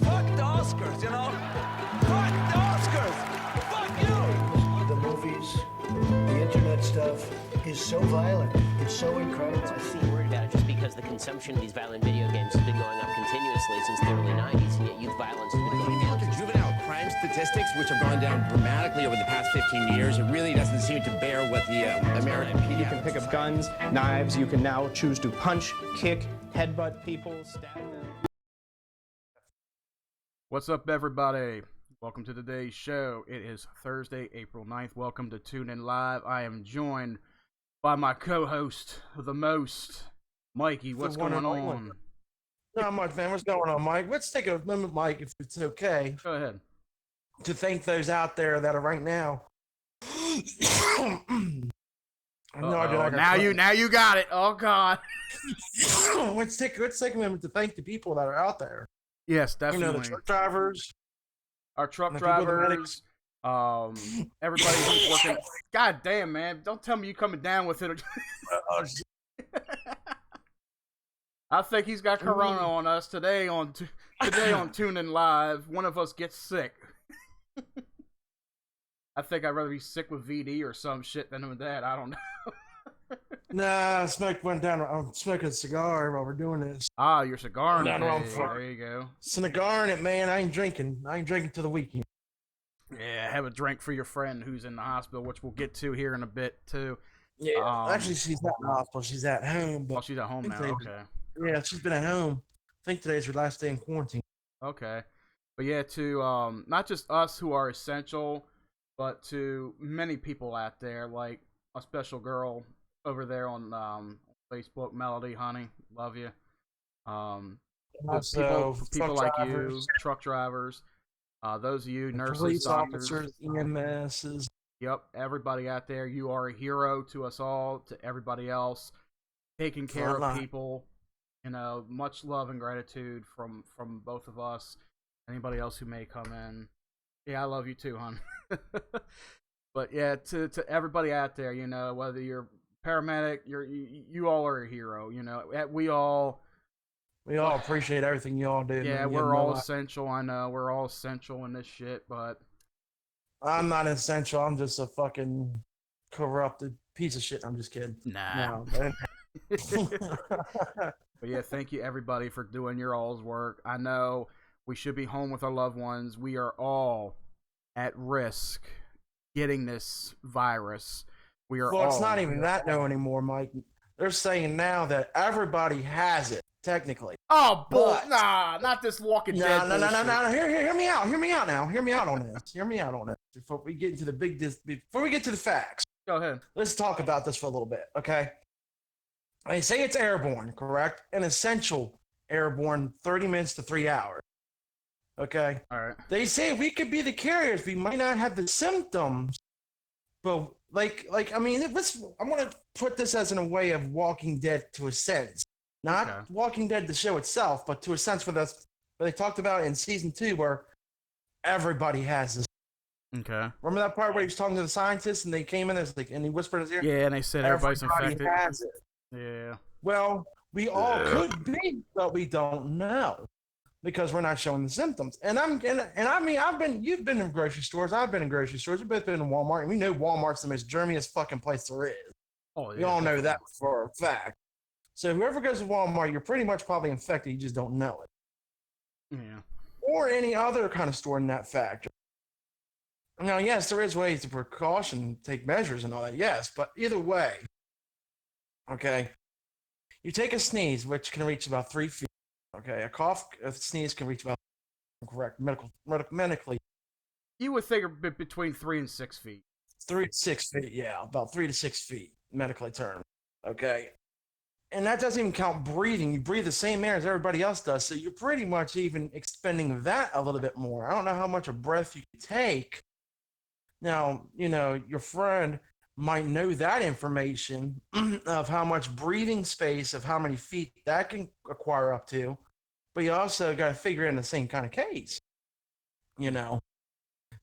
Fuck the Oscars, you know? Fuck the Oscars! Fuck you! The movies, the internet stuff is so violent. It's so incredible. I seem worried about it just because the consumption of these violent video games has been going up continuously since the early 90s, and yet youth violence has been going If you down. look at juvenile crime statistics, which have gone down dramatically over the past 15 years, it really doesn't seem to bear what the American You can pick up guns, knives. You can now choose to punch, kick, headbutt people, stab them. What's up, everybody? Welcome to today's show. It is Thursday, April 9th. Welcome to Tune In Live. I am joined by my co-host, the most, Mikey. What's going on? Not much, man. What's going on, Mike? Let's take a moment, Mike, if it's okay, Go ahead. to thank those out there that are right now. Now you got it. Oh God. let's take a moment to thank the people that are out there. Yes, You know, definitely. the truck drivers. Our truck the people, the drivers. Everybody who's working. God damn, man! Don't tell me you coming down with it. I think he's got corona on us today. On Tune In Live, one of us gets sick. I think I'd rather be sick with VD or some shit than with that. I don't know. Nah, smoke went down. I'm smoking a cigar while we're doing this. Ah, your cigar. In No, no, I'm the fine. There you go. Cigar in it, man. I ain't drinking. I ain't drinking till the weekend. Yeah, have a drink for your friend who's in the hospital, which we'll get to here in a bit too. Yeah, actually, she's not in the hospital. She's at home. Well, But she's at home now. Okay. yeah, she's been at home. I think today's her last day in quarantine. Okay. But yeah, to not just us who are essential, but to many people out there, like a special girl over there on Facebook, Melody, honey, love you. Also, people like you, drivers, truck drivers, those of you, nurses, police doctors, officers, EMSs. yep, everybody out there, you are a hero to us all, to everybody else, taking care of people. You know, much love and gratitude from both of us. Anybody else who may come in, yeah, I love you too, hon. But yeah, to everybody out there, you know, whether you're paramedic, you all are a hero. You know, we all appreciate everything you all do. yeah, man. we're all essential. I know we're all essential in this shit, but I'm not essential. I'm just a fucking corrupted piece of shit. I'm just kidding. nah. No, But yeah, thank you everybody for doing your all's work. I know we should be home with our loved ones. We are all at risk getting this virus. We are well, all. it's not even that no anymore, Mike. They're saying now that everybody has it, technically. Oh, bull! But- Nah, not this Walking Dead. No. bullshit. Hear me out. Hear me out now. Hear me out on this. Hear me out on it. Before we get into before we get to the facts, Go ahead. let's talk about this for a little bit, okay? They say it's airborne, correct? An essential airborne, 30 minutes to 3 hours. Okay? All right. They say we could be the carriers. We might not have the symptoms, but I mean, I want to put this as in a way of Walking Dead to a sense, not Okay. Walking Dead the show itself, but to a sense for this. But they talked about in season 2 where everybody has this. Okay. Remember that part where he was talking to the scientists and they came in and he whispered in his ear, Yeah, and they said everybody's "Everybody infected. has it." Yeah. Well, we all could be, but we don't know because we're not showing the symptoms. And I mean, you've been in grocery stores. I've been in grocery stores. We've both been in Walmart, and we know Walmart's the most germiest fucking place there is. Oh, yeah. We all know that for a fact. So whoever goes to Walmart, you're pretty much probably infected. You just don't know it. Yeah. Or any other kind of store in that factory. Now, yes, there is ways to precaution, take measures and all that. Yes, but either way, okay, you take a sneeze, which can reach about 3 feet. Okay, a sneeze can reach about, correct, medically, You would think between 3 and 6 feet. 3 to 6 feet. Yeah, about 3 to 6 feet, medically termed. Okay, and that doesn't even count breathing. You breathe the same air as everybody else does, so you're pretty much even expending that a little bit more. I don't know how much a breath you can take. Now, you know, your friend might know that information of how much breathing space, of how many feet that can acquire up to, but you also got to figure in the same kind of case, you know,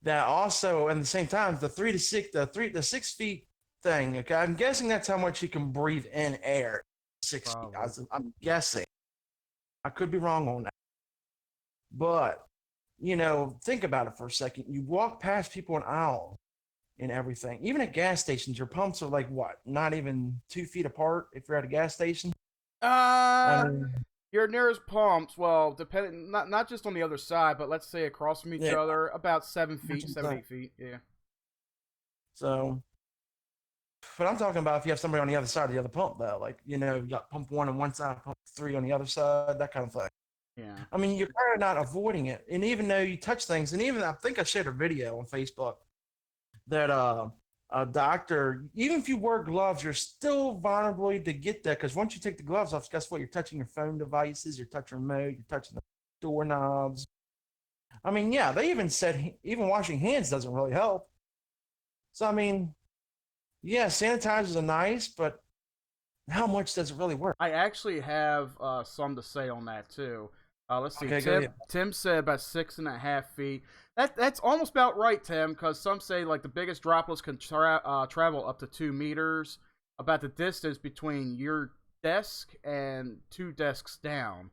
that also at the same time, the 6 feet thing. Okay. I'm guessing that's how much you can breathe in air. 6 feet. Probably. I'm guessing. I could be wrong on that. But, think about it for a second. You walk past people in aisle and everything. Even at gas stations, your pumps are like what? Not even 2 feet apart if you're at a gas station. I mean, Your nearest pumps, well, depending not just on the other side, but let's say across from each Yeah. other, about 7 feet, That's what 7, I'm 8 feet. Yeah. so, but I'm talking about if you have somebody on the other side of the other pump, though. Like, you got pump 1 on one side, pump 3 on the other side, that kind of thing. Yeah. I mean, you're kind of not avoiding it. And even though you touch things, and even I think I shared a video on Facebook that a doctor, even if you wear gloves, you're still vulnerable to get that because once you take the gloves off, guess what? You're touching your phone devices, you're touching remote, you're touching the doorknobs. I mean, yeah, they even said even washing hands doesn't really help. So, I mean, yeah, sanitizers are nice, but how much does it really work? I actually have some to say on that too. Let's see. Okay, go ahead. Tim said about 6.5 feet. That's almost about right, Tim, because some say like the biggest droplets can travel up to 2 meters. About the distance between your desk and 2 desks down.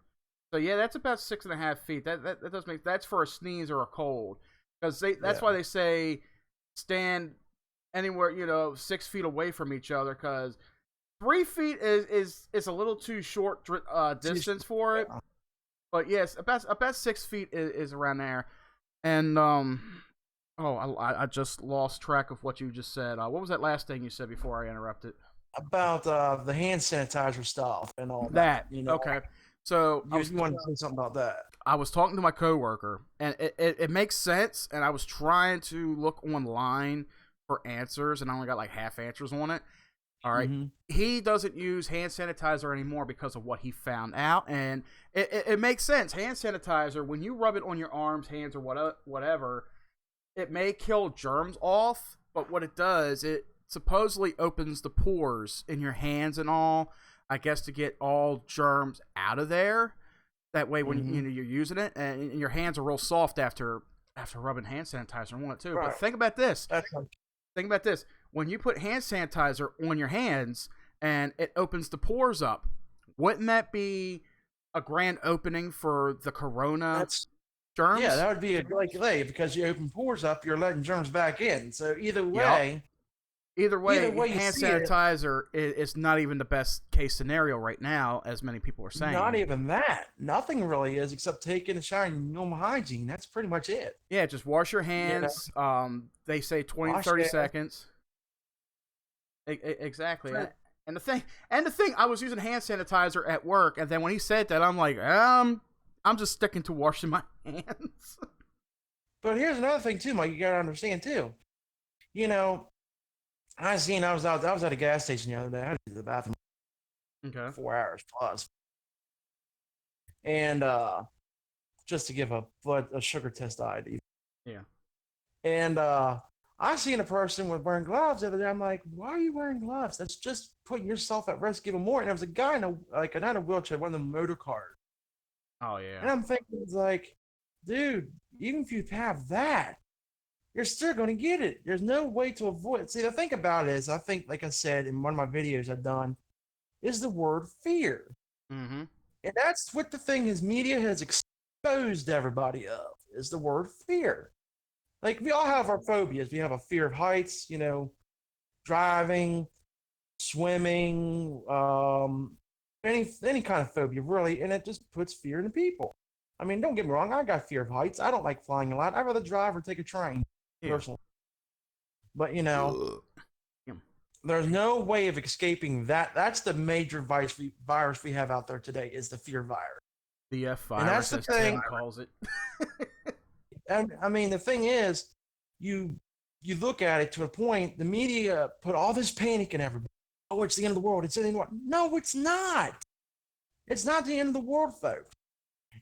So yeah, that's about 6.5 feet. That does make that's for a sneeze or a cold, because that's why they say stand anywhere 6 feet away from each other, because 3 feet is a little too short distance for it. But yes, about 6 feet is around there. And I just lost track of what you just said. What was that last thing you said before I interrupted? About the hand sanitizer stuff and all That. that. Okay. So You wanted to say something about that. I was talking to my coworker, and it makes sense. And I was trying to look online for answers, and I only got like half answers on it. All right. Mhm. He doesn't use hand sanitizer anymore because of what he found out, and it makes sense. Hand sanitizer, when you rub it on your arms, hands, or whatever, it may kill germs off, but what it does, it supposedly opens the pores in your hands and all, I guess, to get all germs out of there. That way, when you're using it, and your hands are real soft after rubbing hand sanitizer on it too. Right. But think about this. That's like, Think about this. When you put hand sanitizer on your hands and it opens the pores up, wouldn't that be a grand opening for the corona germs? yeah, that would be a great delay because you open pores up, you're letting germs back in. So either way, Either way, you hand see it. sanitizer is not even the best case scenario right now, as many people are saying. not even that. Nothing really is except taking a shower and normal hygiene. That's pretty much it. Yeah, just wash your hands. They say 20 to Wash 30 it. seconds. Exactly. Right. And the thing, I was using hand sanitizer at work, and then when he said that, I'm like, I'm just sticking to washing my hands. But here's another thing too, Mike. You gotta understand too. I was at a gas station the other day. I had to the bathroom Okay. 4 hours plus, and just to give a sugar test ID. Yeah. And I seen a person with wearing gloves the other day. I'm like, why are you wearing gloves? That's just putting yourself at risk even more. And there was a guy in a wheelchair, one of the motor cars. Oh yeah. And I'm thinking, it's like, dude, even if you have that, you're still going to get it. There's no way to avoid it. See, the thing about it is, I think, like I said in one of my videos I've done, is the word fear. Mm-hmm. And that's what the thing is media has exposed everybody of, is the word fear. Like, we all have our phobias. We have a fear of heights, driving, swimming, any kind of phobia, really, and it just puts fear into people. I mean, don't get me wrong, I got fear of heights. I don't like flying a lot. I'd rather drive or take a train, personally. But, there's no way of escaping that. That's the major virus we have out there today, is the fear virus. The F virus, And that's the as Tim thing. calls it. And I mean, the thing is, you look at it to a point, the media put all this panic in everybody. Oh, it's the end of the world. It's the end of the world. No, it's not. It's not the end of the world, folks.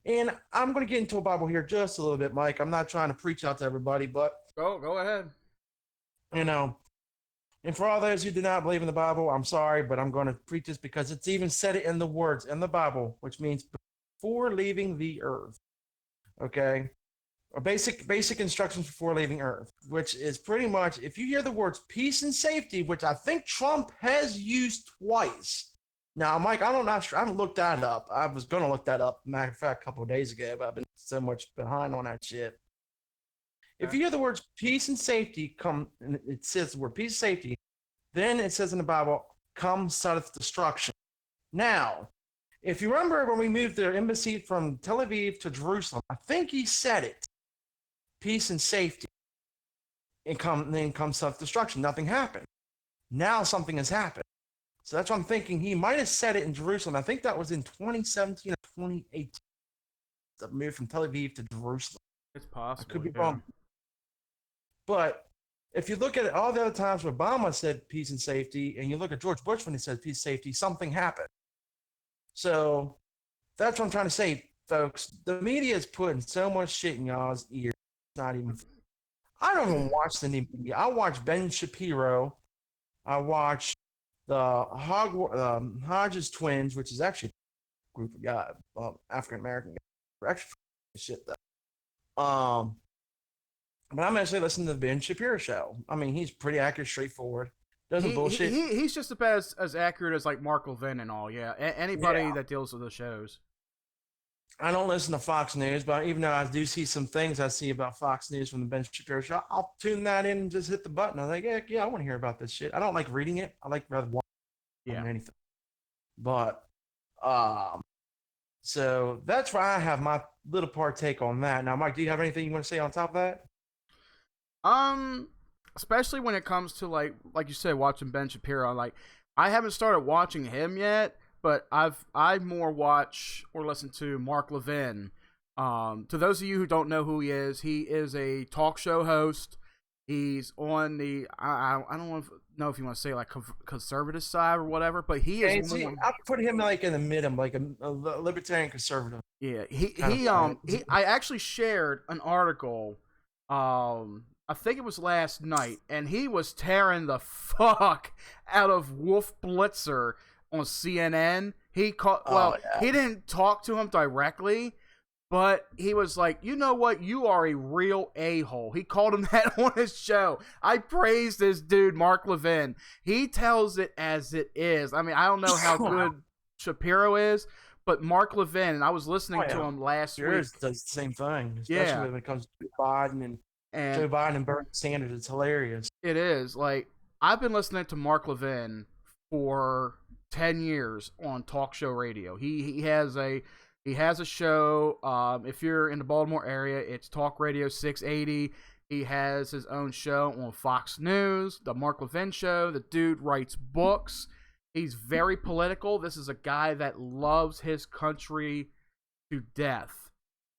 And I'm going to get into a Bible here just a little bit, Mike. I'm not trying to preach out to everybody, but, Go ahead. and for all those who do not believe in the Bible, I'm sorry, but I'm going to preach this because it's even said it in the words in the Bible, which means before leaving the earth. Okay? Or basic instructions before leaving Earth, which is pretty much, if you hear the words peace and safety, which I think Trump has used twice Now, Mike, not sure. I haven't looked that up. I was going to look that up, matter of fact, a couple of days ago, but I've been so much behind on that shit. If you hear the words peace and safety come, and it says the word peace and safety, then it says in the Bible, come saith destruction. Now, if you remember when we moved the embassy from Tel Aviv to Jerusalem, I think he said it, peace and safety, and then comes self-destruction. Nothing happened. Now something has happened. So that's what I'm thinking. He might have said it in Jerusalem. I think that was in 2017 or 2018. The move from Tel Aviv to Jerusalem. It's possible. I could be wrong. But if you look at it, all the other times when Obama said peace and safety, and you look at George Bush when he said peace and safety, something happened. So that's what I'm trying to say, folks. The media is putting so much shit in y'all's ears. It's not even. I don't even watch the media. I watch Ben Shapiro. I watch the Hodges twins, which is actually a group of guys, African American guys. We're actually shit though. But I'm actually listening to the Ben Shapiro show. I mean, he's pretty accurate, straightforward. Doesn't bullshit. He's just about as accurate as like Mark Levin and all. Yeah, anybody that deals with the shows. I don't listen to Fox News, but even though I do see some things I see about Fox News from the Ben Shapiro show, I'll tune that in and just hit the button. I'm like, yeah, I want to hear about this shit. I don't like reading it. I like rather watching than anything. But so that's where I have my little partake on that. Now, Mike, do you have anything you want to say on top of that? Especially when it comes to like you said, watching Ben Shapiro. Like, I haven't started watching him yet, but I more watch or listen to Mark Levin. To those of you who don't know who he is a talk show host. He's on the I don't know if you want to say like conservative side or whatever, but he is. I'll put him like in the middle, like a libertarian conservative. Yeah, I actually shared an article. I think it was last night, and he was tearing the fuck out of Wolf Blitzer on CNN. He didn't talk to him directly, but he was like, you know what? You are a real a-hole. He called him that on his show. I praised this dude, Mark Levin. He tells it as it is. I mean, I don't know how good Shapiro is, but Mark Levin, and I was listening to him last week. Does the same thing, especially when it comes to Biden and Joe Biden and Bernie Sanders. It's hilarious. It is. Like, I've been listening to Mark Levin for 10 years on talk show radio. He has a show. If you're in the Baltimore area, it's Talk Radio 680. He has his own show on Fox News, the Mark Levin Show. The dude writes books. He's very political. This is a guy that loves his country to death.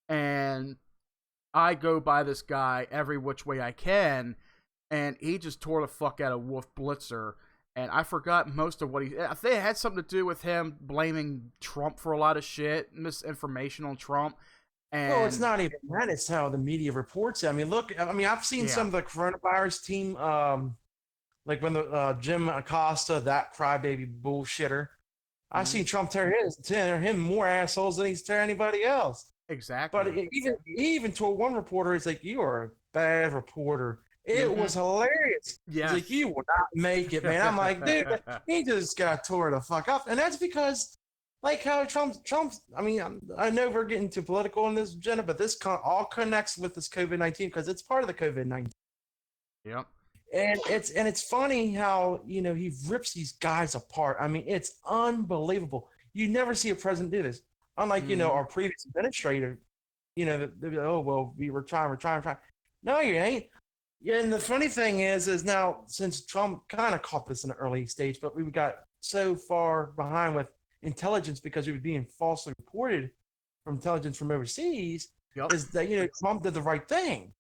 And I go by this guy every which way I can, and he just tore the fuck out of Wolf Blitzer. And I forgot most of what I think it had something to do with him blaming Trump for a lot of shit, misinformation on Trump. And well, it's not even that. It's how the media reports it. I mean, look, I've seen some of the coronavirus team, like when the Jim Acosta, that crybaby bullshitter. I've seen Trump tear him more assholes than he's tear anybody else. Exactly. But he even told one reporter, he's like, "You are a bad reporter." It was hilarious. Yeah. He's like, "You will not make it, man." I'm like, dude, he just got tore the fuck up. And that's because, like how Trump's, I mean, I know we're getting too political on this agenda, but this all connects with this COVID-19 because it's part of the COVID-19. Yep. And it's funny how, he rips these guys apart. I mean, it's unbelievable. You never see a president do this. Unlike, our previous administrator, they'll be like, "Oh, well, we're trying. No, you ain't. Yeah, and the funny thing is now, since Trump kind of caught this in the early stage, but we got so far behind with intelligence because we were being falsely reported from intelligence from overseas, is that, Trump did the right thing,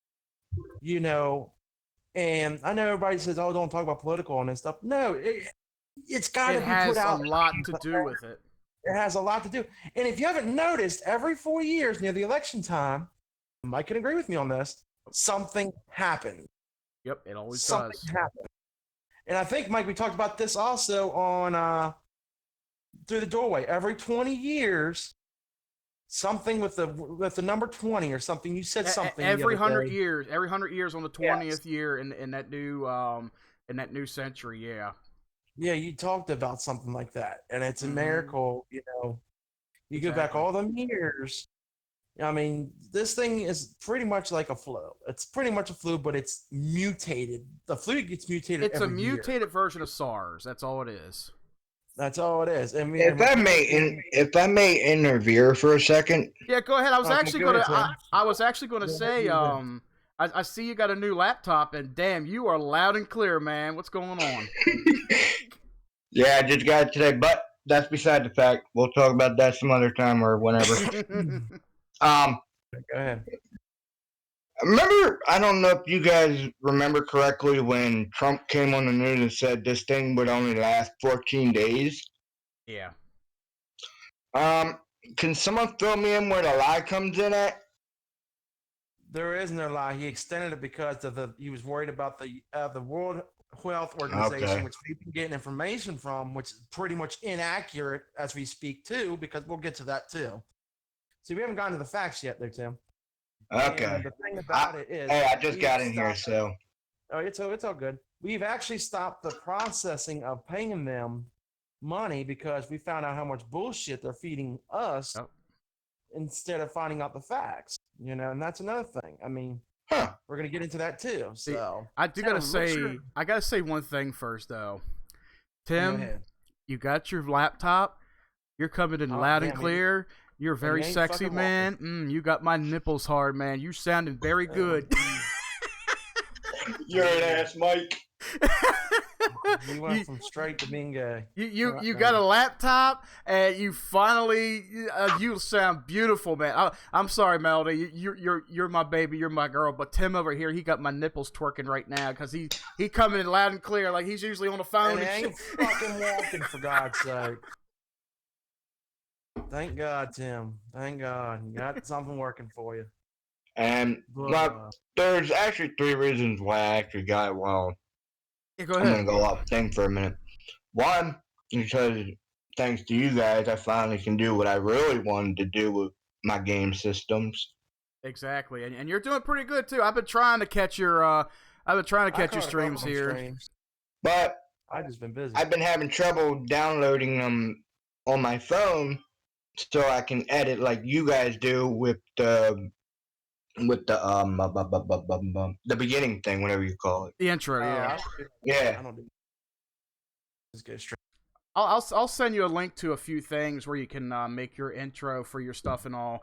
and I know everybody says, "Oh, don't talk about political and stuff." No, it's got to be put out. It has a lot to do with it. It has a lot to do. And if you haven't noticed, every 4 years near the election time, Mike can agree with me on this, something happened. Yep, it always does. Something happened. And I think, Mike, we talked about this also on Through the Doorway. Every 20 years, something with the number 20 or something. You said something. Every 100 years. Every 100 years on the 20th year in that new century, yeah. Yeah, you talked about something like that, and it's a Mhm. miracle. You know, you go back Exactly. all them years. I mean, this thing is pretty much like a flu. It's pretty much a flu, but it's mutated. The flu gets mutated It's a every year. mutated version of SARS. That's all it is. That's all it is. I mean, If I may, if I may interfere for a second, Yeah, go ahead. I was Okay, actually go gonna. ahead, Tim. I was actually gonna Go ahead, say. go ahead. I see you got a new laptop, and damn, you are loud and clear, man. What's going on? yeah, I just got it today, but that's beside the fact. We'll talk about that some other time or whenever. Go ahead. Remember, I don't know if you guys remember correctly when Trump came on the news and said this thing would only last 14 days. Yeah. Can someone fill me in where the lie comes in at? There is no lie. He extended it because of he was worried about the World Health Organization, Okay. which we've been getting information from, which is pretty much inaccurate as we speak too, because we'll get to that too. See, we haven't gotten to the facts yet, there, Tim. Okay. And the thing about it is, Hey, I just we've got in here, stopped- so. Oh, it's all good. We've actually stopped the processing of paying them money because we found out how much bullshit they're feeding us Oh. instead of finding out the facts. You know, and that's another thing. I mean, Huh. we're gonna get into that too. So I do Tim, gotta what's say. your- I gotta say one thing first, though. Go Tim, ahead. you got your laptop. You're coming in Oh, loud and damn it. clear. You're very ain't sexy, fucking man. You got my nipples hard, man. You sounding very good. You're an ass, Mike. We went from straight to being gay. You got a laptop and you finally you sound beautiful, man. I'm sorry, Melody. You're my baby. You're my girl. But Tim over here, he got my nipples twerking right now because he coming in loud and clear like he's usually on the phone. And it And ain't shit. fucking walking, for God's sake. Thank God, Tim. Thank God. You got something working for you. And well, there's actually 3 reasons why I actually got it. Well, Yeah, go I'm gonna ahead. go off thing for a minute. One, because thanks to you guys, I finally can do what I really wanted to do with my game systems. Exactly, and you're doing pretty good too. I've been trying to catch your streams here. But I've just been busy. I've been having trouble downloading them on my phone, so I can edit like you guys do with the the beginning thing, whatever you call it. The intro, yeah. Yeah. I don't do. Just go straight. I'll send you a link to a few things where you can make your intro for your stuff and all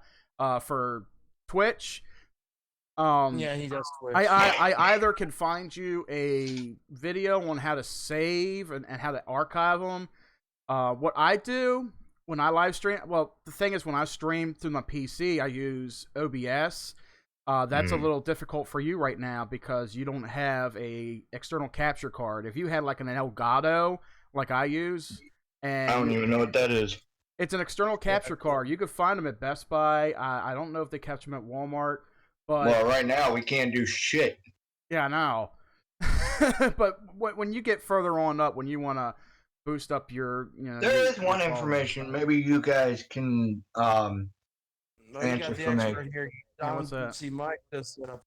for Twitch. Yeah, he does Twitch. I either can find you a video on how to save and how to archive them. What I do when I live stream, well, the thing is when I stream through my PC, I use OBS. That's a little difficult for you right now because you don't have a external capture card. If you had like an Elgato, like I use, and I don't even know what that is. it's an external capture card. You could find them at Best Buy. I don't know if they capture them at Walmart, but Well, right now we can't do shit. yeah, I know. But when you get further on up, when you want to boost up your, There is your one quality. information. Maybe you guys can No, you answer got the for me. expert here. Yeah, what's Don, that? see, Mike just set up.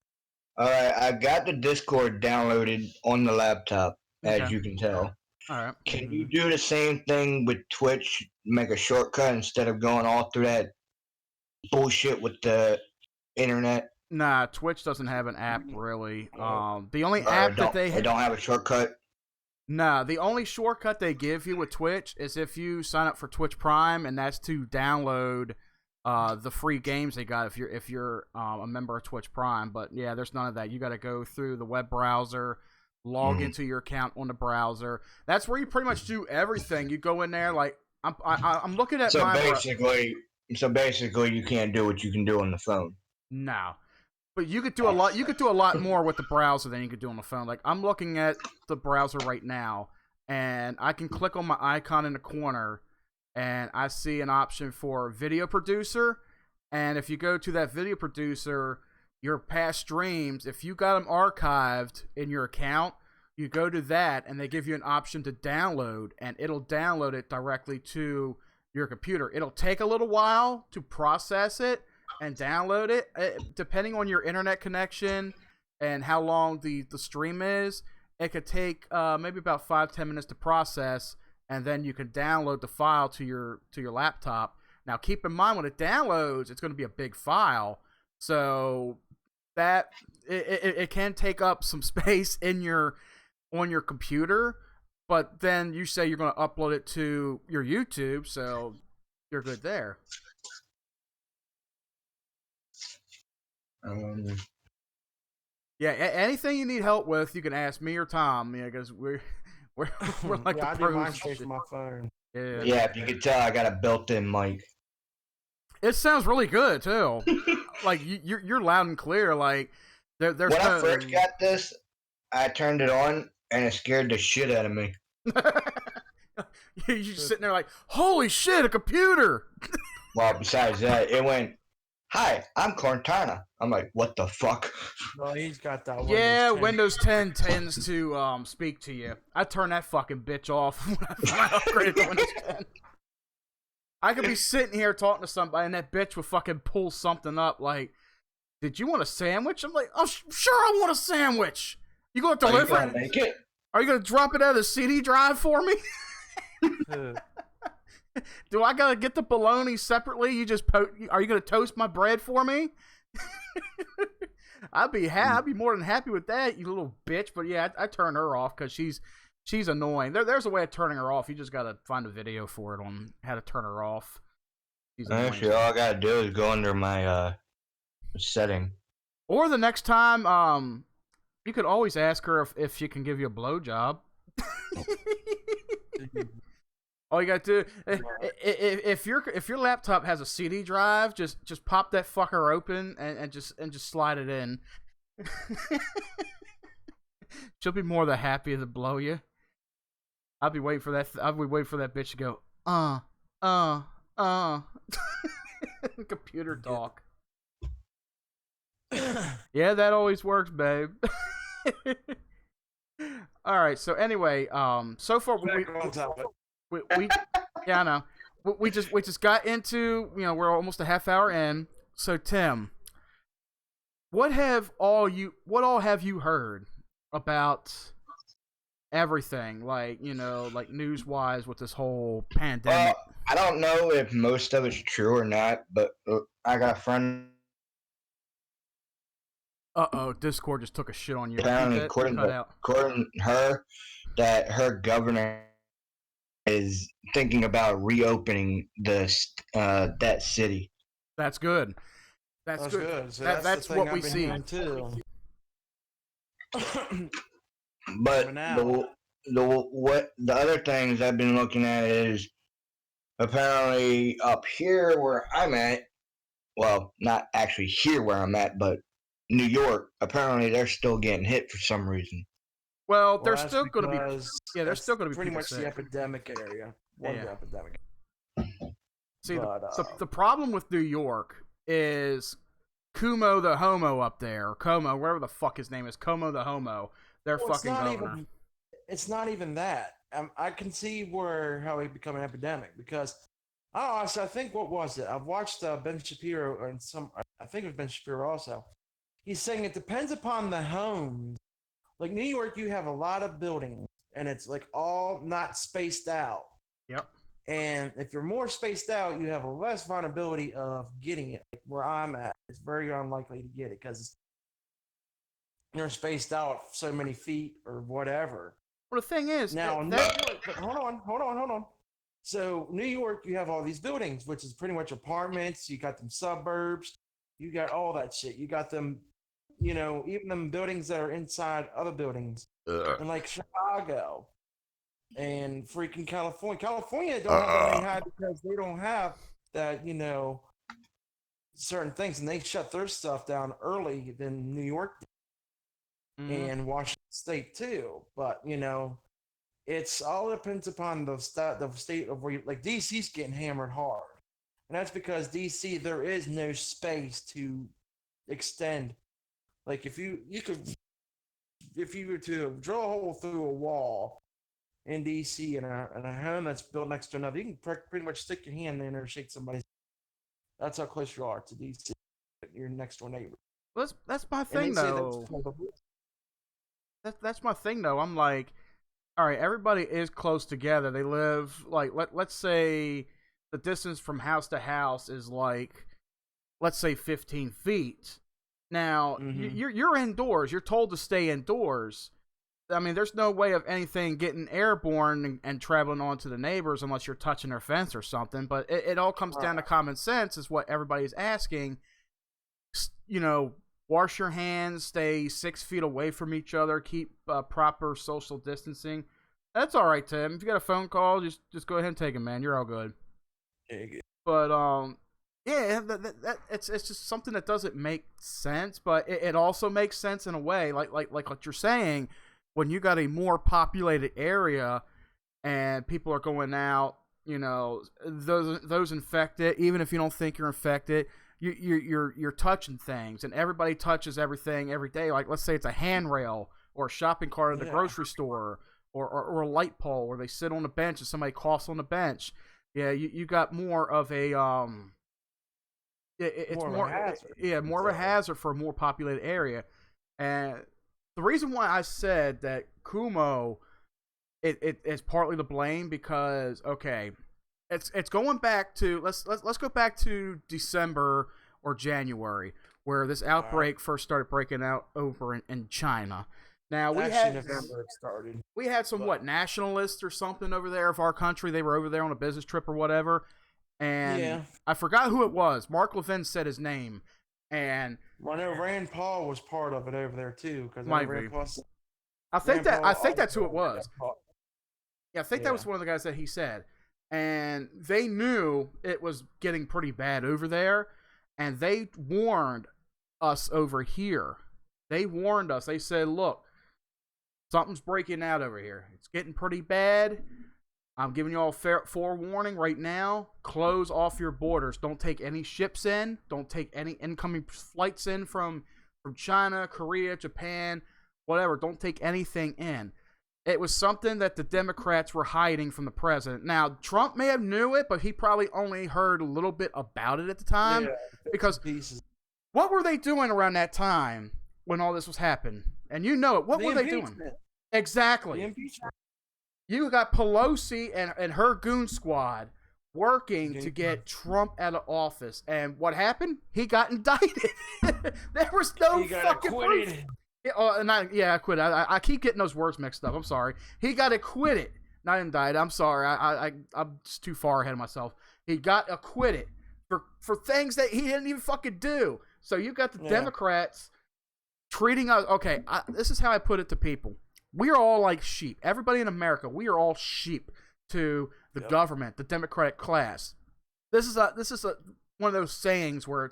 All right, I got the Discord downloaded on the laptop, as Okay. you can tell. All right. Can you do the same thing with Twitch? Make a shortcut instead of going all through that bullshit with the internet. Nah, Twitch doesn't have an app really. The only Or app don't, that they they don't have a shortcut. Nah, the only shortcut they give you with Twitch is if you sign up for Twitch Prime, and that's to download the free games they got if you're a member of Twitch Prime. But yeah, there's none of that. You got to go through the web browser, log into your account on the browser. That's where you pretty much do everything. You go in there like I'm looking at So my basically, you can't do what you can do on the phone. no. But you could do a lot. You could do a lot more with the browser than you could do on the phone. Like I'm looking at the browser right now, and I can click on my icon in the corner, and I see an option for video producer. And if you go to that video producer, your past streams, if you got them archived in your account, you go to that, and they give you an option to download, and it'll download it directly to your computer. It'll take a little while to process it and download it, depending on your internet connection and how long the stream is. it could take maybe about 5-10 minutes to process, and then you can download the file to your laptop. Now, keep in mind when it downloads, it's going to be a big file, so that it can take up some space on your computer. But then you say you're going to upload it to your YouTube, so you're good there. Yeah, anything you need help with, you can ask me or Tom. Yeah, because we're like I the do mine pros. straight from my phone. Yeah. Yeah, if you could tell, I got a built-in mic. It sounds really good too. Like you're loud and clear. Like there's when I first got this, I turned it on and it scared the shit out of me. You're just sitting there like, holy shit, a computer. Well, besides that, it went, "Hi, I'm Cortana." I'm like, what the fuck? No, he's got that. Yeah, Windows 10. Windows 10 tends to speak to you. I turned that fucking bitch off when I upgraded to Windows 10. I could be sitting here talking to somebody and that bitch would fucking pull something up like, "Did you want a sandwich?" I'm like, "Oh, sure, I want a sandwich. You gonna deliver Are you gonna make it? Are you gonna drop it out of the CD drive for me?" Do I gotta get the bologna separately? You just are you gonna toast my bread for me? I'd be more than happy with that, you little bitch. But yeah, I turn her off because she's annoying. There's a way of turning her off. You just gotta find a video for it on how to turn her off. Actually, all I gotta do is go under my setting. Or the next time, you could always ask her if she can give you a blowjob. All you gotta do, if your laptop has a CD drive, just pop that fucker open and just slide it in. She'll be more than happy to blow you. I'll be waiting for that. I'll be waiting for that bitch to go. Computer talk. Yeah, that always works, babe. All right. So anyway, so far we yeah, I know. We just got into, we're almost a half hour in. So Tim, what all have you heard about everything, like news wise with this whole pandemic? I don't know if most of it's true or not, but I got a friend. Discord just took a shit on you. Apparently, according to her, that her governor is thinking about reopening that city. That's good. That's good. So that's what we see too. But the other things I've been looking at is apparently up here where I'm at. Well, not actually here where I'm at, but New York. Apparently, they're still getting hit for some reason. Well, there's still going to be. Yeah, there's still going to be pretty much sick. the epidemic area. The epidemic. See, the problem with New York is Cuomo the homo up there, or Como, wherever the fuck his name is, Como the homo. They're fucking governor. It's not even that. I can see how it become an epidemic because I think what was it? I've watched Ben Shapiro and I think it was Ben Shapiro also. He's saying it depends upon the homes. Like New York, you have a lot of buildings, and it's like all not spaced out. Yep. And if you're more spaced out, you have a less vulnerability of getting it. Like where I'm at, it's very unlikely to get it because you're spaced out so many feet or whatever. Well, the thing is, now New York, but hold on. So New York, you have all these buildings, which is pretty much apartments. You got them suburbs. You got all that shit. You got them. Even them buildings that are inside other buildings, and like Chicago and freaking California. California don't have that many high because they don't have that, certain things, and they shut their stuff down early than New York did, and Washington State too. But it's all depends upon the state of where like DC's getting hammered hard, and that's because DC there is no space to extend. Like if you were to drill a hole through a wall in DC in a home that's built next to another, you can pretty much stick your hand in there and shake somebody's. That's how close you are to DC. Your next door neighbor. Well, that's my thing though. that's my thing though. I'm like, all right, everybody is close together. They live like let's say the distance from house to house is like, let's say 15 feet. Now you're indoors. You're told to stay indoors. I mean, there's no way of anything getting airborne and traveling on to the neighbors unless you're touching their fence or something. But it all comes down to common sense, is what everybody's asking. You know, wash your hands, stay 6 feet away from each other, keep proper social distancing. That's all right, Tim. If you got a phone call, just go ahead and take it, man. You're all good. But yeah, it's just something that doesn't make sense, but it also makes sense in a way, like what you're saying. When you got a more populated area and people are going out, you know, those infected, even if you don't think you're infected, you're touching things, and everybody touches everything every day. Like, let's say it's a handrail or a shopping cart at the grocery store, or a light pole where they sit on a bench and somebody coughs on the bench. Yeah, you got more of a it's more of a hazard for a more populated area. And the reason why I said that Kumo it is partly to blame, because okay, it's going back to let's go back to December or January, where this outbreak first started breaking out over in China. Now November it started. We had some nationalists or something over there of our country. They were over there on a business trip or whatever, and I forgot who it was. Mark Levin said his name, and I know Rand Paul was part of it over there too. Because I think that's who it was. Yeah, I think that was one of the guys that he said, and they knew it was getting pretty bad over there, and they warned us over here. They warned us. They said, "Look, something's breaking out over here. It's getting pretty bad. I'm giving you all forewarning right now. Close off your borders. Don't take any ships in. Don't take any incoming flights in from China, Korea, Japan, whatever. Don't take anything in." It was something that the Democrats were hiding from the president. Now, Trump may have knew it, but he probably only heard a little bit about it at the time. Because what were they doing around that time when all this was happening? And you know it. What were they doing? Exactly. The impeachment. You got Pelosi and her goon squad working to get Trump out of office. And what happened? He got indicted. There was no fucking proof. I quit. I keep getting those words mixed up. I'm sorry. He got acquitted, not indicted. I'm sorry. I'm just too far ahead of myself. He got acquitted for things that he didn't even fucking do. So you got the Democrats treating us. Okay, this is how I put it to people. We are all like sheep. Everybody in America, we are all sheep to the government, the Democratic class. This is one of those sayings where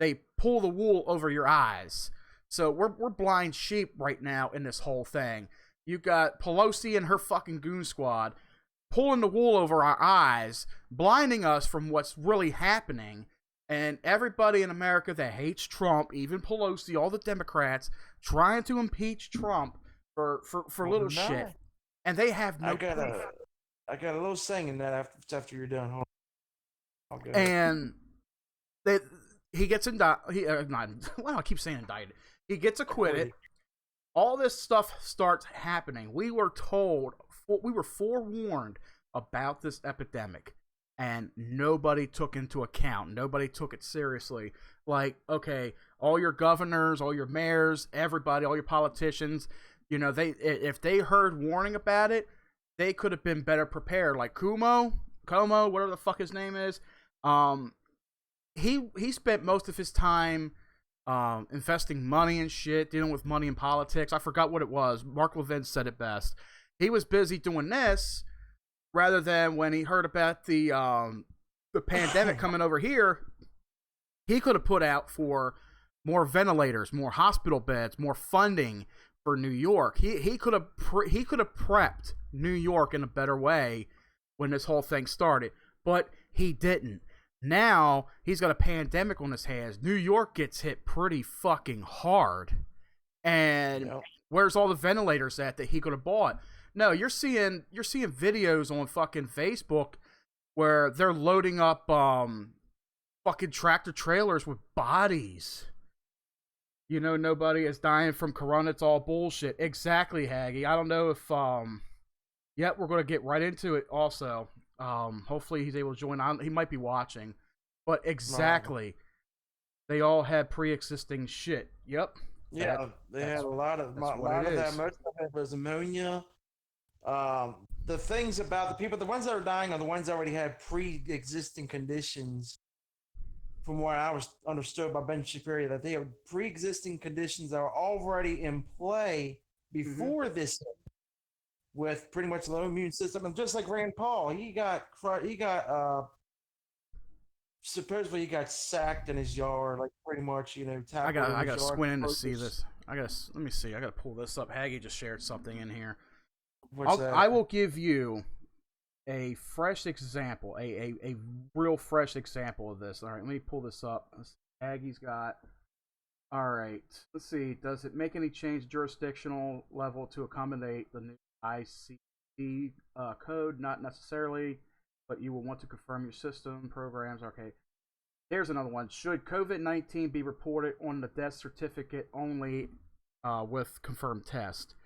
they pull the wool over your eyes. So we're blind sheep right now in this whole thing. You got Pelosi and her fucking goon squad pulling the wool over our eyes, blinding us from what's really happening. And everybody in America that hates Trump, even Pelosi, all the Democrats, trying to impeach Trump for little shit. And they have no proof. I got a little saying in that after you're done. And he gets indicted. I keep saying indicted. He gets acquitted. All this stuff starts happening. We were forewarned about this epidemic, and nobody took into account. Nobody took it seriously. Like, okay, all your governors, all your mayors, everybody, all your politicians, you know, if they heard warning about it, they could have been better prepared. Like Como, whatever the fuck his name is, he spent most of his time investing money and shit, dealing with money and politics. I forgot what it was. Mark Levin said it best. He was busy doing this rather than when he heard about the pandemic coming over here. He could have put out for more ventilators, more hospital beds, more funding for New York. He could have prepped New York in a better way when this whole thing started, but he didn't. Now he's got a pandemic on his hands. New York gets hit pretty fucking hard. And where's all the ventilators that he could have bought? No, you're seeing videos on fucking Facebook where they're loading up fucking tractor trailers with bodies. Nobody is dying from corona. It's all bullshit. Exactly, Haggy. I don't know if Yep, we're gonna get right into it. Also, hopefully he's able to join on. He might be watching, but exactly, they all had pre-existing shit. Yep. Yeah, they had a lot of that. Most of it was ammonia. The things about the ones that are dying are the ones that already had pre-existing conditions. From what I was understood by Ben Shapiro, that they have pre-existing conditions that are already in play before this, with pretty much low immune system, and just like Rand Paul, he got supposedly he got sacked in his yard, like pretty much, I got to squint in to see this. Let me see. I got to pull this up. Haggy just shared something in here. I will give you a fresh example, a real fresh example of this. All right, let me pull this up. Haggie's got. All right, let's see. Does it make any change jurisdictional level to accommodate the new ICD code? Not necessarily, but you will want to confirm your system programs. Okay, here's another one. Should COVID-19 be reported on the death certificate only with confirmed test?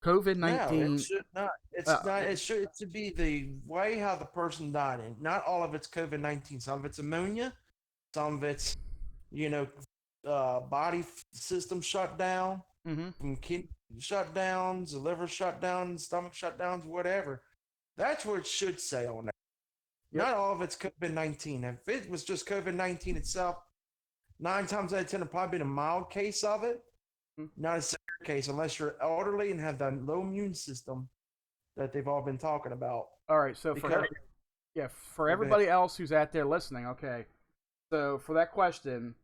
COVID-19. No, it should not. It's not. It should be the way how the person died. And not all of it's COVID-19. Some of it's ammonia. Some of it's, body system shut down, from kidney shutdowns, the liver shutdowns, stomach shutdowns, whatever. That's what it should say on there. Yep. Not all of it's COVID-19. If it was just COVID-19 itself, 9 times out of 10 it'd probably be a mild case of it. Not a severe case, unless you're elderly and have that low immune system that they've all been talking about. All right, so for everybody else who's out there listening, okay. So for that question,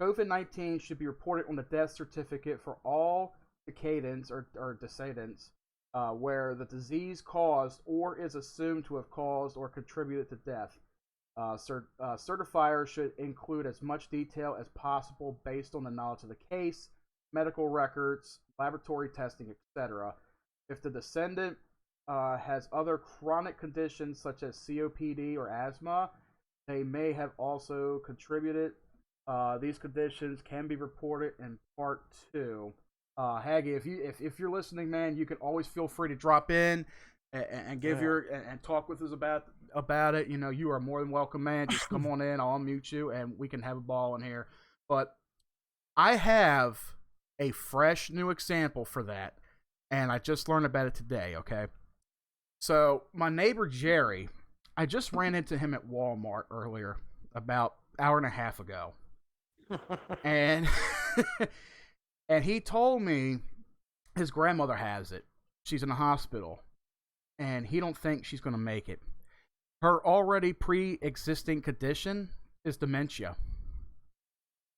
COVID-19 should be reported on the death certificate for all decedents or decedents where the disease caused or is assumed to have caused or contributed to death. Certifiers should include as much detail as possible based on the knowledge of the case, medical records, laboratory testing, etc. If the descendant has other chronic conditions such as COPD or asthma, they may have also contributed. These conditions can be reported in Part 2. Haggy, if you're listening, man, you can always feel free to drop in and give and talk with us about it. You are more than welcome, man. Just come on in. I'll unmute you and we can have a ball in here. But I have a fresh new example for that, and I just learned about it today. Okay, so my neighbor Jerry, I just ran into him at Walmart earlier, about an hour and a half ago, and and he told me his grandmother has it. She's in the hospital, and he don't think she's going to make it. Her already pre-existing condition is dementia.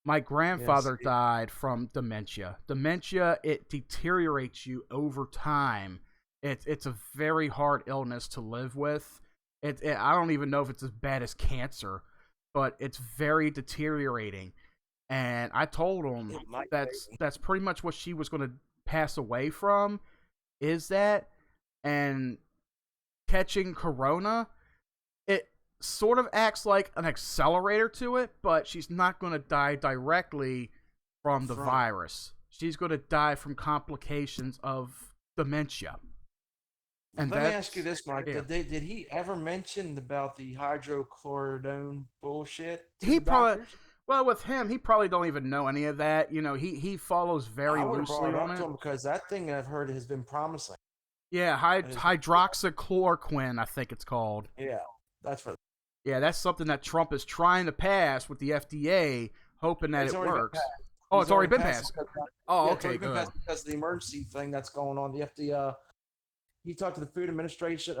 My grandfather died from dementia. Dementia, it deteriorates you over time. It's a very hard illness to live with. I don't even know if it's as bad as cancer, but it's very deteriorating. And I told him that's pretty much what she was going to pass away from, is that. And catching corona, it sort of acts like an accelerator to it, but she's not going to die directly from the virus. She's going to die from complications of dementia. And let me ask you this, Mike. Yeah. Did he ever mention about the hydrochloroquine bullshit? He probably, well, with him, he probably don't even know any of that. He follows very loosely on it. Because that thing I've heard has been promising. Yeah, hydroxychloroquine, I think it's called. Yeah, that's what. Yeah, that's something that Trump is trying to pass with the FDA, hoping that it works. Oh, it's already been passed. Oh, okay, good. Because of the emergency thing that's going on, the FDA. He talked to the Food Administration.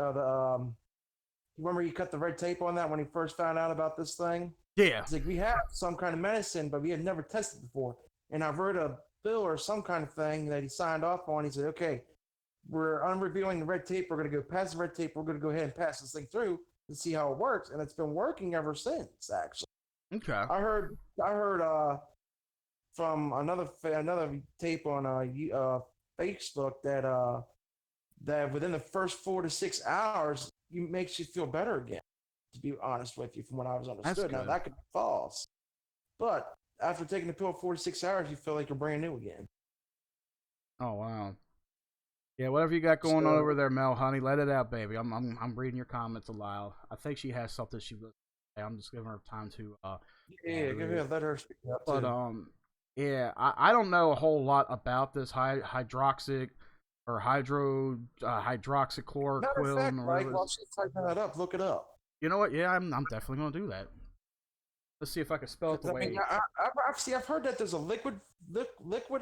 Remember he cut the red tape on that when he first found out about this thing? Yeah. It's like, we have some kind of medicine, but we had never tested before. And I've read a bill or some kind of thing that he signed off on. He said, okay, we're unrevealing the red tape. We're going to go past the red tape. We're going to go ahead and pass this thing through to see how it works. And it's been working ever since, actually. Okay. I heard from another tape on Facebook that within the first 4 to 6 hours, it makes you feel better again, to be honest with you, from what I was understood. Now, that could be false. But after taking the pill 46 hours, you feel like you're brand new again. Oh wow. Yeah, whatever you got going on over there, Mel, honey, let it out, baby. I'm reading your comments aloud. I think she has something she was. I'm just giving her time to. Let her speak up But too. yeah, I don't know a whole lot about this hydroxychloroquine Matter of fact, Mike, while she's typing that up, look it up. You know what? Yeah, I'm definitely gonna do that. Let's see if I can spell it the way. I've heard that there's a liquid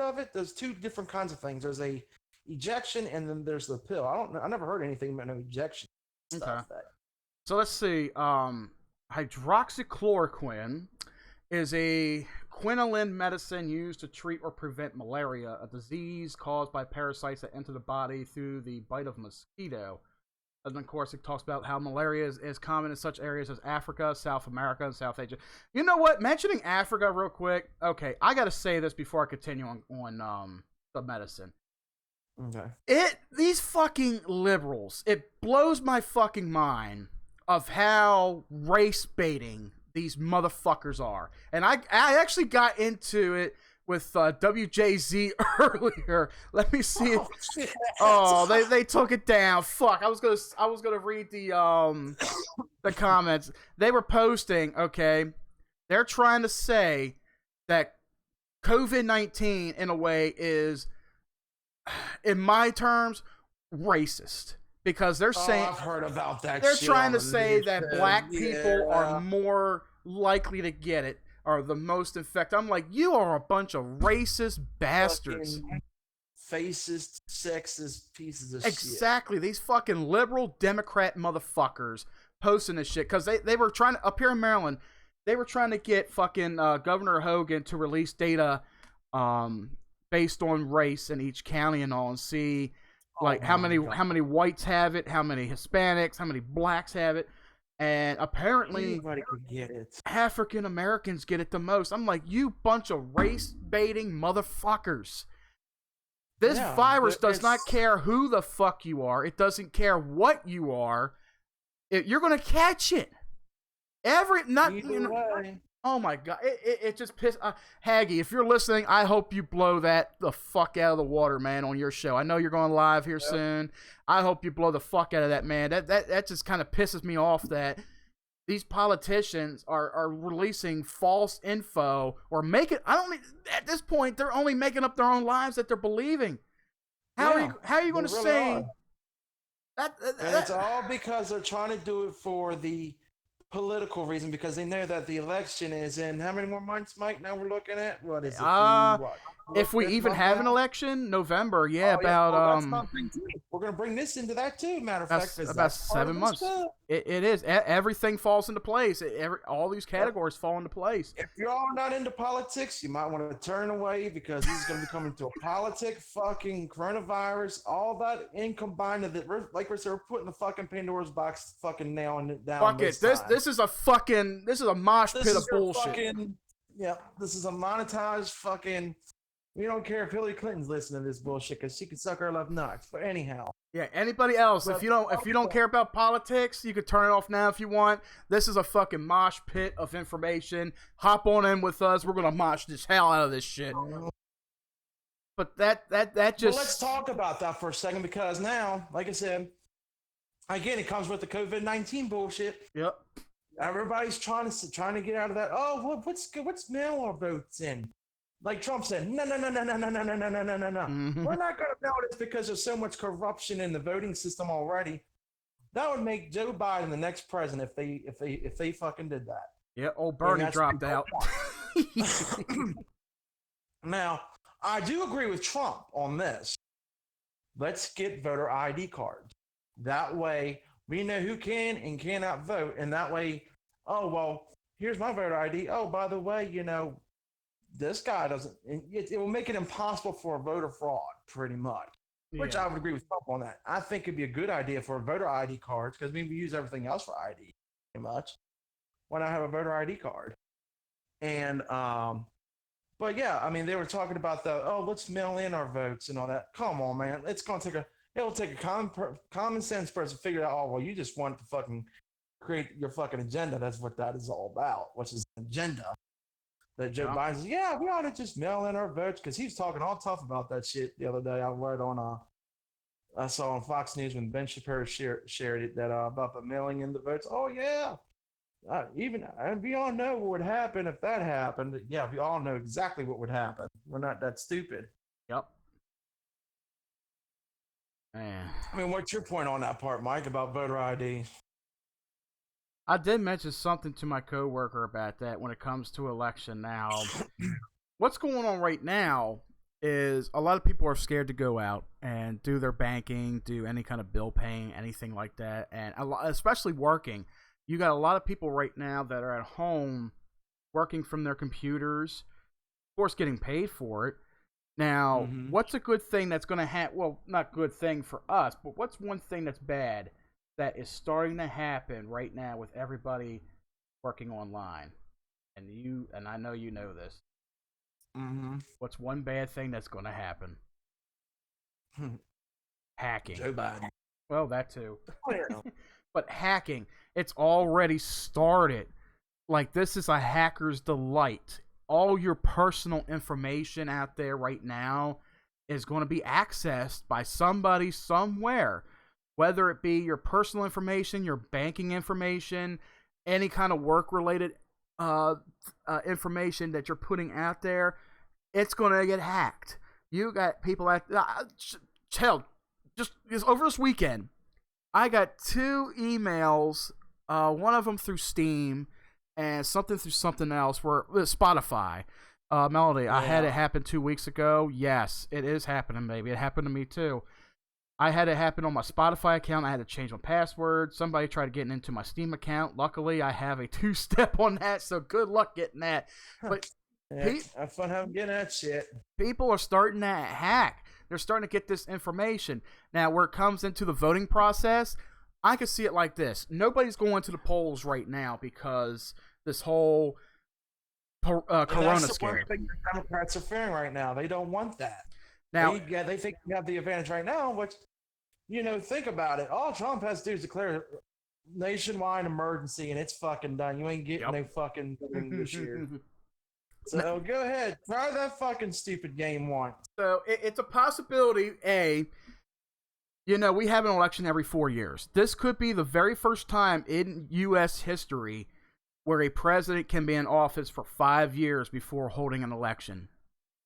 of it. There's two different kinds of things. There's a ejection, and then there's the pill. I never heard anything about no ejection. Okay. So let's see. Hydroxychloroquine is a quinoline medicine used to treat or prevent malaria, a disease caused by parasites that enter the body through the bite of a mosquito. And of course, it talks about how malaria is common in such areas as Africa, South America, and South Asia. You know what? Mentioning Africa real quick. Okay, I got to say this before I continue on the medicine. Okay. These fucking liberals, it blows my fucking mind of how race baiting these motherfuckers are. And I actually got into it with WJZ earlier. Let me see. They took it down. Fuck. I was gonna read the comments. They were posting. Okay, they're trying to say that COVID-19 in a way is, in my terms, racist. Because they're saying, I've heard about that. They're trying to say that black people are more likely to get it, are the most infected. I'm like, you are a bunch of racist bastards. Fascist, sexist pieces of shit. Exactly. These fucking liberal Democrat motherfuckers posting this shit. Because they were trying to, up here in Maryland, they were trying to get fucking Governor Hogan to release data based on race in each county and all, and see like how many whites have it, how many Hispanics, how many blacks have it, and apparently anybody could get it. African Americans get it the most. I'm like, you bunch of race baiting motherfuckers. This virus does not care who the fuck you are. It doesn't care what you are. You're gonna catch it. Oh my god, it just pissed. Haggy, if you're listening, I hope you blow that the fuck out of the water, man, on your show. I know you're going live here soon. I hope you blow the fuck out of that, man. That just kind of pisses me off that these politicians are releasing false info or at this point they're only making up their own lives that they're believing. How are you going to say that? And it's all because they're trying to do it for the political reason, because they know that the election is in how many more months, Mike? Now we're looking at what is it? If we even have an election, November. Yeah, we're gonna bring this into that too. Matter of fact, about 7 months. It is. Everything falls into place. All these categories fall into place. If you're all not into politics, you might want to turn away, because this is going to be coming to a politic fucking coronavirus. All that in combined with it, like we said, we're putting the fucking Pandora's box, fucking nailing it down. Fuck it. This is a mosh pit of bullshit. This is a monetized fucking. We don't care if Hillary Clinton's listening to this bullshit, because she can suck her love nuts. But anyhow. Yeah, anybody else, if you don't care about politics, you can turn it off now if you want. This is a fucking mosh pit of information. Hop on in with us. We're gonna mosh this hell out of this shit. But that just. Well, let's talk about that for a second, because now, like I said, again, it comes with the COVID-19 bullshit. Yep. Everybody's trying to get out of that. Oh, what's mail-in votes in? Like Trump said, no. Mm-hmm. We're not going to know this because there's so much corruption in the voting system already. That would make Joe Biden the next president if they fucking did that. Yeah, old Bernie dropped out. Now, I do agree with Trump on this. Let's get voter ID cards. That way, we know who can and cannot vote, and that way, oh well, here's my voter ID. Oh, by the way, this guy doesn't. It will make it impossible for a voter fraud, pretty much. Which I would agree with Trump on that. I think it'd be a good idea for voter ID cards, because we use everything else for ID, pretty much. Why not have a voter ID card? And but yeah, I mean, they were talking about let's mail in our votes and all that. Come on, man, it'll take a common sense person to figure out. Oh well, you just want to fucking create your fucking agenda. That's what that is all about, which is an agenda. that Joe Biden says, yeah, we ought to just mail in our votes, because he was talking all tough about that shit the other day. I read on I saw on Fox News when Ben Shapiro shared it that about the mailing in the votes. Oh yeah, and we all know what would happen if that happened. Yeah, we all know exactly what would happen. We're not that stupid. Yep. Man. I mean, what's your point on that part, Mike, about voter ID? I did mention something to my coworker about that when it comes to election now. What's going on right now is a lot of people are scared to go out and do their banking, do any kind of bill paying, anything like that, and especially working. You got a lot of people right now that are at home working from their computers, of course getting paid for it. Now, what's a good thing that's going to happen? Well, not good thing for us, but what's one thing that's bad that is starting to happen right now with everybody working online? And I know you know this. What's one bad thing that's going to happen? Hacking. Joe Biden. Well, that too. But hacking, it's already started. Like, this is a hacker's delight. All your personal information out there right now is going to be accessed by somebody somewhere. Whether it be your personal information, your banking information, any kind of work-related information that you're putting out there, it's going to get hacked. You got people at hell, just over this weekend, I got 2 emails, one of them through Steam and something through something else, where Spotify. Melody, I had it happen 2 weeks ago. Yes, it is happening, baby. It happened to me too. I had it happen on my Spotify account. I had to change my password. Somebody tried getting into my Steam account. Luckily, I have a 2-step on that, so good luck getting that. But have fun getting that shit. People are starting to hack. They're starting to get this information. Now, where it comes into the voting process, I can see it like this. Nobody's going to the polls right now because this whole corona scare. The Democrats are fearing right now. They don't want that. Now, they think they have the advantage right now, which, think about it. All Trump has to do is declare nationwide emergency, and it's fucking done. You ain't getting no fucking voting this year. So go ahead, try that fucking stupid game once. So it's a possibility. We have an election every 4 years. This could be the very first time in U.S. history where a president can be in office for 5 years before holding an election.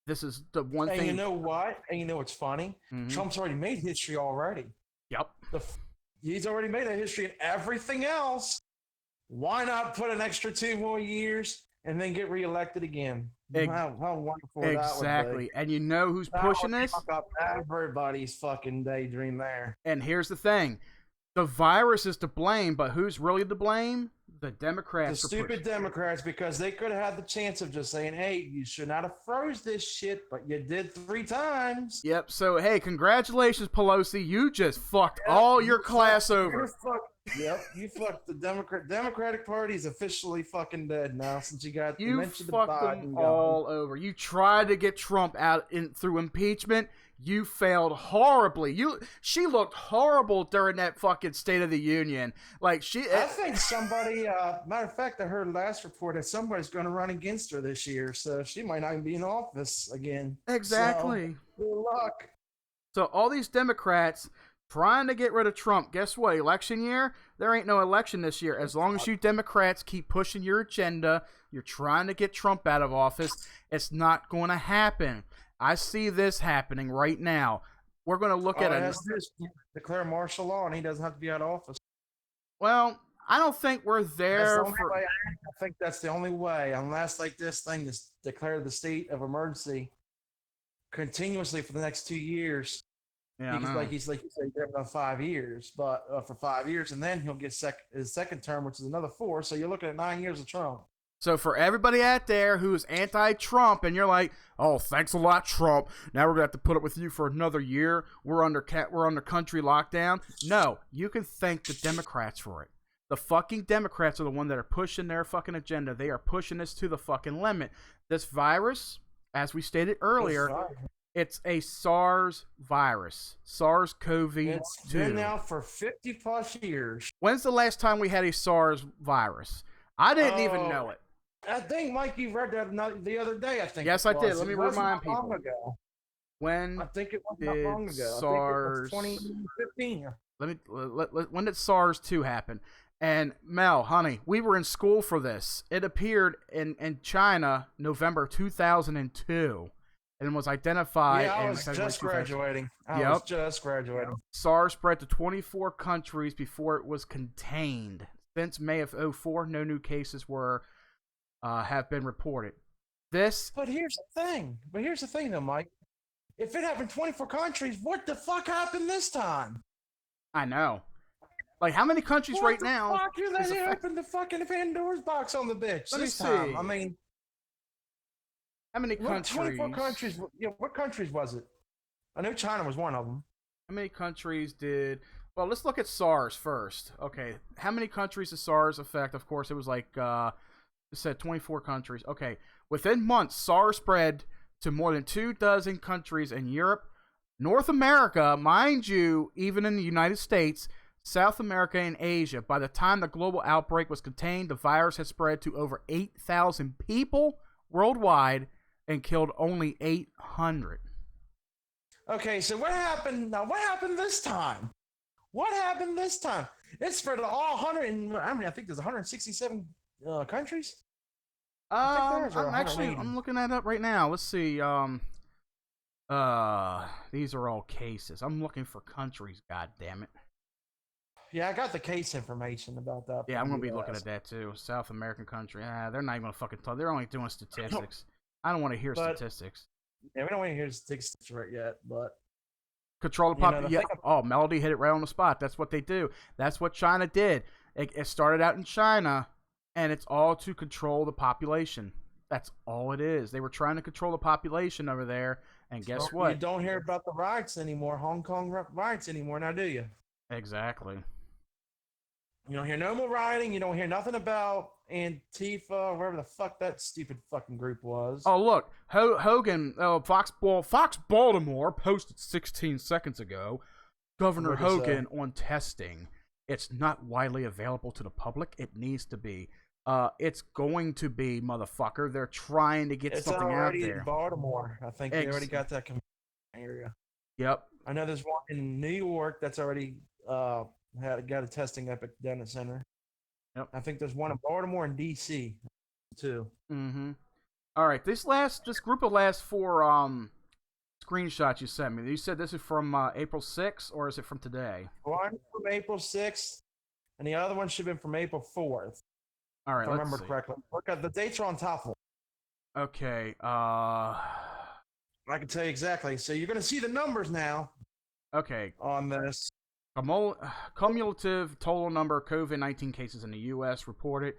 This is the one thing. And you know what? And you know what's funny? Trump's already made history already. Yep. He's already made that history, and everything else. Why not put an extra 2 more years and then get reelected again? How wonderful that would be. Exactly. And you know who's pushing this? Fuck up everybody's fucking daydream there. And here's the thing. The virus is to blame, but who's really to blame? The Democrats. The stupid Democrats, because they could have had the chance of just saying, hey, you should not have froze this shit, but you did 3 times. Yep. So, hey, congratulations, Pelosi. You just fucked all your class over. You fucked the Democratic Party is officially fucking dead now since you mentioned fucked the Biden them all over. You tried to get Trump out through impeachment. You failed horribly. She looked horrible during that fucking State of the Union. I think somebody, matter of fact, I heard last report that somebody's going to run against her this year, so she might not even be in office again. Exactly. So, good luck. So all these Democrats trying to get rid of Trump. Guess what? Election year? There ain't no election this year. As long as you Democrats keep pushing your agenda, you're trying to get Trump out of office, it's not going to happen. I see this happening right now. We're going to look at it. Declare martial law, and he doesn't have to be out of office. Well, I don't think we're there. I think that's the only way, unless this thing is declare the state of emergency continuously for the next 2 years. Yeah, like you said, about 5 years, but for 5 years, and then he'll get his second term, which is another 4. So you're looking at 9 years of Trump. So for everybody out there who's anti-Trump, and you're like, "Oh, thanks a lot, Trump. Now we're gonna have to put up with you for another year. We're under country lockdown." No, you can thank the Democrats for it. The fucking Democrats are the one that are pushing their fucking agenda. They are pushing this to the fucking limit. This virus, as we stated earlier, it's a SARS virus, SARS-CoV-2. It's been out for 50 plus years. When's the last time we had a SARS virus? I didn't even know it. I think, Mike, you read that the other day. I think. Yes, it I did. was. Let me It wasn't remind that long people. ago. When I think it was did not long ago. SARS? I think it was 2015. When did SARS 2 happen? And Mel, honey, we were in school for this. It appeared in China November 2002 and was identified. Yeah, I in was February just 2000. graduating. I Yep. was just graduating. SARS spread to 24 countries before it was contained. Since May of 2004, no new cases have been reported. But here's the thing, though, Mike. If it happened in 24 countries, what the fuck happened this time? I know. Like, how many countries right now? What the fuck? They opened the fucking Pandora's box on the bitch Let me this time. see. I mean, How many countries? 24 countries. Yeah, what countries was it? I know China was one of them. How many countries did... Well, let's look at SARS first. Okay, how many countries did SARS affect? Of course, it was like... it said 24 countries. Okay, within months, SARS spread to more than 24 countries in Europe, North America, mind you, even in the United States, South America, and Asia. By the time the global outbreak was contained, the virus had spread to over 8,000 people worldwide and killed only 800. Okay, so what happened? Now, what happened this time? What happened this time? It spread to all 100. I think there's 167 countries. I'm looking that up right now. Let's see. These are all cases. I'm looking for countries. God damn it. Yeah, I got the case information about that. Yeah, I'm gonna be looking at that too. South American country. They're not even gonna fucking talk. They're only doing statistics. I don't want to hear statistics. Yeah, we don't want to hear statistics right yet, but control the population. Yeah. Oh, Melody hit it right on the spot. That's what they do. That's what China did. It started out in China, and it's all to control the population. That's all it is. They were trying to control the population over there, and guess what? You don't hear about the riots anymore, Hong Kong riots anymore, now do you? Exactly. You don't hear no more rioting. You don't hear nothing about Antifa or whatever the fuck that stupid fucking group was. Oh, look. Hogan, Fox Baltimore posted 16 seconds ago, Governor Hogan on testing. It's not widely available to the public. It needs to be. It's going to be, motherfucker. They're trying to get something out there. It's already in Baltimore. I think they already got that area. Yep. I know there's one in New York that's already got a testing up at Dennis Center. Yep. I think there's one in Baltimore and DC too. Mm-hmm. All right. This group of last four screenshots you sent me. You said this is from April 6th, or is it from today? One from April 6th, and the other one should have been from April 4th. All right. If I remember correctly. Look at the dates are on top of it. Okay. I can tell you exactly. So you're going to see the numbers now. Okay. On this. Cumulative total number of COVID-19 cases in the U.S. reported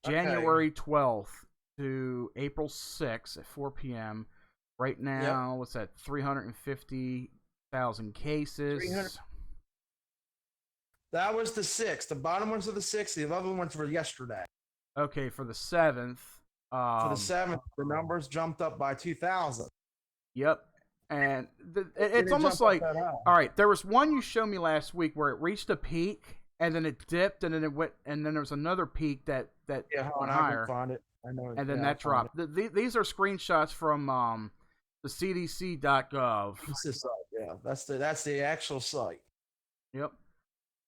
January 12th to April 6th at 4 p.m. Right now, what's that? 350,000 cases. That was the 6th. The bottom ones are the 6th. The other ones were yesterday. Okay, for the 7th. For the 7th, the numbers jumped up by 2,000. Yep. And it's almost like, all right, there was one you showed me last week where it reached a peak and then it dipped and then it went, and then there was another peak that went higher. I can find it. I know. And then that dropped. These are screenshots from the CDC.gov. That's the site. Yeah, that's the actual site. Yep.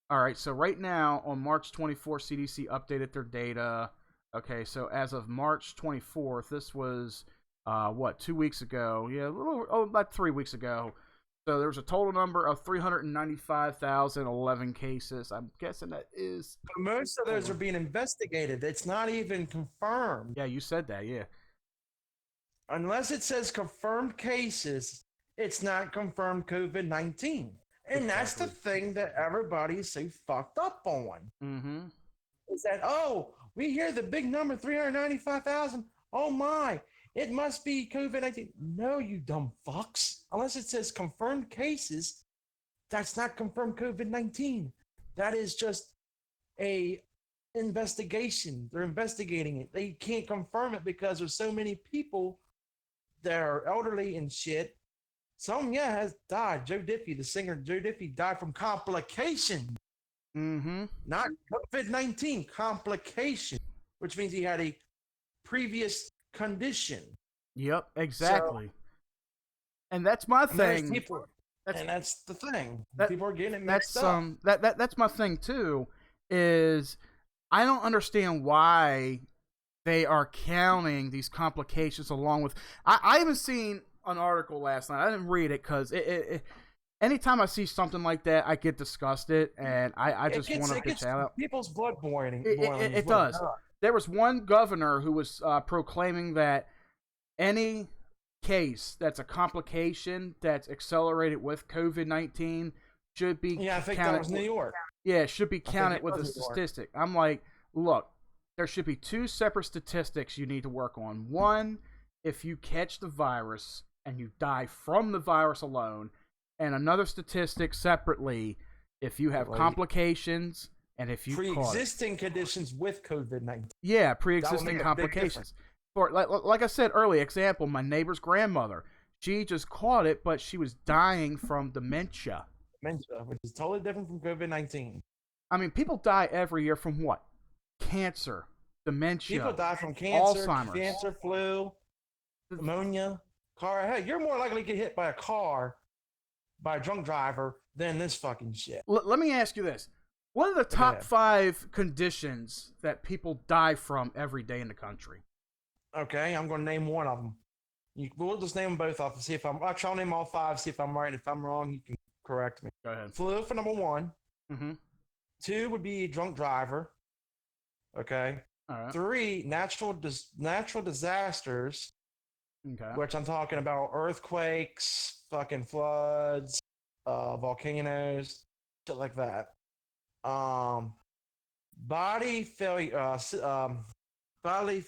All right. So right now on March 24th, CDC updated their data. Okay. So as of March 24th, this was 2 weeks ago? Yeah, about 3 weeks ago. So there was a total number of 395,011 cases. I'm guessing that is. But most of those are being investigated. It's not even confirmed. Yeah, you said that. Yeah. Unless it says confirmed cases, it's not confirmed COVID-19. And that's the thing that everybody's so fucked up on. Mm-hmm. Is that, we hear the big number, 395,000. Oh my. It must be COVID-19. No, you dumb fucks. Unless it says confirmed cases, that's not confirmed COVID-19. That is just a investigation. They're investigating it. They can't confirm it because there's so many people that are elderly and shit. Some, has died. Joe Diffie, the singer Joe Diffie, died from complication. Mm-hmm. Not COVID-19, complication, which means he had a previous condition. Yep, exactly. And that's my thing. That's the thing. People are getting it mixed that's up. That's my thing too. Is I don't understand why they are counting these complications along with. I even seen an article last night. I didn't read it because anytime I see something like that, I get disgusted and I just want to bitch out. People's blood boiling. It does. There was one governor who was proclaiming that any case that's a complication that's accelerated with COVID-19 should be I think counted. that was New York. Yeah, it should be counted with a statistic. I'm like, look, there should be two separate statistics you need to work on. One, if you catch the virus and you die from the virus alone, and another statistic separately if you have complications and if you pre-existing conditions with COVID-19. Yeah, pre-existing complications. For like I said earlier, example, my neighbor's grandmother, she just caught it, but she was dying from dementia. Dementia, which is totally different from COVID-19. I mean, people die every year from what? Cancer, dementia. People die from cancer, Alzheimer's, flu, pneumonia, car. Hey, you're more likely to get hit by a car, by a drunk driver, than this fucking shit. Let me ask you this. What are the top 5 conditions that people die from every day in the country? Okay, I'm going to name one of them. We'll just name them both off and see if I'll name all 5, see if I'm right. If I'm wrong, you can correct me. Go ahead. Flu for number 1. Mm-hmm. 2 would be drunk driver. Okay. All right. 3, natural disasters. Okay. Which I'm talking about earthquakes, fucking floods, volcanoes, shit like that. Body failure. Bodily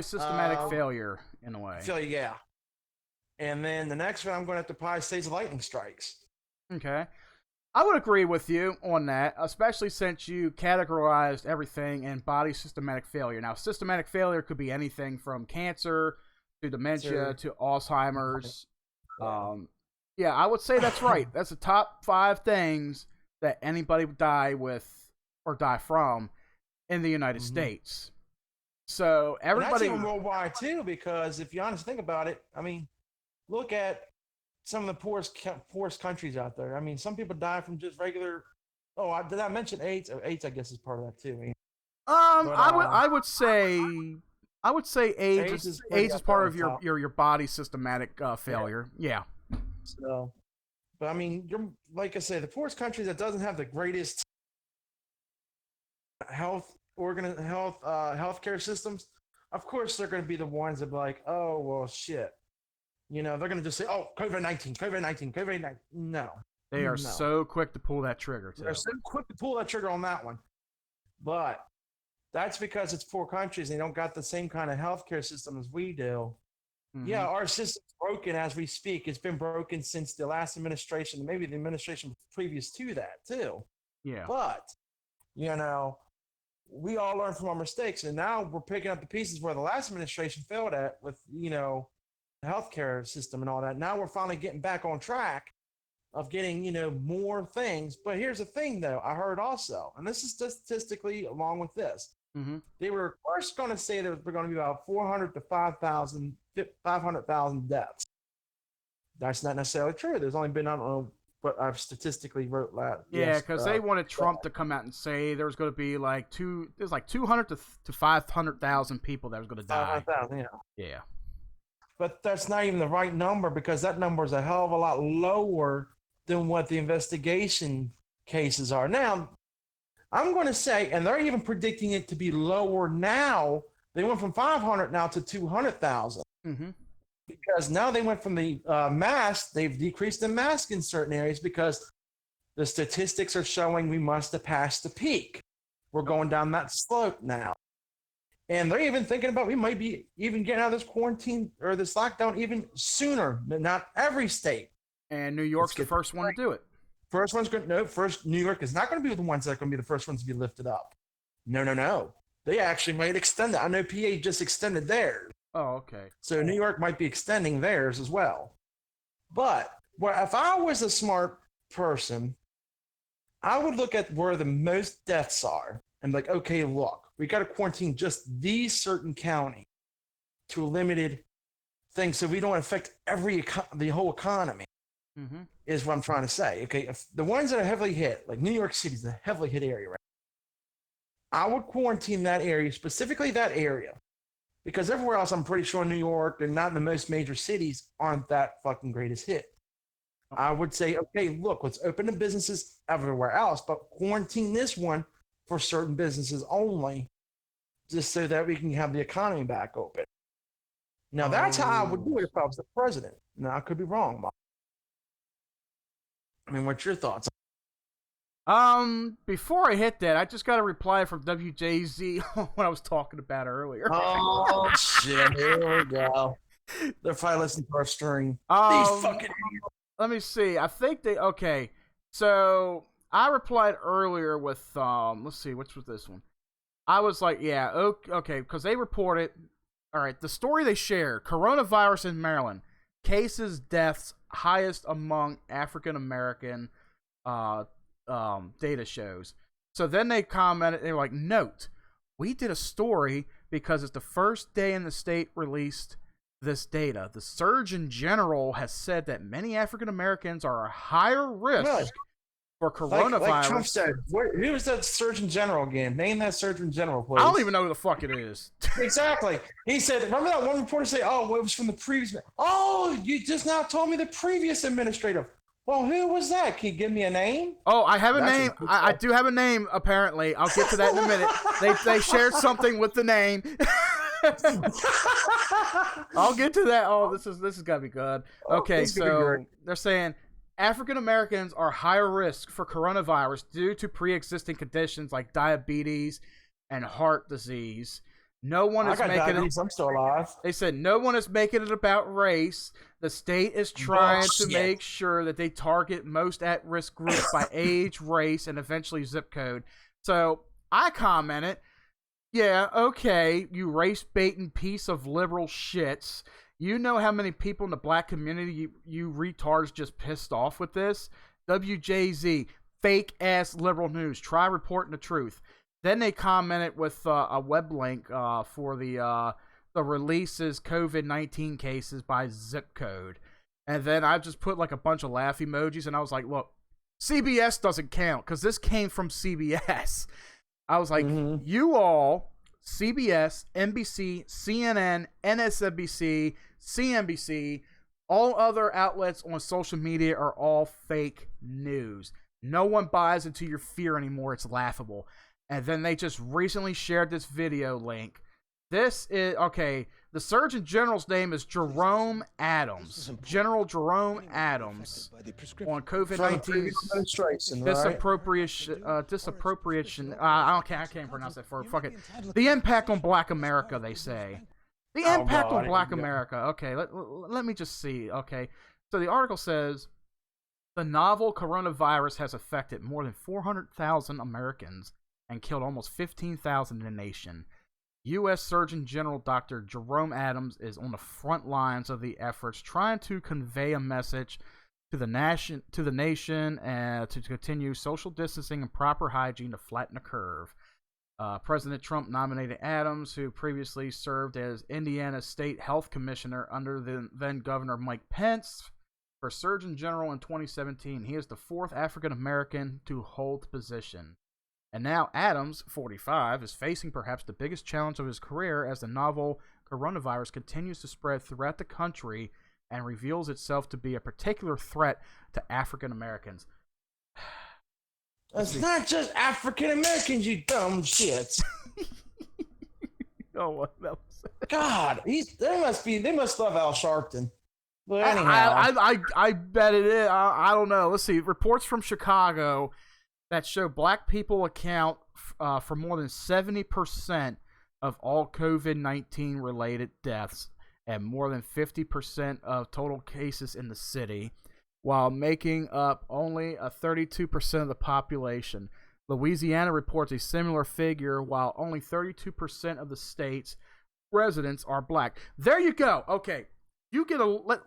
systematic failure in a way. Yeah. And then the next one I'm going to have to probably say is lightning strikes. Okay. I would agree with you on that, especially since you categorized everything in body systematic failure. Now, systematic failure could be anything from cancer to dementia to Alzheimer's. Yeah, I would say that's right. That's the top 5 things that anybody would die with or die from in the United States. So everybody, and that's even worldwide too, because if you honestly think about it, I mean, look at some of the poorest countries out there. I mean, some people die from just regular. Oh, did I mention AIDS? Oh, AIDS, I guess, is part of that too. I would say AIDS is part of your body systematic failure. Yeah. So, but I mean, you're like I say, the poorest countries that doesn't have the greatest healthcare systems. Of course, they're going to be the ones that be like, oh well, shit. They're going to just say, oh, COVID-19. No. They are so quick to pull that trigger, too. They're so quick to pull that trigger on that one. But that's because it's poor countries. They don't got the same kind of healthcare system as we do. Mm-hmm. Yeah, our system's broken as we speak. It's been broken since the last administration, and maybe the administration previous to that, too. Yeah. But, we all learn from our mistakes, and now we're picking up the pieces where the last administration failed at with, healthcare system and all that. Now we're finally getting back on track of getting, more things. But here's the thing, though. I heard also, and this is statistically along with this, they were first going to say there were going to be about 400 to 500,000 deaths. That's not necessarily true. There's only been, I don't know what I've statistically wrote that. Yeah, because they wanted Trump to come out and say there was going to be there's 200 to 500,000 people that was going to die. 500,000, yeah. Yeah. But that's not even the right number, because that number is a hell of a lot lower than what the investigation cases are. Now, I'm going to say, and they're even predicting it to be lower now. They went from 500 now to 200,000. Mm-hmm. Because now they went from the mask, they've decreased the mask in certain areas because the statistics are showing we must have passed the peak. We're going down that slope now. And they're even thinking about we might be even getting out of this quarantine or this lockdown even sooner, but not every state. And New York's the first one to do it. First New York is not going to be the ones that are going to be the first ones to be lifted up. No. They actually might extend it. I know PA just extended theirs. Oh, okay. So New York might be extending theirs as well. But if I was a smart person, I would look at where the most deaths are and be like, okay, look, We got to quarantine just these certain county to a limited thing, so we don't affect the whole economy. Mm-hmm. Is what I'm trying to say. Okay, if the ones that are heavily hit, like New York City, is a heavily hit area, right? I would quarantine that area, specifically that area, because everywhere else, I'm pretty sure New York and not in the most major cities aren't that fucking greatest hit. I would say, okay, look, let's open the businesses everywhere else, but quarantine this one for certain businesses only, just so that we can have the economy back open. Now, that's how I would do it if I was the president. Now, I could be wrong, Bob. I mean, what's your thoughts? Before I hit that, I just got a reply from WJZ on what I was talking about earlier. Oh, shit. Here we go. They're probably listening to our stream. These fucking idiots. Let me see. I think okay. So I replied earlier with let's see, which was this one? I was like, yeah, okay, because they reported. All right, the story they shared: coronavirus in Maryland, cases, deaths highest among African American. Data shows. So then they commented. They were like, "Note: we did a story because it's the first day in the state released this data. The Surgeon General has said that many African Americans are a higher risk for coronavirus." Like Trump said, who was that Surgeon General again? Name that Surgeon General, please. I don't even know who the fuck it is. Exactly. He said, remember that one reporter say, "Oh, it was from the previous." Oh, you just now told me the previous administrator. Well, who was that? Can you give me a name? Oh, I have a name. I do have a name, apparently. I'll get to that in a minute. They shared something with the name. I'll get to that. Oh, this is gotta be good. Okay, so they're saying African Americans are higher risk for coronavirus due to pre-existing conditions like diabetes and heart disease. No one is making diabetes. I'm still alive. They said no one is making it about race. The state is trying to make sure that they target most at-risk groups by age, race, and eventually zip code. So I commented, yeah, okay, you race-baiting piece of liberal shits. You know how many people in the black community you retards just pissed off with this? WJZ, fake-ass liberal news. Try reporting the truth. Then they commented with a web link for the releases COVID-19 cases by zip code. And then I just put like a bunch of laugh emojis, and I was like, look, CBS doesn't count because this came from CBS. I was like, you all, CBS, NBC, CNN, NSNBC, CNBC, all other outlets on social media are all fake news. No one buys into your fear anymore. It's laughable. And then they just recently shared this video link. This is, okay, the Surgeon General's name is Jerome Adams. General Jerome Adams on COVID-19 disappropriation. I can't pronounce that word. Fuck it. The impact on Black America, they say. The impact on Black America. Okay, let me just see. Okay, so the article says, the novel coronavirus has affected more than 400,000 Americans and killed almost 15,000 in the nation. U.S. Surgeon General Dr. Jerome Adams is on the front lines of the efforts, trying to convey a message to the nation and to continue social distancing and proper hygiene to flatten the curve. President Trump nominated Adams, who previously served as Indiana State Health Commissioner under the then Governor Mike Pence, for Surgeon General in 2017. He is the fourth African American to hold the position. And now Adams, 45, is facing perhaps the biggest challenge of his career as the novel coronavirus continues to spread throughout the country and reveals itself to be a particular threat to African Americans. It's not just African Americans, you dumb shits. Oh, what else? God, they must love Al Sharpton. But anyhow, I bet it is. I don't know. Let's see. Reports from Chicago that show black people account for more than 70% of all COVID-19 related deaths and more than 50% of total cases in the city, while making up only 32% of the population. Louisiana reports a similar figure, while only 32% of the state's residents are black. There you go. Okay. You get a... hold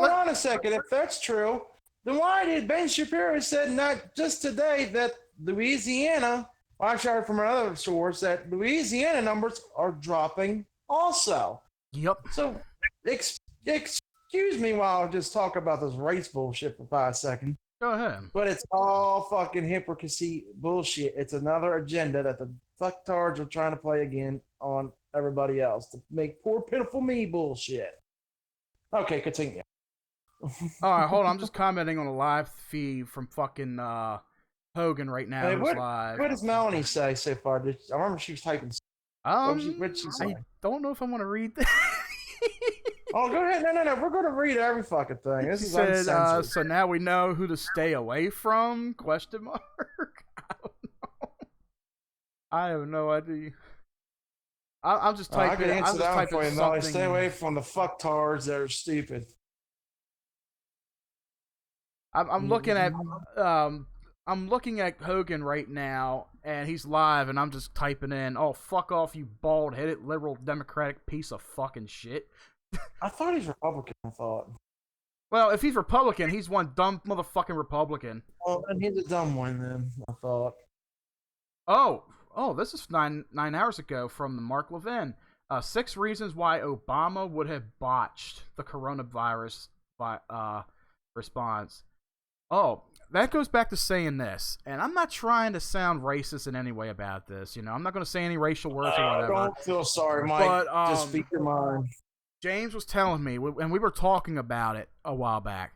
on a second. If that's true, then why did Ben Shapiro said not just today that Louisiana Well, actually, I heard from another source that Louisiana numbers are dropping also. Yep. So, excuse me while I just talk about this race bullshit for 5 seconds. Go ahead. But it's all fucking hypocrisy bullshit. It's another agenda that the fucktards are trying to play again on everybody else to make poor, pitiful me bullshit. Okay, continue. All right, hold on. I'm just commenting on a live feed from fucking Hogan right now. Hey, Live. what does Melanie say so far? I remember she was typing. What did she say? I don't know if I want to read that. Oh, go ahead. No. We're going to read every fucking thing. This is uncensored. So now we know who to stay away from? Question mark. I don't know. I have no idea. I'm just typing. I can answer that one for you, Melanie. Something. Stay away from the fucktards that are stupid. I'm looking at I'm looking at Hogan right now, and he's live, and I'm just typing in, "Oh, fuck off, you bald-headed liberal Democratic piece of fucking shit." I thought he's Republican. I thought. Well, if he's Republican, he's one dumb motherfucking Republican. Well, then he's a dumb one. Then I thought. Oh, this is nine hours ago from the Mark Levin. 6 reasons why Obama would have botched the coronavirus response. Oh, that goes back to saying this, and I'm not trying to sound racist in any way about this. I'm not going to say any racial words or whatever. Don't feel sorry, Mike. But, just speak your mind. James was telling me, and we were talking about it a while back,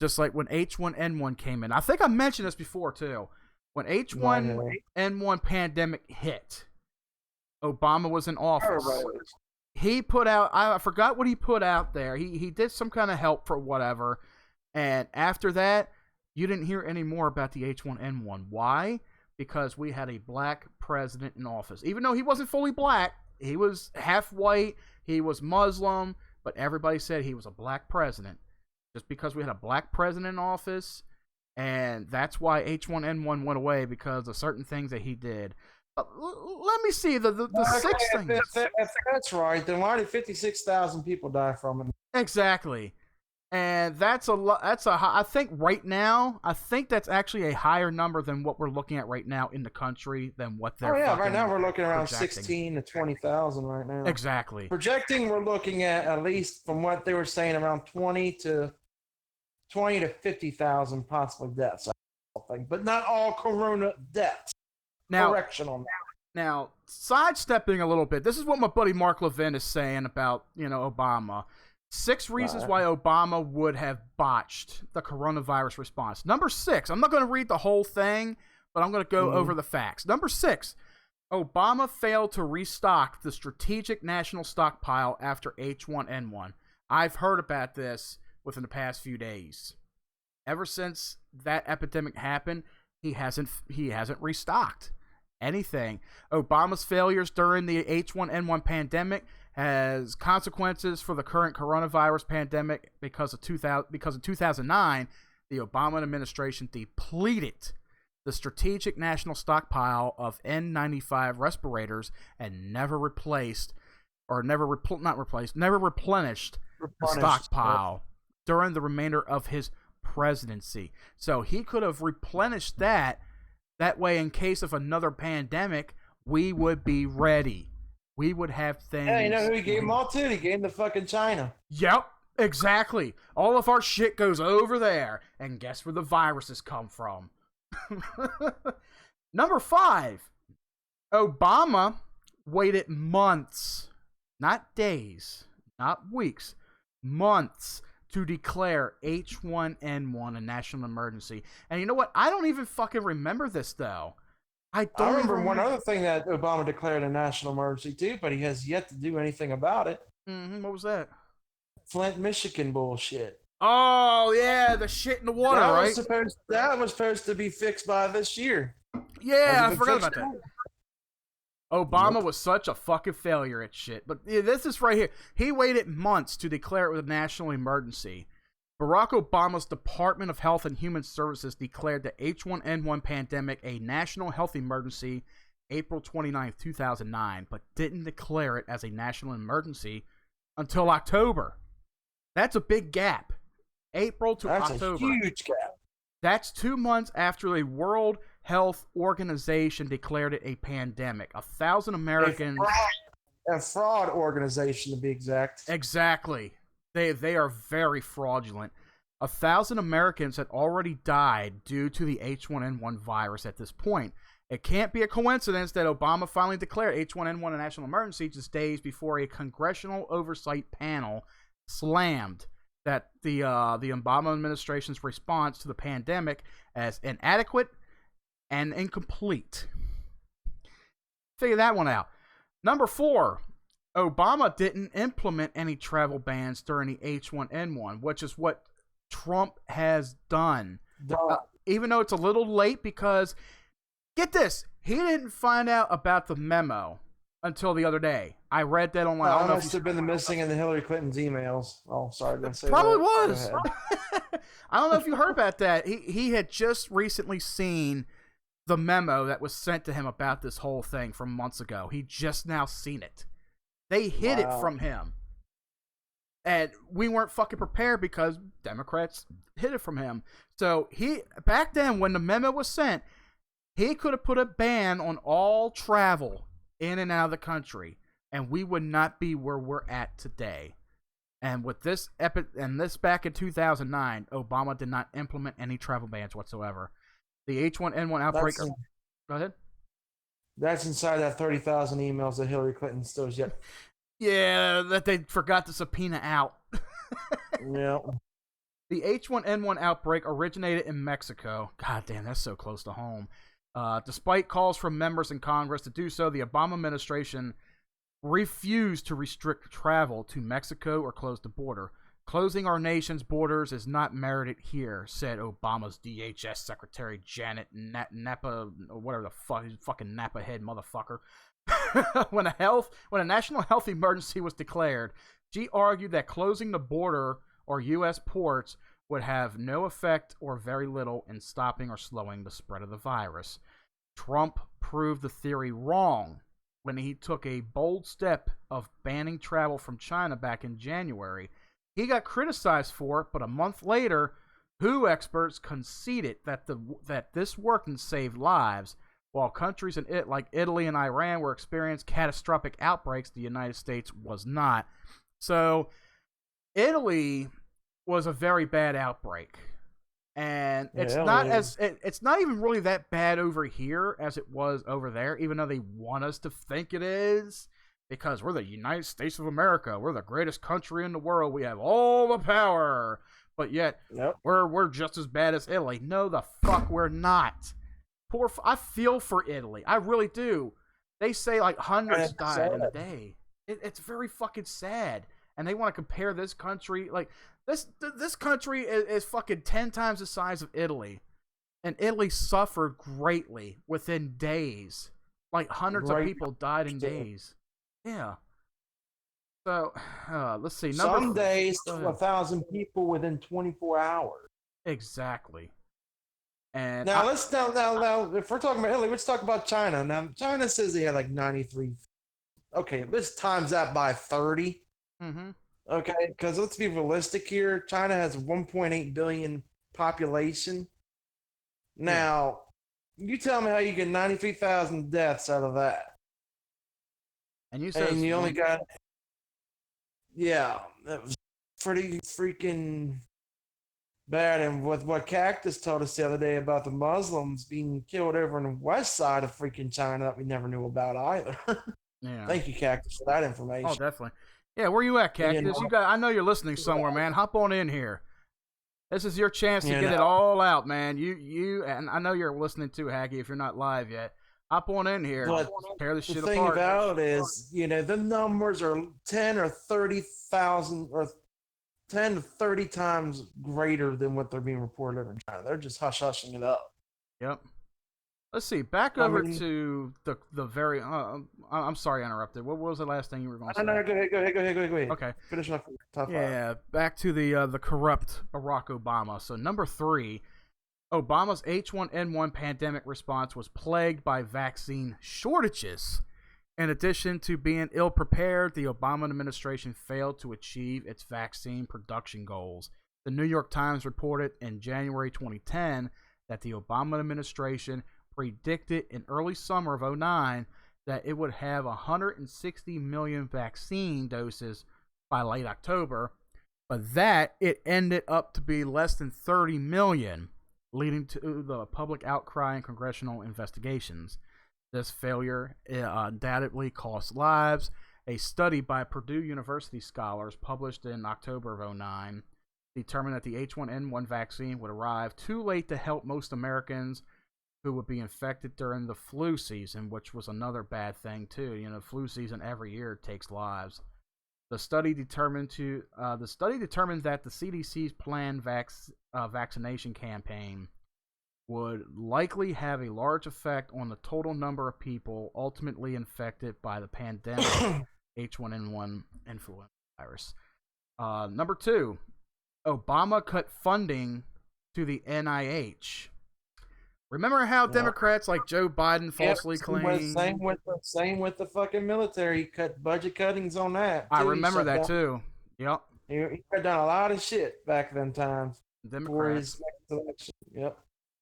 just like when H1N1 came in. I think I mentioned this before, too. When H1N1 pandemic hit, Obama was in office. He put out, I forgot what he put out there. He did some kind of help for whatever. And after that, you didn't hear any more about the H1N1. Why? Because we had a black president in office. Even though he wasn't fully black, he was half white, he was Muslim, but everybody said he was a black president. Just because we had a black president in office, and that's why H1N1 went away, because of certain things that he did. Let me see the 6 things. If that's right, then why did 56,000 people die from it? Exactly. And that's I think right now, that's actually a higher number than what we're looking at right now in the country than what they're right now we're looking around projecting. 16 to 20,000 right now. Exactly. Projecting, we're looking at least from what they were saying, around 20 to 50,000 possible deaths, I think, but not all corona deaths. Correction on that. Now, sidestepping a little bit, this is what my buddy Mark Levin is saying about, Obama. 6 reasons why Obama would have botched the coronavirus response. Number 6, I'm not going to read the whole thing, but I'm going to go over the facts. Number 6, Obama failed to restock the strategic national stockpile after H1N1. I've heard about this within the past few days. Ever since that epidemic happened, he hasn't restocked anything. Obama's failures during the H1N1 pandemic has consequences for the current coronavirus pandemic because in 2009, the Obama administration depleted the strategic national stockpile of N95 respirators and never replenished the stockpile during the remainder of his presidency. So he could have replenished that way in case of another pandemic, we would be ready. We would have things. Yeah, you know who he gave them all to? He gave them to fucking China. Yep, exactly. All of our shit goes over there. And guess where the viruses come from? Number 5. Obama waited months, not days, not weeks, months to declare H1N1 a national emergency. And you know what? I don't even fucking remember this, though. I remember one other thing that Obama declared a national emergency too, but he has yet to do anything about it. What was that? Flint, Michigan bullshit. Oh yeah, the shit in the water, right? That was supposed to be fixed by this year. Yeah, I forgot about that. Obama was such a fucking failure at shit. But yeah, this is right here. He waited months to declare it was a national emergency. Barack Obama's Department of Health and Human Services declared the H1N1 pandemic a national health emergency April 29, 2009, but didn't declare it as a national emergency until October. That's a big gap. April to October. That's a huge gap. That's 2 months after a World Health Organization declared it a pandemic. 1,000 Americans. A fraud organization, to be exact. Exactly. They are very fraudulent. 1,000 Americans had already died due to the H1N1 virus at this point. It can't be a coincidence that Obama finally declared H1N1 a national emergency just days before a congressional oversight panel slammed that the Obama administration's response to the pandemic as inadequate and incomplete. Figure that one out. Number 4, Obama didn't implement any travel bans during the H1N1, which is what Trump has done. Even though it's a little late because, get this, he didn't find out about the memo until the other day. I read that online. I don't know if must have been the missing in the Hillary Clinton's emails. Oh, sorry. Did I say probably that? Was. I don't know if you heard about that. He had just recently seen the memo that was sent to him about this whole thing from months ago. He just now seen it. They hid it from him. And we weren't fucking prepared because Democrats hid it from him. So back then when the memo was sent, he could have put a ban on all travel in and out of the country, and we would not be where we're at today. And with this this back in 2009, Obama did not implement any travel bans whatsoever. The H1N1 outbreak. Go ahead. That's inside that 30,000 emails that Hillary Clinton still yet. Yeah, that they forgot to subpoena out. Yeah. The H1N1 outbreak originated in Mexico. God damn, that's so close to home. Despite calls from members in Congress to do so, the Obama administration refused to restrict travel to Mexico or close the border. Closing our nation's borders is not merited here, said Obama's DHS Secretary Janet Napa, or whatever the fuck, fucking Napa head motherfucker. When a national health emergency was declared, she argued that closing the border or U.S. ports would have no effect or very little in stopping or slowing the spread of the virus. Trump proved the theory wrong when he took a bold step of banning travel from China back in January. He got criticized for it, but a month later, WHO experts conceded that this worked and saved lives. While countries like Italy and Iran were experiencing catastrophic outbreaks, the United States was not. So, Italy was a very bad outbreak, and it's not even really that bad over here as it was over there, even though they want us to think it is, because we're the United States of America, we're the greatest country in the world, we have all the power, but yet we're just as bad as Italy. No, the fuck we're not. I feel for Italy, I really do. They say like hundreds died in a day. It's very fucking sad, and they want to compare this country like. This country is fucking 10 times the size of Italy, and Italy suffered greatly within days. Like hundreds of people died in days. Yeah. So let's see. Some days 1,000 people within 24 hours. Exactly. And now now if we're talking about Italy, let's talk about China. Now China says they had like 93. Okay, let's times that by 30. Mm-hmm. Okay, because let's be realistic here. China has 1.8 billion population. Now, you tell me how you get 93,000 deaths out of that. And you only got... Yeah, that was pretty freaking bad. And with what Cactus told us the other day about the Muslims being killed over on the west side of freaking China that we never knew about either. Yeah. Thank you, Cactus, for that information. Oh, definitely. Yeah, where you at, Cactus? I know you're listening somewhere, man. Hop on in here. This is your chance to get it all out, man. You and I know you're listening too, Haggy, if you're not live yet. Hop on in here. But tear this shit apart. The thing about it is, the numbers are 10 or 30,000 or 10 to 30 times greater than what they're being reported in China. They're just hushing it up. Yep. Let's see. Back over to the very. I'm sorry, I interrupted. What was the last thing you were going to say? No, go ahead. Okay. Finish off the top 5. Yeah. Back to the corrupt Barack Obama. So number 3, Obama's H1N1 pandemic response was plagued by vaccine shortages. In addition to being ill prepared, the Obama administration failed to achieve its vaccine production goals. The New York Times reported in January 2010 that the Obama administration predicted in early summer of 2009 that it would have 160 million vaccine doses by late October, but that it ended up to be less than 30 million, leading to the public outcry and congressional investigations. This failure undoubtedly cost lives. A study by Purdue University scholars published in October of 2009 determined that the H1N1 vaccine would arrive too late to help most Americans who would be infected during the flu season, which was another bad thing too. You know, flu season every year takes lives. The study determined that the CDC's planned vaccination campaign would likely have a large effect on the total number of people ultimately infected by the pandemic H1N1 influenza virus. Number 2, Obama cut funding to the NIH. Remember how Democrats like Joe Biden falsely claimed? Same with the fucking military. Cut budget cuttings on that. I remember that too. Yep. He had done a lot of shit back then times. Democrats. Yep.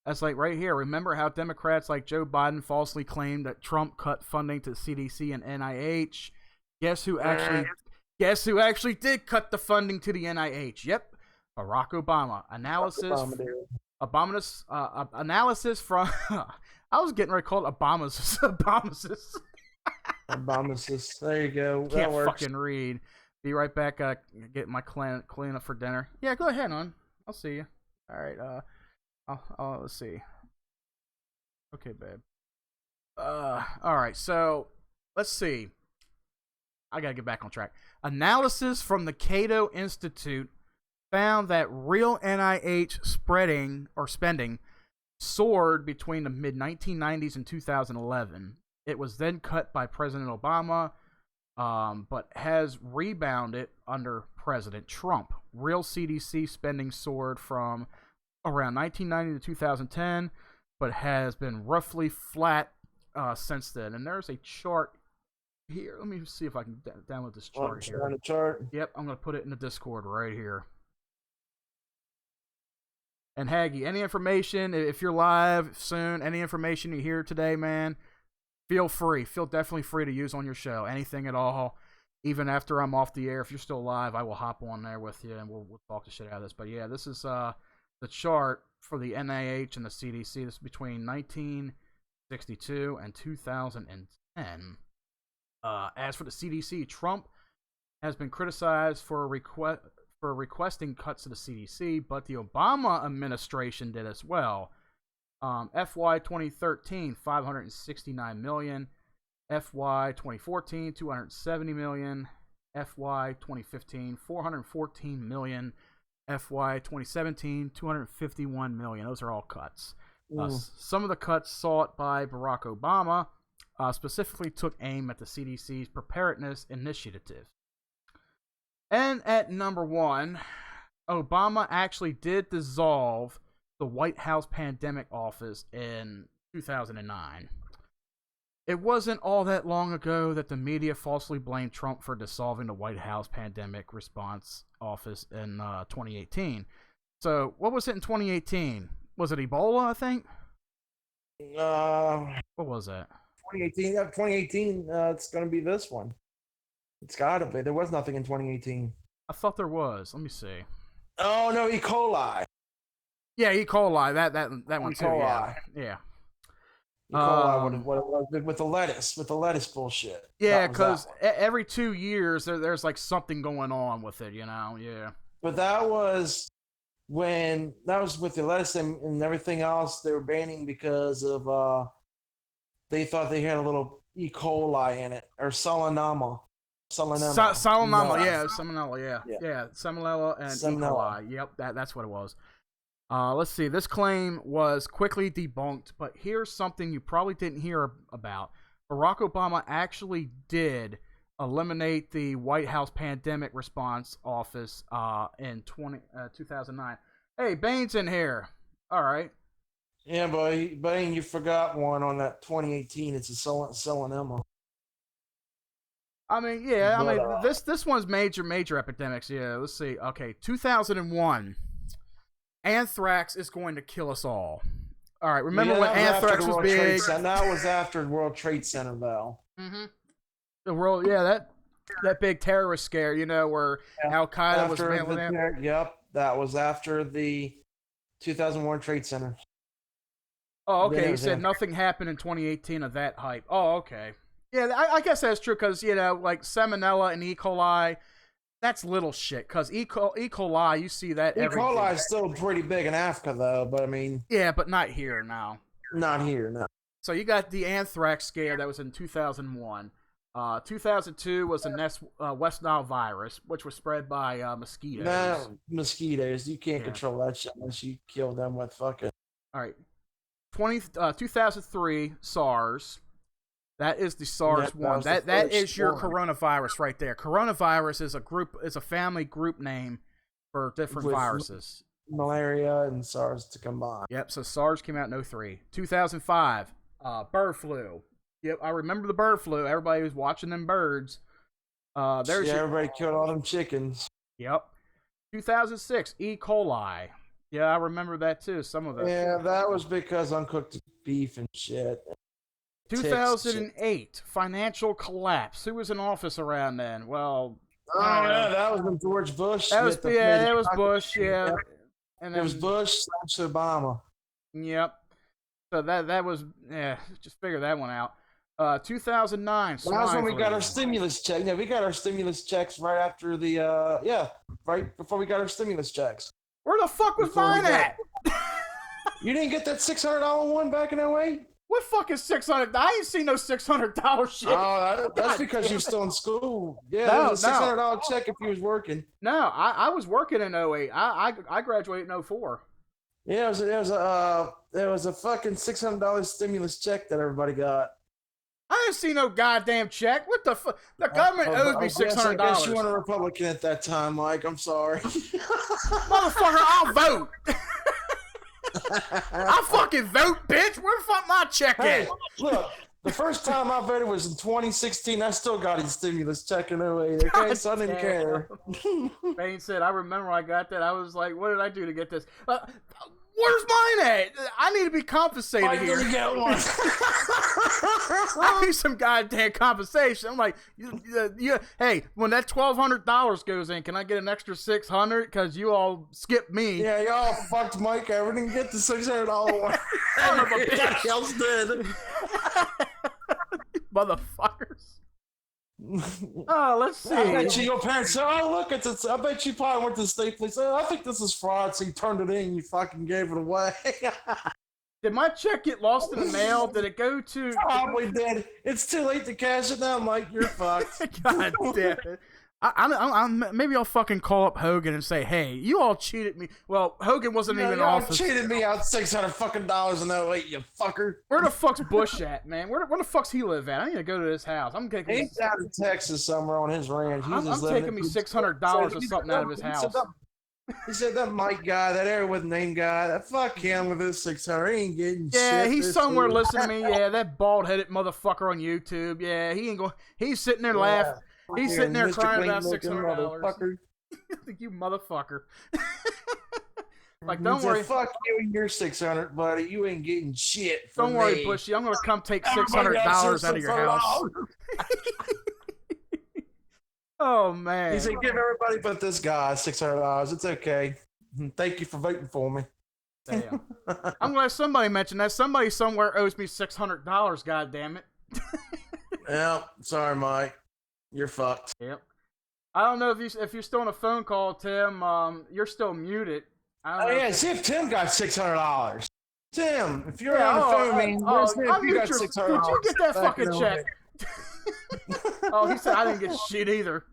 That's like right here. Remember how Democrats like Joe Biden falsely claimed that Trump cut funding to CDC and NIH? Guess who actually did cut the funding to the NIH? Yep, Barack Obama. Analysis from I was getting ready to call it Obama's. Obama's. There you go. That Can't works. fucking read. Be right back. Get my clean up for dinner. Yeah, go ahead, on. I'll see you. All right. Let's see. Okay, babe. All right. So let's see. I gotta get back on track. Analysis from the Cato Institute found that real NIH spending soared between the mid-1990s and 2011. It was then cut by President Obama, but has rebounded under President Trump. Real CDC spending soared from around 1990 to 2010, but has been roughly flat since then. And there's a chart here. Let me see if I can download this chart here. On the chart. Yep, I'm going to put it in the Discord right here. And Haggy, any information, if you're live soon, any information you hear today, man, feel definitely free to use on your show. Anything at all. Even after I'm off the air, if you're still live, I will hop on there with you and we'll talk the shit out of this. But yeah, this is the chart for the NIH and the CDC. This is between 1962 and 2010. As for the CDC, Trump has been criticized for requesting cuts to the CDC, but the Obama administration did as well. FY 2013, $569 million. FY 2014, $270 million. FY 2015, $414 million. FY 2017, $251 million. Those are all cuts. Some of the cuts sought by Barack Obama specifically took aim at the CDC's preparedness initiative. And at number 1, Obama actually did dissolve the White House Pandemic Office in 2009. It wasn't all that long ago that the media falsely blamed Trump for dissolving the White House Pandemic Response Office in 2018. So, what was it in 2018? Was it Ebola, I think? What was that? 2018. 2018, it's going to be this one. It's got to be. There was nothing in 2018. I thought there was. Let me see. Oh, no, E. coli. Yeah, E. coli. That one too. coli. Yeah. E. coli, what it was with the lettuce bullshit. Yeah, because every 2 years there's like something going on with it, you know. Yeah. But that was with the lettuce and everything else. They were banning because of they thought they had a little E. coli in it, or Salmonella. Salmonella, yeah, Salmonella, yeah, Salmonella and Salmonella. E. coli. Yep, that's what it was. Let's see. This claim was quickly debunked, but here's something you probably didn't hear about. Barack Obama actually did eliminate the White House Pandemic Response Office in 2009. Hey, Bane's in here. All right. Yeah, Bane, you forgot one on that 2018. It's a Salmonella. I mean, this one's major epidemics. Yeah, let's see. Okay, 2001. Anthrax is going to kill us all. All right, remember Yeah, when that was after anthrax the was World Trade big? Center. That was after World Trade Center, though. Mm-hmm. The world, yeah, that big terrorist scare, where Al Qaeda was mailing in. Yep, that was after the 2001 Trade Center. Oh, okay. Then it You was said after. nothing happened in 2018 of that hype. Oh, okay. Yeah, I guess that's true because like Salmonella and E. coli, that's little shit. Because E. coli, you see that E. every coli day. is still pretty big in Africa, though. But I mean, Yeah, but not here now. not here, no. So you got the anthrax scare that was in 2001. 2002 was the West Nile virus, which was spread by mosquitoes. No, mosquitoes. You can't control that shit unless you kill them with fucking. All right. 2003 SARS. That is the SARS one. That is your coronavirus right there. Coronavirus is a family group name for different viruses. Malaria and SARS to combine. Yep, so SARS came out in 03. 2005, bird flu. Yep, I remember the bird flu. Everybody was watching them birds. Everybody killed all them chickens. Yep. 2006, E. coli. Yeah, I remember that too. Some of it. Yeah, that was because uncooked beef and shit. 2008, financial collapse. Who was in office around then? Well, that was when George Bush. That was Bush. Yeah, and then, it was Bush / Obama. Yep. So that was just figure that one out. 2009. That was when we got our stimulus check. Yeah, we got our stimulus checks right after the right before we got our stimulus checks. Where the fuck was mine at? You didn't get that $600 one back in 08? What fucking $600? I ain't seen no $600 shit. Oh, that's because you're still in school. Yeah, it was a $600 check if you was working. No, I was working in 08. I graduated in 04. Yeah, it was a fucking $600 stimulus check that everybody got. I didn't see no goddamn check. What the fuck? The government owes me $600. I guess you weren't a Republican at that time, Mike. I'm sorry. Motherfucker, I'll vote. I fucking vote, bitch. Where the fuck my check at? Look, the first time I voted was in 2016. I still got a stimulus check in 08. Okay, so I didn't care. Bane said, I remember I got that. I was like, what did I do to get this? Where's mine at? I need to be compensated here. I'm gonna get one. I need some goddamn compensation. I'm like, hey, when that $1,200 goes in, can I get an extra $600? Because you all skipped me. Yeah, y'all fucked Mike. I didn't get the $600 one. Everybody else did. Motherfuckers. Oh, let's see. I bet you your parents said, oh, look at this. I bet you probably went to the state police. Oh, I think this is fraud. So you turned it in. You fucking gave it away. Did my check get lost in the mail? Did it go to... Probably did. It's too late to cash it now, Mike. You're fucked. God damn it. Maybe I'll fucking call up Hogan and say, hey, you all cheated me. Well, Hogan wasn't even in office. Cheated me out $600 in 08, you fucker. Where the fuck's Bush at, man? Where the fuck's he live at? I need to go to his house. He's out in Texas somewhere on his ranch. I'm taking me $600 or something out of his house. He said that Mike guy, that Air with name guy, that fuck him with his 600. He ain't getting shit. Yeah, he's somewhere listening to me. Yeah, that bald-headed motherfucker on YouTube. Yeah, he ain't going. He's sitting there laughing. He's sitting there crying about $600. You motherfucker. Like, don't worry. Fuck you and your 600, buddy. You ain't getting shit. Don't worry, Bushy. I'm gonna come take $600 out of your house. Oh man. He said, "Give everybody but this guy $600. It's okay. Thank you for voting for me." Damn. I'm glad somebody mentioned that. Somebody somewhere owes me $600. God damn it. Yeah. Sorry, Mike. You're fucked. Yep. I don't know if you're still on a phone call, Tim. You're still muted. See if Tim got $600. Tim, if you're on the phone, man, you got $600. Did you get that fucking check? Oh, he said I didn't get shit either.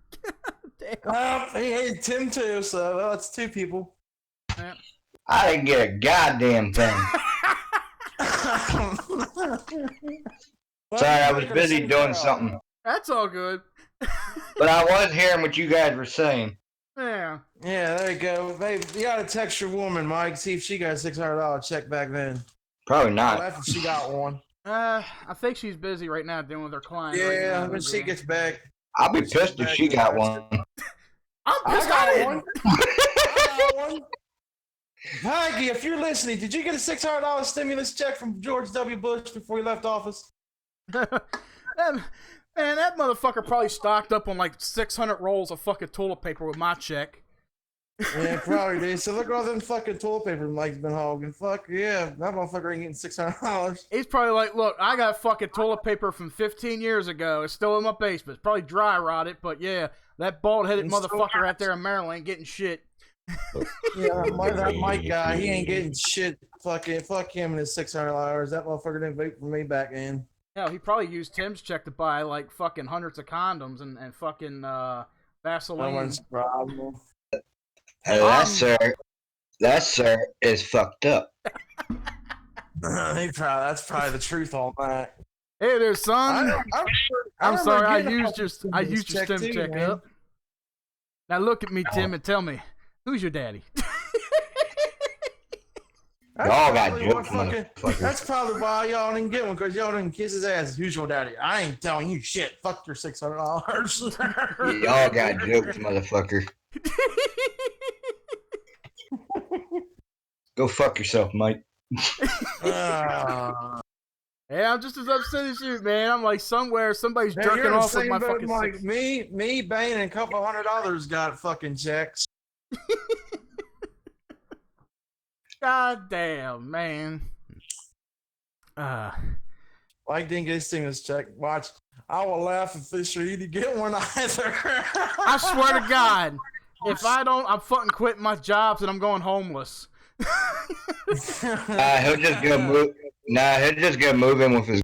Damn. Hey, Tim too. So that's two people. Yeah. I didn't get a goddamn thing. Sorry, I was busy doing something. That's all good. But I was hearing what you guys were saying. Yeah. Yeah, there you go. Hey, you gotta text your woman, Mike. See if she got a $600 check back then. Probably not. After she got one. I think she's busy right now dealing with her client. Yeah, when she gets back. I'll be pissed if she got one. I'm pissed. I got one. Maggie, if you're listening, did you get a $600 stimulus check from George W. Bush before he left office? Man, that motherfucker probably stocked up on like 600 rolls of fucking toilet paper with my check. Yeah, probably did. So look at all them fucking toilet paper Mike's been hogging. Fuck yeah, that motherfucker ain't getting $600. He's probably like, look, I got fucking toilet paper from 15 years ago. It's still in my basement. It's probably dry rotted, but yeah, that bald-headed motherfucker out there in Maryland ain't getting shit. Yeah, that Mike guy, he ain't getting shit. Fuck him and his $600. That motherfucker didn't vote for me back in. Hell, he probably used Tim's check to buy like fucking hundreds of condoms and fucking Vaseline. No one's problem. That sir is fucked up. That's probably the truth on that. Hey there, son. I'm sorry, I used your Tim too, check man. up. Now look at me, Tim, and tell me, who's your daddy? Y'all got jokes, motherfucker. That's probably why y'all didn't get one, because y'all didn't kiss his ass. Who's your daddy? I ain't telling you shit. Fuck your $600. Y'all got jokes, motherfucker. Go fuck yourself, Mike. Yeah, I'm just as upset as you, man. I'm like somewhere somebody's jerking off with my fucking like me, Bane, and a couple $100 got fucking checks. God damn, man. Mike didn't get his stimulus check. Watch, I will laugh if Fisher he didn't get one either. I swear to God, if I don't, I'm fucking quitting my jobs and I'm going homeless. He'll just go move. He'll just go moving with his.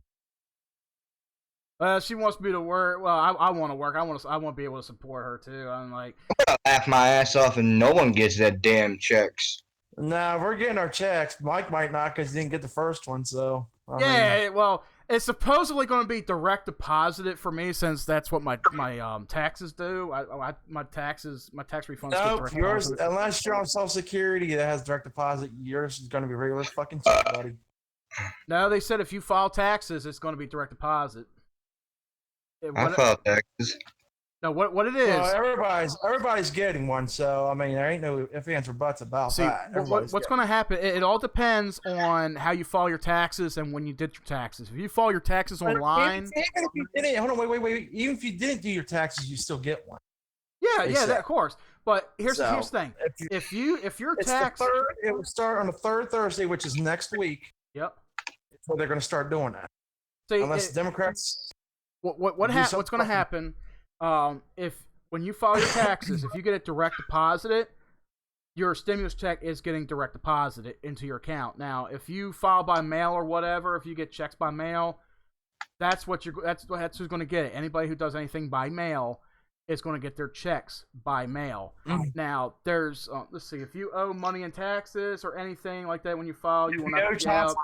She wants me to work. Well, I want to work. I want to be able to support her too. I'm like, I'll laugh my ass off, and no one gets that damn checks. Nah, we're getting our checks. Mike might not because he didn't get the first one. So well, it's supposedly going to be direct deposited for me since that's what my taxes do. My tax refunds. No, yours unless you're on Social Security that has direct deposit, yours is going to be regular fucking check, buddy. No, they said if you file taxes, it's going to be direct deposit. I file taxes. No, what it is? Well, everybody's getting one, so I mean there ain't no ifs, ands, or buts about that. What's going to happen? It all depends on how you file your taxes and when you did your taxes. If you file your taxes online, even if you didn't, hold on, wait. Even if you didn't do your taxes, you still get one. Yeah, of course. But here's the thing: if your tax, it will start on the third Thursday, which is next week. Yep. So they're going to start doing that. See, unless Democrats. What's going to happen? If when you file your taxes, if you get it direct deposited, your stimulus check is getting direct deposited into your account. Now, if you file by mail or whatever, if you get checks by mail, that's who's going to get it. Anybody who does anything by mail is going to get their checks by mail. Now, there's let's see, if you owe money in taxes or anything like that when you file, you will not get out.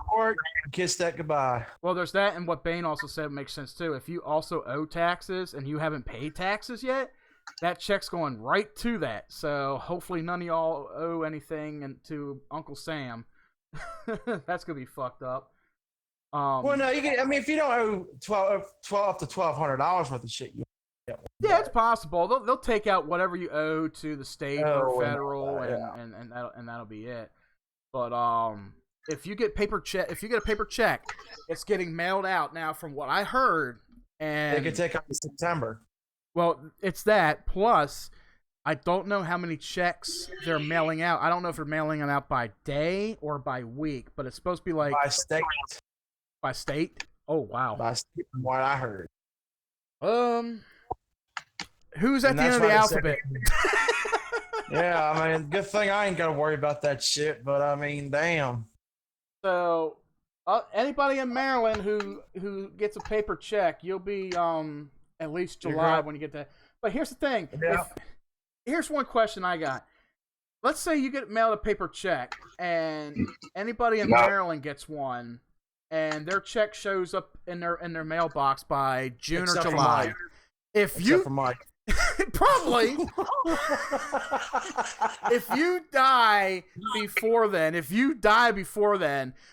Kiss that goodbye. Well, there's that, and what Bane also said makes sense too. If you also owe taxes and you haven't paid taxes yet, that check's going right to that. So hopefully none of y'all owe anything to Uncle Sam. That's gonna be fucked up. Well, no, you can. I mean, if you don't owe $12 to $1,200 worth of shit, you. Yeah, it's possible. They'll take out whatever you owe to the state or federal, and that'll be it. But if you get a paper check, it's getting mailed out now. From what I heard, and they could take out in September. Well, it's that plus. I don't know how many checks they're mailing out. I don't know if they're mailing them out by day or by week, but it's supposed to be like by state. By state? Oh wow! By state, from what I heard. Who's at the end of the alphabet? Yeah, I mean, good thing I ain't got to worry about that shit. But I mean, damn. So, anybody in Maryland who gets a paper check, you'll be at least July when you get that. But here's the thing. Yeah. Here's one question I got. Let's say you get mailed a paper check, and anybody in Maryland gets one, and their check shows up in their mailbox by June or July. Except for Mike. Probably. If you die before then,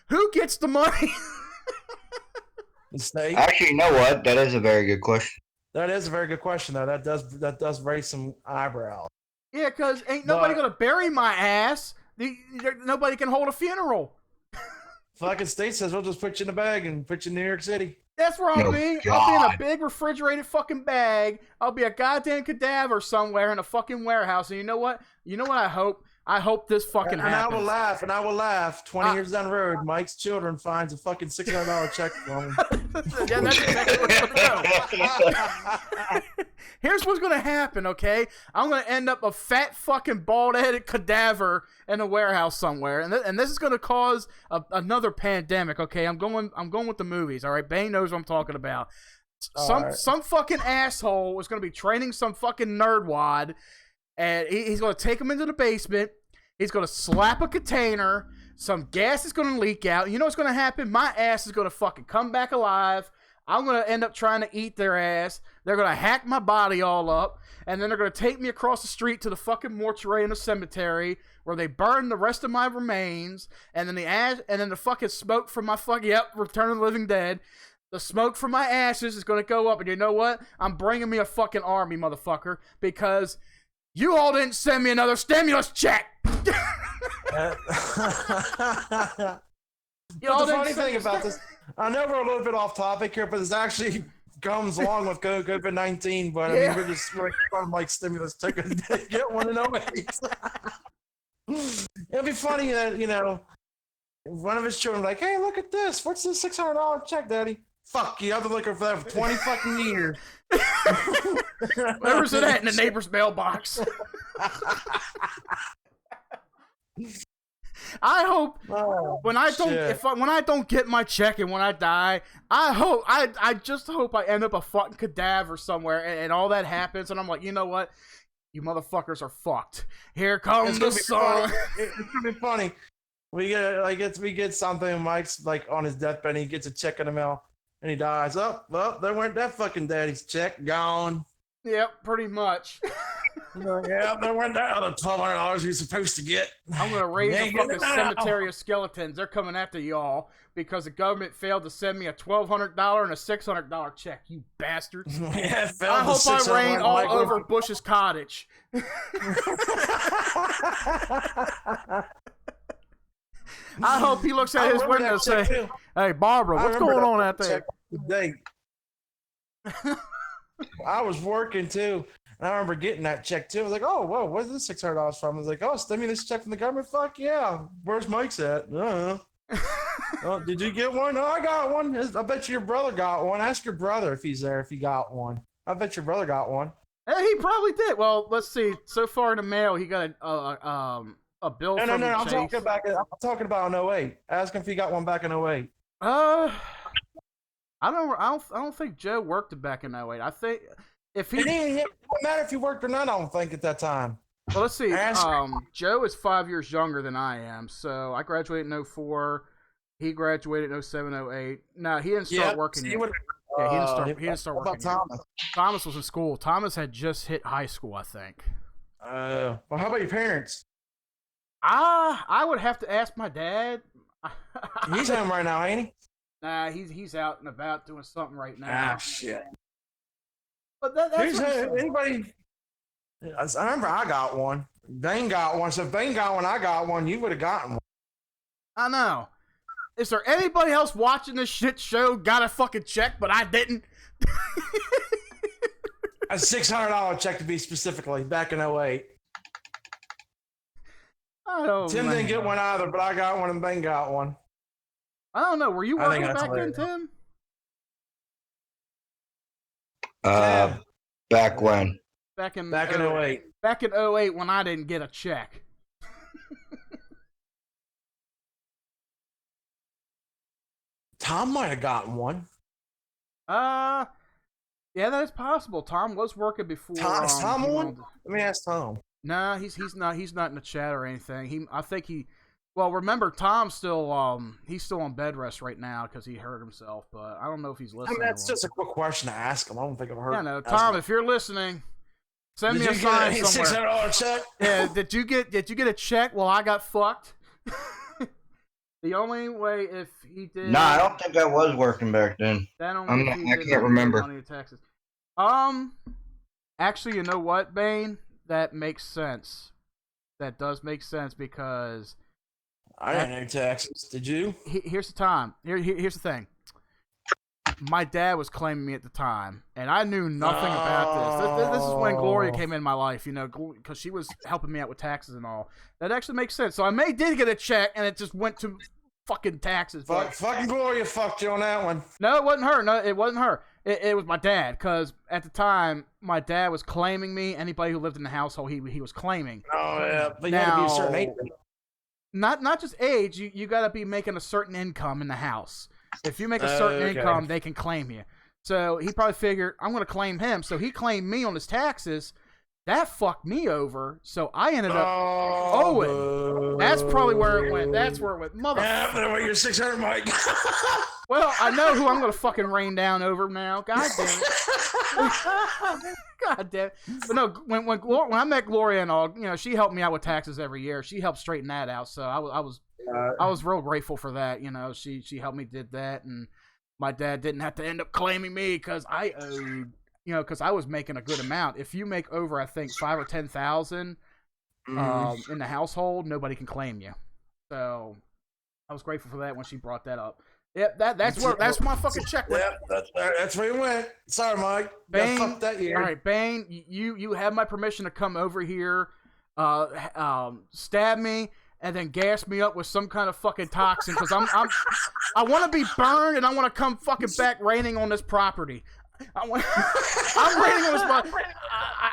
who gets the money? The state. Actually, you know what? That is a very good question. That is a very good question, though. That does raise some eyebrows. Yeah, because ain't nobody gonna bury my ass. Nobody can hold a funeral. Fucking state says we'll just put you in a bag and put you in New York City. That's where I'll be. God. I'll be in a big refrigerated fucking bag. I'll be a goddamn cadaver somewhere in a fucking warehouse. And you know what? I hope? I hope this fucking happens. And I will laugh. 20 years down the road, Mike's children finds a fucking $600 check from him. Yeah, that's exactly where it's gonna go. Here's what's gonna happen, okay? I'm gonna end up a fat fucking bald-headed cadaver in a warehouse somewhere, and this is gonna cause another pandemic. Okay, I'm going with the movies. All right, Bane knows what I'm talking about. Some fucking asshole is gonna be training some fucking nerdwad, and he's gonna take him into the basement. He's gonna slap a container. Some gas is gonna leak out. You know what's gonna happen? My ass is gonna fucking come back alive. I'm gonna end up trying to eat their ass. They're gonna hack my body all up, and then they're gonna take me across the street to the fucking mortuary in the cemetery where they burn the rest of my remains, and then the fucking smoke from my Return of the Living Dead. The smoke from my ashes is gonna go up, and you know what? I'm bringing me a fucking army, motherfucker, because you all didn't send me another stimulus check. The funny thing about this, I know we're a little bit off topic here, but this actually comes along with COVID-19. But I mean, we're just from like stimulus tickets. Get one in 08. It'll be funny that one of his children like, hey, look at this. What's this $600 check, Daddy? Fuck you! I've been looking for that for 20 fucking years. Where's it at in the neighbor's mailbox? I hope when I don't get my check and when I die, I just hope I end up a fucking cadaver somewhere and all that happens and I'm like, you know what? You motherfuckers are fucked. Here comes the sun. It's gonna be funny. We get something. Mike's like on his deathbed. And he gets a check in the mail and he dies. Oh, well, there went that fucking daddy's check gone. Yep, pretty much. Yeah, there went that other $1,200 you're supposed to get. I'm gonna raise a fucking cemetery of skeletons. They're coming after y'all because the government failed to send me a $1,200 and a $600 check. You bastards! Yeah, I hope I rain all over Bush's cottage. I hope he looks at his window and say, "Hey, Barbara, what's going on out there?" I was working too. And I remember getting that check too. I was like, oh, whoa, where's this $600 from? I was like, oh, stimulus check from the government? Fuck yeah. Where's Mike's at? Oh, did you get one? No, I got one. I bet your brother got one. Ask your brother if he's there, if he got one. I bet your brother got one. He probably did. Well, let's see. So far in the mail, he got a bill from No. Chase. I'm talking about in 08. Ask him if he got one back in 08. I don't think Joe worked back in 08. I think if he it didn't matter if you worked or not. I don't think at that time. Well, let's see. Joe is 5 years younger than I am, so I graduated in 04. He graduated in 07, 08. No, he didn't start working yet. He didn't start working Thomas? Thomas was in school. Thomas had just hit high school, I think. Well, how about your parents? I would have to ask my dad. He's home right now, ain't he? Nah, he's out and about doing something right now. Shit. But that's anybody. I remember I got one. Bane got one. So if Bane got one, I got one. You would have gotten one. I know. Is there anybody else watching this shit show got a fucking check, but I didn't? A $600 check to be specifically back in 08. Tim didn't get one either, but I got one and Bane got one. I don't know. Were you working back then, Tim? Back when? Back in 08. Back in 08 when I didn't get a check. Tom might have gotten one. Yeah, that is possible. Tom was working before. Tom one? Let me ask Tom. Nah, he's not in the chat or anything. Well, remember, Tom's still he's still on bed rest right now because he hurt himself. But I don't know if he's listening. That's just a quick question to ask him. I don't think I've heard. Yeah, no, Tom, if you're listening, send me a sign somewhere. $600 check? Yeah, did you get a check? Well, I got fucked. The only way if he did. Nah, I don't think I was working back then. I can't remember. Money in Texas. Actually, you know what, Bane? That makes sense. That does make sense because I didn't know taxes. Did you? here's the time. Here's the thing. My dad was claiming me at the time, and I knew nothing about this. This is when Gloria came in my life, you know, because she was helping me out with taxes and all. That actually makes sense. So I did get a check, and it just went to fucking taxes. Fucking Gloria fucked you on that one. No, it wasn't her. No, it wasn't her. It was my dad, because at the time, my dad was claiming me. Anybody who lived in the household, he was claiming. Oh, yeah. But you had to be a certain age. Not just age, you got to be making a certain income in the house. If you make a certain income, they can claim you. So he probably figured, I'm going to claim him. So he claimed me on his taxes. That fucked me over. So I ended up owing. That's probably where it went. That's where it went. Motherfucker. Yeah, but you're 600, Mike. Well, I know who I'm going to fucking rain down over now. God damn it. God damn it. But no, when I met Gloria and all, you know, she helped me out with taxes every year. She helped straighten that out. So I was real grateful for that. You know, she helped me did that, and my dad didn't have to end up claiming me because I owed, you know, because I was making a good amount. If you make over, I think, 5,000 or 10,000 in the household, nobody can claim you. So I was grateful for that when she brought that up. Yep, that's my fucking check. Yep, that's where he went. Sorry, Mike. Bane, fucked that year. all right, Bane, you have my permission to come over here, stab me, and then gas me up with some kind of fucking toxin because I want to be burned and I want to come fucking back raining on this property. I'm raining on this property.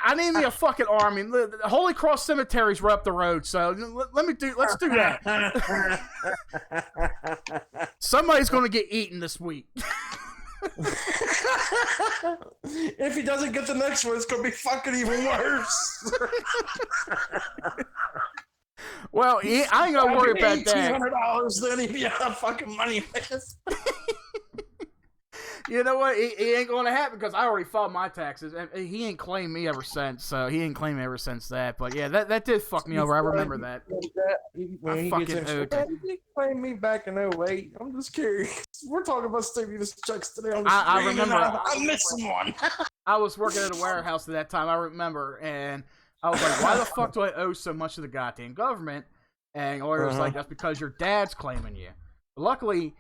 I need me a fucking army. The Holy Cross Cemetery's right up the road, so let's do that. Somebody's gonna get eaten this week. If he doesn't get the next one, it's gonna be fucking even worse. Well, I ain't gonna worry about that. $1,800, then he'd be out of fucking money. You know what? It ain't gonna happen because I already filed my taxes, and he ain't claimed me ever since. So he ain't claimed me ever since that. But yeah, that did fuck me over. I remember that. When I fucking owed it. He claimed me back in 08. I'm just curious. We're talking about stimulus checks today on the I stream, remember. and I'm missing one. I was working at a warehouse at that time. I remember, and I was like, "Why the fuck do I owe so much to the goddamn government?" And the lawyer was like, "That's because your dad's claiming you." But luckily,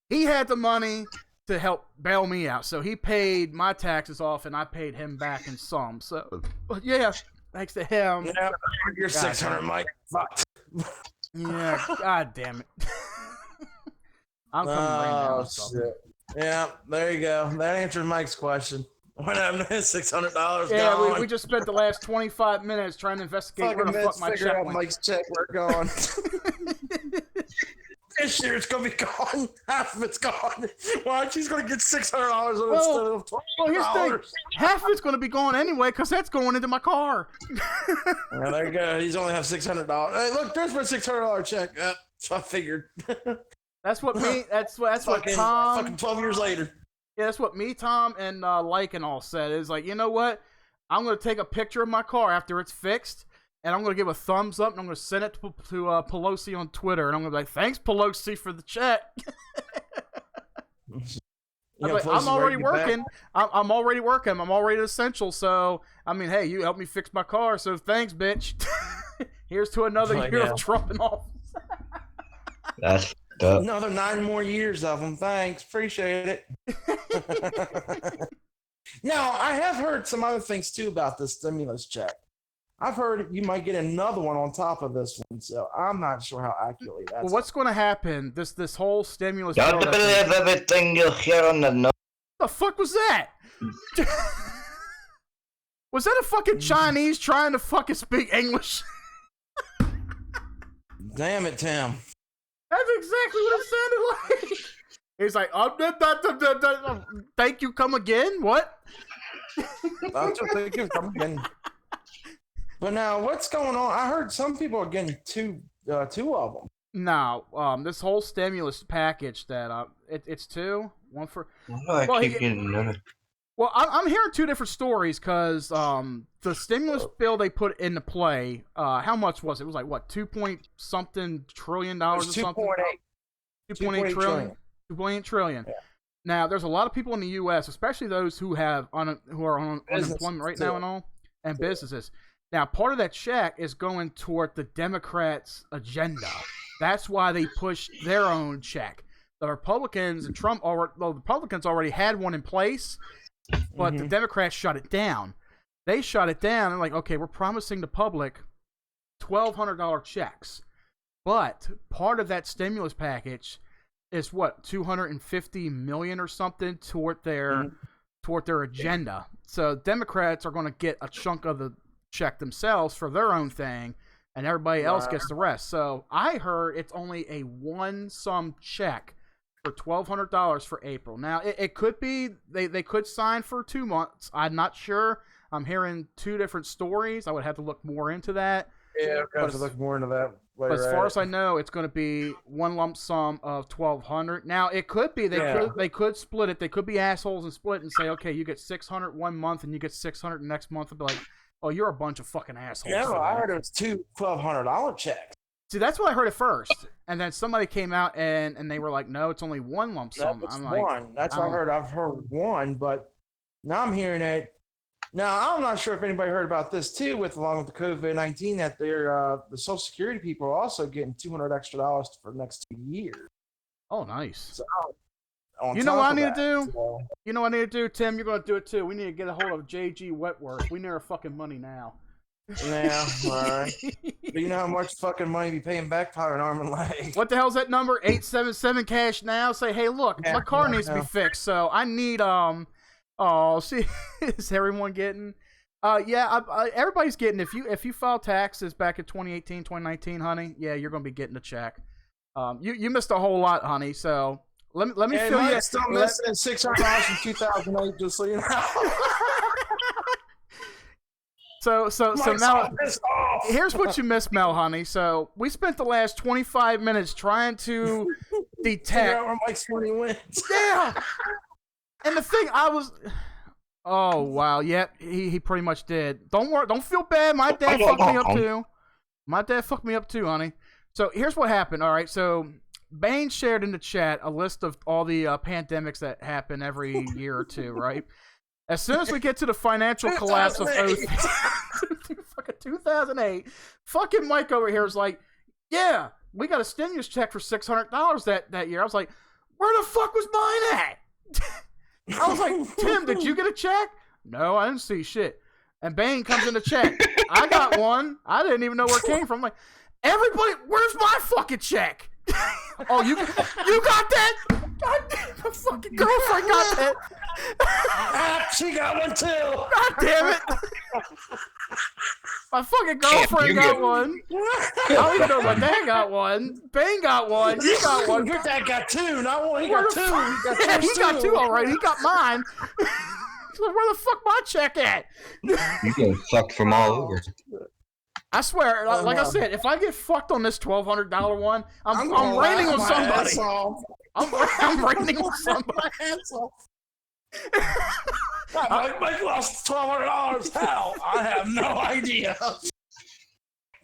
he had the money to help bail me out, so he paid my taxes off, and I paid him back in some. So, but yeah, thanks to him. Yeah, you're 600, Mike. Fuck. Yeah, god damn it. I'm coming right now. Shit. Yeah, there you go. That answers Mike's question. What happened to his $600? Yeah, gone? we just spent the last 25 minutes trying to investigate where the fuck my check went. Mike's check, we're gone. This year it's gonna be gone. Half of it's gone. Why? She's gonna get $600 instead of $20. Well, here's the thing. Half of it's gonna be gone anyway, because that's going into my car. Well, there you go. He's only have $600. Hey, look, there's my $600 check. So I figured. That's what me. That's what fucking, Tom. Fucking 12 years later. Yeah, that's what me, Tom, and Lycan all said. Is like, you know what? I'm gonna take a picture of my car after it's fixed, and I'm gonna give a thumbs up, and I'm gonna send it to Pelosi on Twitter, and I'm gonna be like, "Thanks, Pelosi, for the check." I'm already working. I'm already working. I'm already essential. So I mean, hey, you helped me fix my car, so thanks, bitch. Here's to another year of Trump in office. That's tough. Another 9 more years of them. Thanks, appreciate it. Now, I have heard some other things too about this stimulus check. I've heard you might get another one on top of this one, so I'm not sure how accurately that's. Well, what's going to happen? This whole stimulus. Don't believe everything you hear on the news. What the fuck was that? Was that a fucking Chinese trying to fucking speak English? Damn it, Tim. That's exactly what it sounded like. He's like, thank you, come again? What? Thank you, come again. But now, what's going on? I heard some people are getting two of them. No, this whole stimulus package that it's two, one for. Well, I'm hearing two different stories because the stimulus bill they put into play, how much was it? It was like what, 2.something trillion dollars or something? 2.8 trillion. 2.8 trillion. Yeah. Now, there's a lot of people in the U.S., especially those who are on unemployment right now and all, and businesses. Now, part of that check is going toward the Democrats' agenda. That's why they pushed their own check. The Republicans and Trump the Republicans already had one in place, but the Democrats shut it down. They shut it down and like, okay, we're promising the public $1,200 checks, but part of that stimulus package is what, $250 million or something toward their agenda. So Democrats are going to get a chunk of the check themselves for their own thing, and everybody else gets the rest. So I heard it's only a one sum check for $1,200 for April. Now it could be they could sign for 2 months. I'm not sure. I'm hearing two different stories. I would have to look more into that. Yeah, I have to look more into that. But as far as I know, it's going to be one lump sum of $1,200. Now it could be they could split it. They could be assholes and split and say, okay, you get $600 one month and you get $600 next month. And be like, oh, you're a bunch of fucking assholes. Yeah, I heard it was two $1,200 checks. See, that's what I heard at first, and then somebody came out and they were like, no, it's only one lump sum. That's one. That's what I heard. I've heard one, but now I'm hearing that. Now, I'm not sure if anybody heard about this too, along with the COVID-19, that the Social Security people are also getting $200 extra for the next 2 years. Oh, nice. So, you know what I need to do? You know what I need to do, Tim? You're going to do it too. We need to get a hold of JG Wetworth. We need our fucking money now. Yeah, all right. But you know how much fucking money be paying back for an arm and leg? What the hell's that number? 877 cash now. Say, hey, look, my car needs to be fixed, so I need Oh, see, is everyone getting? Everybody's getting. If you file taxes back in 2018, 2019, honey, yeah, you're gonna be getting a check. You missed a whole lot, honey. So let me fill you. Still missing $600 from 2008, just so you know. So Mel, here's what you missed, Mel, honey. So we spent the last 25 minutes trying to detect. Mike's 20 wins. Yeah. And the thing oh wow, yeah, he pretty much did. Don't worry, don't feel bad. My dad fucked me up too. My dad fucked me up too, honey. So here's what happened. All right, so Bane shared in the chat a list of all the pandemics that happen every year or two, right? As soon as we get to the financial collapse of 2008, fucking Mike over here is like, yeah, we got a stimulus check for $600 that year. I was like, where the fuck was mine at? I was like, Tim, did you get a check? No, I didn't see shit. And Bane comes in the check. I got one. I didn't even know where it came from. I'm like, everybody, where's my fucking check? Oh, you got that? God damn, my fucking girlfriend got that. She got one too. God damn it. My fucking girlfriend got one. I don't even know my dad got one. Bane got one. You got one. Your dad got two, not one. He got two. He got two already. He got mine. So where the fuck my check at? You get fucked from all over. I swear, like I said, if I get fucked on this $1,200 one, I'm raining on somebody. I'm raining on somebody. Mike lost $1,200. How? I have no idea.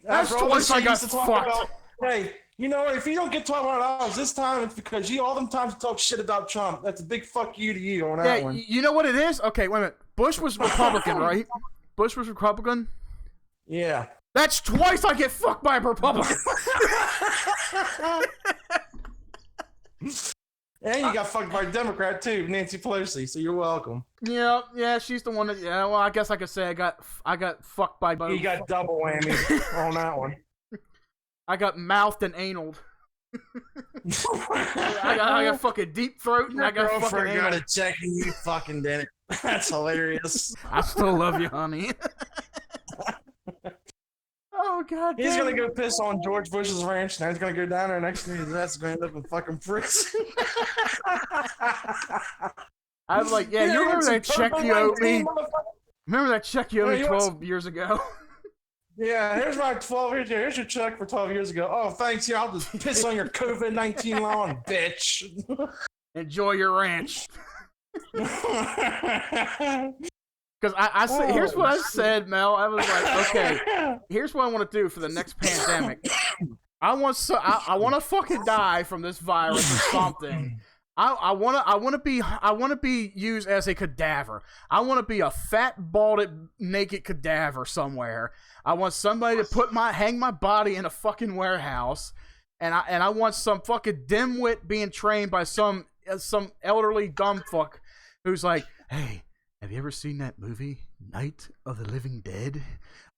That's twice I got fucked. Hey, you know, if you don't get $1,200 this time, it's because you all them times you talk shit about Trump. That's a big fuck you to you on that one. You know what it is? Okay, wait a minute. Bush was Republican, right? Bush was Republican? Yeah. That's twice I get fucked by a Republican. And you got fucked by a Democrat too, Nancy Pelosi. So you're welcome. Yeah, she's the one that. Yeah, well, I guess I could say I got fucked by both. You got double whammy on that one. I got mouthed and analed. I got fucking deep throat and I got fucking anal. Got a check and you fucking did it. That's hilarious. I still love you, honey. Oh god! He's gonna go piss on George Bush's ranch. Now he's gonna go down there next to me. His ass is gonna end up in fucking prison. I was like, yeah, you remember that check you owed me? Remember that check you owed me 12 years ago? Yeah, here's my 12 years ago. Here's your check for 12 years ago. Oh, thanks. Yeah, I'll just piss on your COVID-19 lawn, bitch. Enjoy your ranch. Because I said, here's what I said, Mel. I was like, okay, here's what I want to do for the next pandemic. I want to fucking die from this virus or something. I want to be used as a cadaver. I want to be a fat, balded, naked cadaver somewhere. I want somebody to hang my body in a fucking warehouse, and I want some fucking dimwit being trained by some elderly dumb fuck who's like, hey, have you ever seen that movie Night of the Living Dead?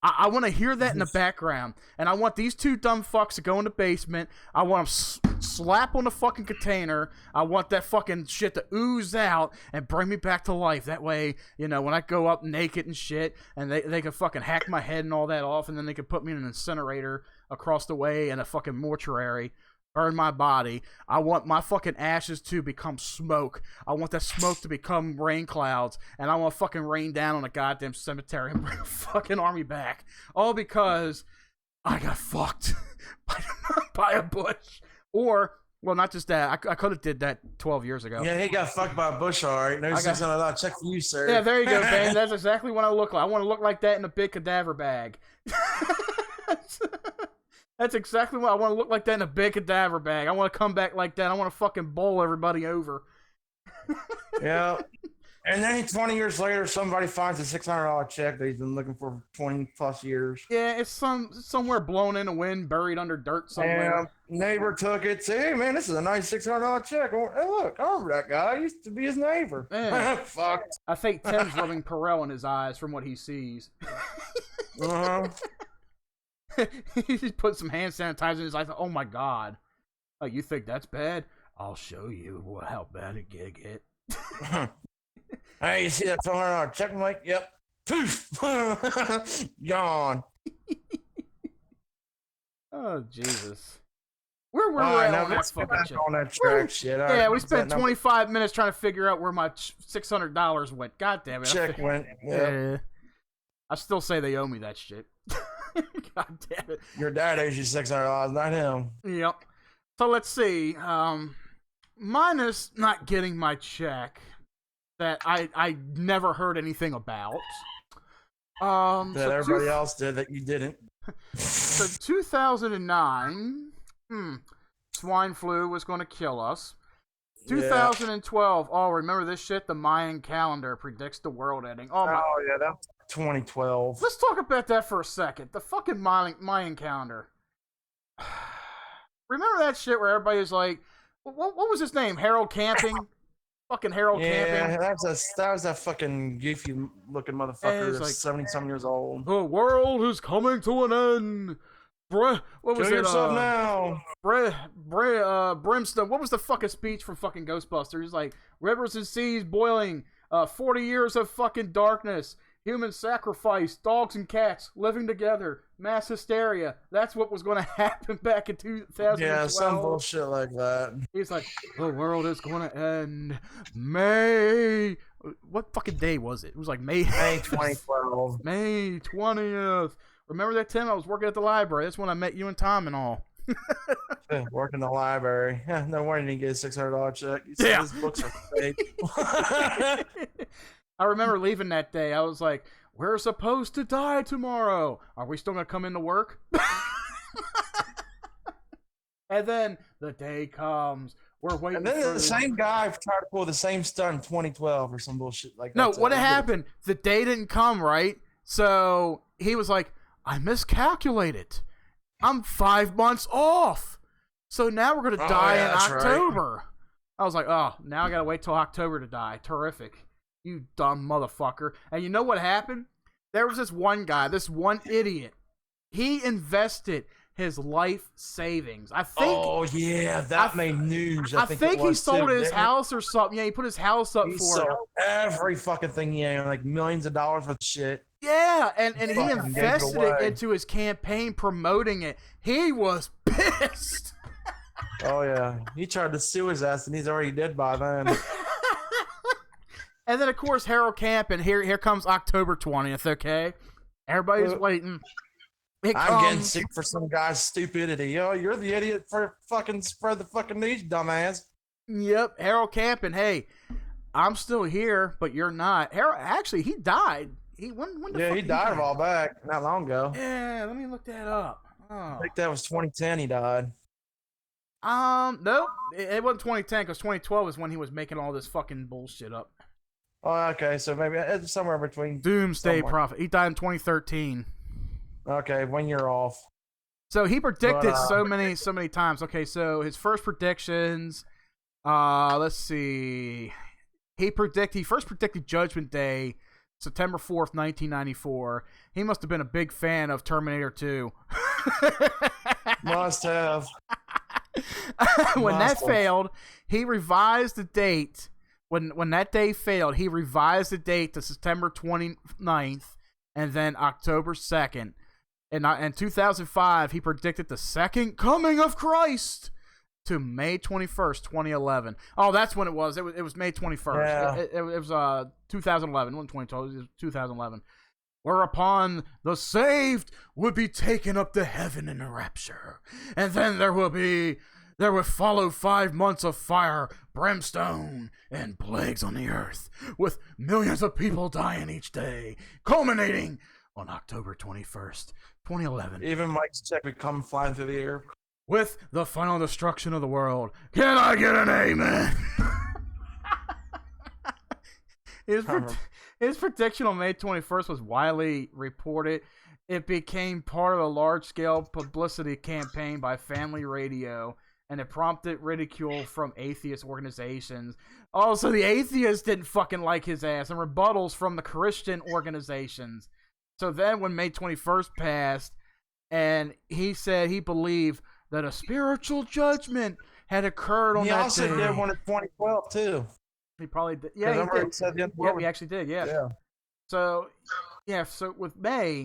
I want to hear that in the background, and I want these two dumb fucks to go in the basement. I want them slap on the fucking container. I want that fucking shit to ooze out and bring me back to life. That way, when I go up naked and shit, and they can fucking hack my head and all that off, and then they can put me in an incinerator across the way in a fucking mortuary. Burn my body. I want my fucking ashes to become smoke. I want that smoke to become rain clouds, and I want to fucking rain down on a goddamn cemetery and bring a fucking army back. All because I got fucked by a bush. Or, well, not just that. I could have did that 12 years ago. Yeah, he got fucked by a bush, all right. No $600 check for you, sir. Yeah, there you go, man. That's exactly what I look like. I want to look like that in a big cadaver bag. That's exactly what I want to look like that in a big cadaver bag. I want to come back like that. I want to fucking bowl everybody over. Yeah. And then 20 years later, somebody finds a $600 check that he's been looking for 20 plus years. Yeah, it's somewhere blown in the wind, buried under dirt somewhere. And neighbor took it. Say, hey, man, this is a nice $600 check. Hey, look, I remember that guy. I used to be his neighbor. Fuck. I think Tim's rubbing Perel in his eyes from what he sees. Uh-huh. He just put some hand sanitizer in his eyes. Oh my god! Oh, you think that's bad? I'll show you how bad it can get. Hey, you see that $200 check? I'm like, yep. Poof! Gone. Oh Jesus! Where were we at on that fucking shit? On that track shit. Yeah, we spent 25 minutes trying to figure out where my $600 went. God damn it! Check went. Yeah. I still say they owe me that shit. God damn it. Your dad owes you $600, not him. Yep. So let's see. Minus not getting my check that I never heard anything about. That everybody else did that you didn't. So 2009, swine flu was going to kill us. 2012. Oh, remember this shit? The Mayan calendar predicts the world ending. Oh yeah, that's 2012. Let's talk about that for a second. The fucking Mayan calendar. Remember that shit where everybody was like, what was his name? Harold Camping? Fucking Harold Camping. Yeah, that was that fucking goofy looking motherfucker that's like 70-some years old. The world is coming to an end. What was Kill it? yourself now. Brimstone. What was the fucking speech from fucking Ghostbusters? He's like, rivers and seas boiling, 40 years of fucking darkness, human sacrifice, dogs and cats living together, mass hysteria. That's what was going to happen back in 2012. Yeah, some bullshit like that. He's like, the world is going to end May. What fucking day was it? It was like May 2012. May 20th. Remember that, Tim? I was working at the library. That's when I met you and Tom and all. Working the library. Yeah, no wonder he didn't get a $600 check. Yeah. His books are fake. I remember leaving that day. I was like, we're supposed to die tomorrow. Are we still going to come into work? And then the day comes. We're waiting. And then the same guy tried to pull the same stunt in 2012 or some bullshit like that. No, what happened? The day didn't come, right? So he was like, I miscalculated. I'm 5 months off. So now we're going to die in October. Right. I was like, oh, now I got to wait till October to die. Terrific. You dumb motherfucker. And you know what happened? There was this one guy, this one idiot. He invested his life savings. I think. Oh, yeah. That made news. I think he sold his house or something. Yeah, he put his house up for it. Every fucking thing he owned, like millions of dollars worth of shit. Yeah, and he invested it into his campaign promoting it. He was pissed. Oh, yeah. He tried to sue his ass, and he's already dead by then. And then, of course, Harold Camp, and here comes October 20th, okay? Everybody's waiting. I'm getting sick for some guy's stupidity. Yo, you're the idiot for fucking spread the fucking news, dumbass. Yep, Harold Camp, and hey, I'm still here, but you're not. Harold, actually, he died. He died a while back, not long ago. Yeah, let me look that up. Oh. I think that was 2010 he died. Nope. It wasn't 2010 because 2012 is when he was making all this fucking bullshit up. Oh, okay. So maybe it's somewhere between. Doomsday somewhere. Prophet. He died in 2013. Okay, 1 year off. So he predicted so many times. Okay, so his first predictions. Let's see. He first predicted Judgment Day, September 4th, 1994. He must have been a big fan of Terminator 2. Must have. When that failed, he revised the date. When that day failed, he revised the date to September 29th and then October 2nd. And in 2005, he predicted the second coming of Christ to May 21st, 2011. Oh, that's when it was. It was May 21st. Yeah. It was 2011. It wasn't 2012. It was 2011. Whereupon the saved would be taken up to heaven in a rapture. And then there will follow 5 months of fire, brimstone, and plagues on the earth, with millions of people dying each day, culminating on October 21st, 2011. Even Mike's check would come flying through the air. With the final destruction of the world. Can I get an amen? His prediction on May 21st was widely reported. It became part of a large-scale publicity campaign by Family Radio, and it prompted ridicule from atheist organizations. Also, the atheists didn't fucking like his ass, and rebuttals from the Christian organizations. So then when May 21st passed, and he said he believed that a spiritual judgment had occurred on that day. He also did one in 2012, too. He probably did. Yeah, he did. Said Yeah, he actually did, yeah. So with May,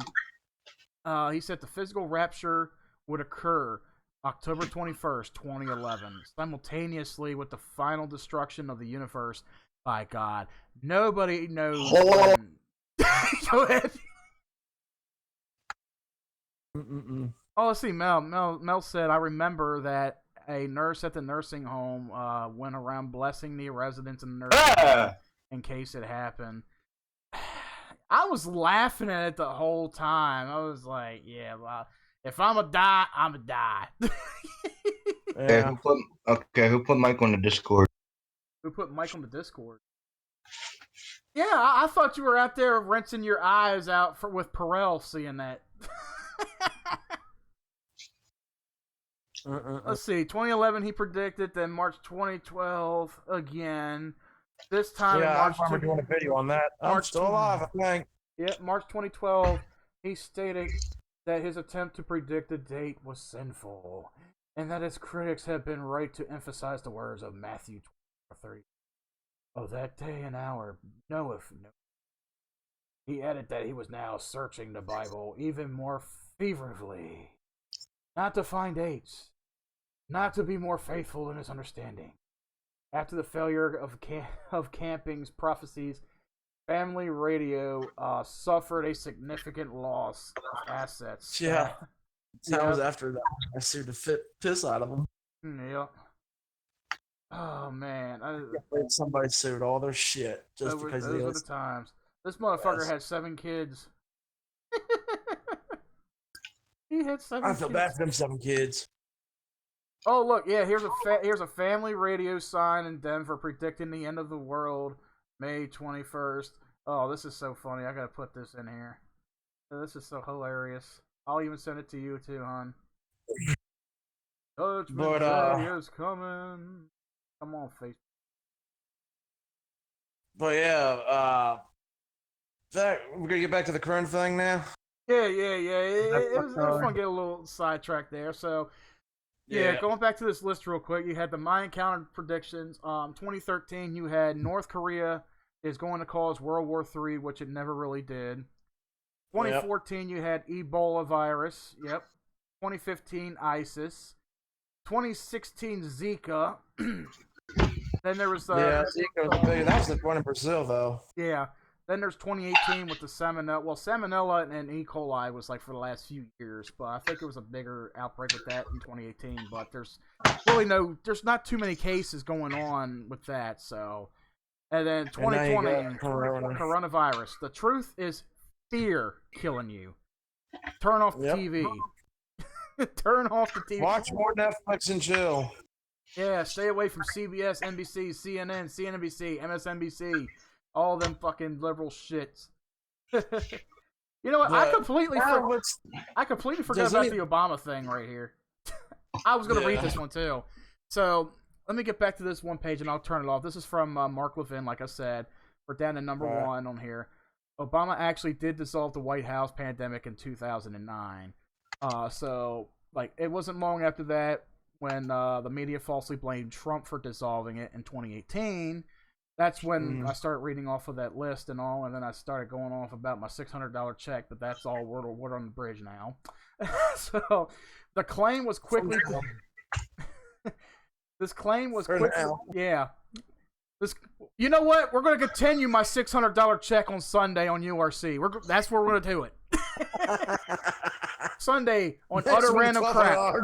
he said the physical rapture would occur October 21st, 2011, simultaneously with the final destruction of the universe by God. Nobody knows when. Go ahead. Oh, let's see. Mel said, I remember that a nurse at the nursing home went around blessing the residents in the nursing home in case it happened. I was laughing at it the whole time. I was like, yeah, well, if I'm a die, I'm a die. Yeah. Who put Mike on the Discord? Who put Mike on the Discord? Yeah, I thought you were out there rinsing your eyes out with Perel seeing that. Let's see. 2011 he predicted, then March 2012 again. This time yeah, March I remember doing a video on that. I'm still alive, I think. Yeah, March 2012 he stated that his attempt to predict the date was sinful, and that his critics had been right to emphasize the words of Matthew 24:30. Oh, that day and hour knoweth no. He added that he was now searching the Bible even more feverishly, not to find dates, not to be more faithful in his understanding. After the failure of Camping's prophecies, Family Radio suffered a significant loss of assets. Yeah. That was after that. I sued the piss out of him. Yeah. Oh, man. Somebody sued all their shit just because those were the times. This motherfucker had 7 kids. He had 7 kids. I feel bad for them 7 kids. Oh, look, yeah, here's a Family Radio sign in Denver predicting the end of the world, May 21st. Oh, this is so funny. I gotta put this in here. This is so hilarious. I'll even send it to you too, hon. Judgment Day is coming. Come on, Facebook. But yeah, we're gonna get back to the current thing now. Yeah. It was fun to get a little sidetracked there. So, yeah, going back to this list real quick, you had the Mayan calendar predictions. 2013, you had North Korea is going to cause World War III, which it never really did. 2014, you had Ebola virus. Yep. 2015, ISIS. 2016, Zika. Then there was Zika was big. That was the one in Brazil, though. Yeah. Then there's 2018 with the salmonella. Well, salmonella and E. coli was like for the last few years, but I think it was a bigger outbreak with that in 2018. But there's not too many cases going on with that. So, and then 2020 coronavirus. The truth is fear killing you. Turn off the TV. Turn off the TV. Watch more Netflix and chill. Yeah, stay away from CBS, NBC, CNN, CNBC, MSNBC, all them fucking liberal shits. You know what? I completely forgot about the Obama thing right here. I was going to read this one too. So let me get back to this one page and I'll turn it off. This is from Mark Levin, like I said. We're down to number 1 on here. Obama actually did dissolve the White House pandemic in 2009. So, like, it wasn't long after that when the media falsely blamed Trump for dissolving it in 2018. That's when I started reading off of that list and all, and then I started going off about my $600 check, but that's all word on the bridge now. So, the claim was quickly... This claim was quickly... Yeah. You know what? We're going to continue my $600 check on Sunday on URC. That's where we're going to do it. Sunday on Utter Random Crap.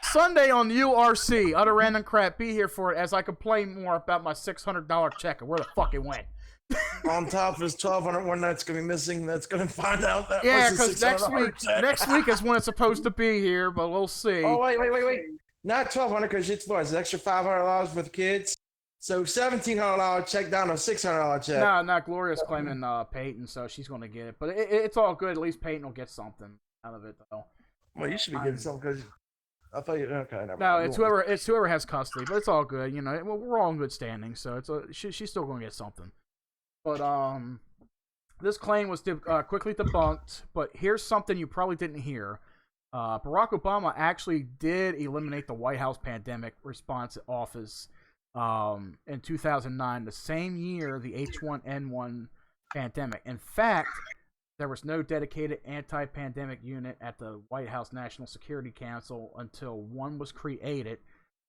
Sunday on URC, Utter Random Crap. Be here for it as I complain more about my $600 check and where the fuck it went. On top of his 1,200 one that's going to be missing, that's going to find out that because next week is when it's supposed to be here, but we'll see. Oh, wait. Not 1,200 because it's what? It's an extra $500 for the kids? So $1,700 check down to $600 check. No, not Gloria's claiming Peyton, so she's going to get it. But it's all good. At least Peyton will get something out of it, though. Well, you should be getting something because I thought you. Okay, never no, mind. it's whoever has custody, but it's all good. You know, we're all in good standing, so she's still going to get something. But this claim was quickly debunked. But here's something you probably didn't hear. Barack Obama actually did eliminate the White House pandemic response office. In 2009, the same year the H1N1 pandemic. In fact, there was no dedicated anti-pandemic unit at the White House National Security Council until one was created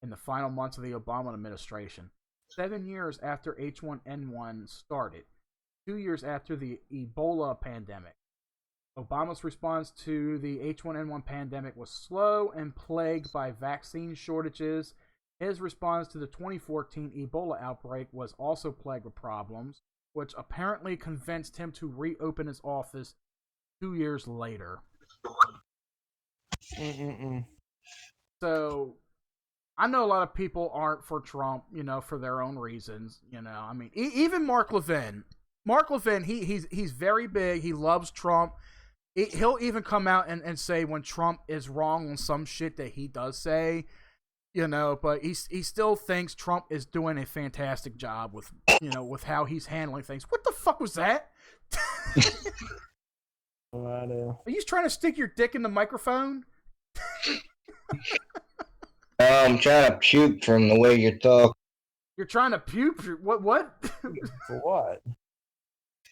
in the final months of the Obama administration. 7 years after H1N1 started, 2 years after the Ebola pandemic. Obama's response to the H1N1 pandemic was slow and plagued by vaccine shortages. His response to the 2014 Ebola outbreak was also plagued with problems, which apparently convinced him to reopen his office 2 years later. So, I know a lot of people aren't for Trump, for their own reasons. I mean, even Mark Levin. Mark Levin, he's very big. He loves Trump. He'll even come out and say when Trump is wrong on some shit that he does say. But he still thinks Trump is doing a fantastic job with how he's handling things. What the fuck was that? I know. Are you trying to stick your dick in the microphone? I'm trying to puke from the way you talk. You're trying to puke? What? For what?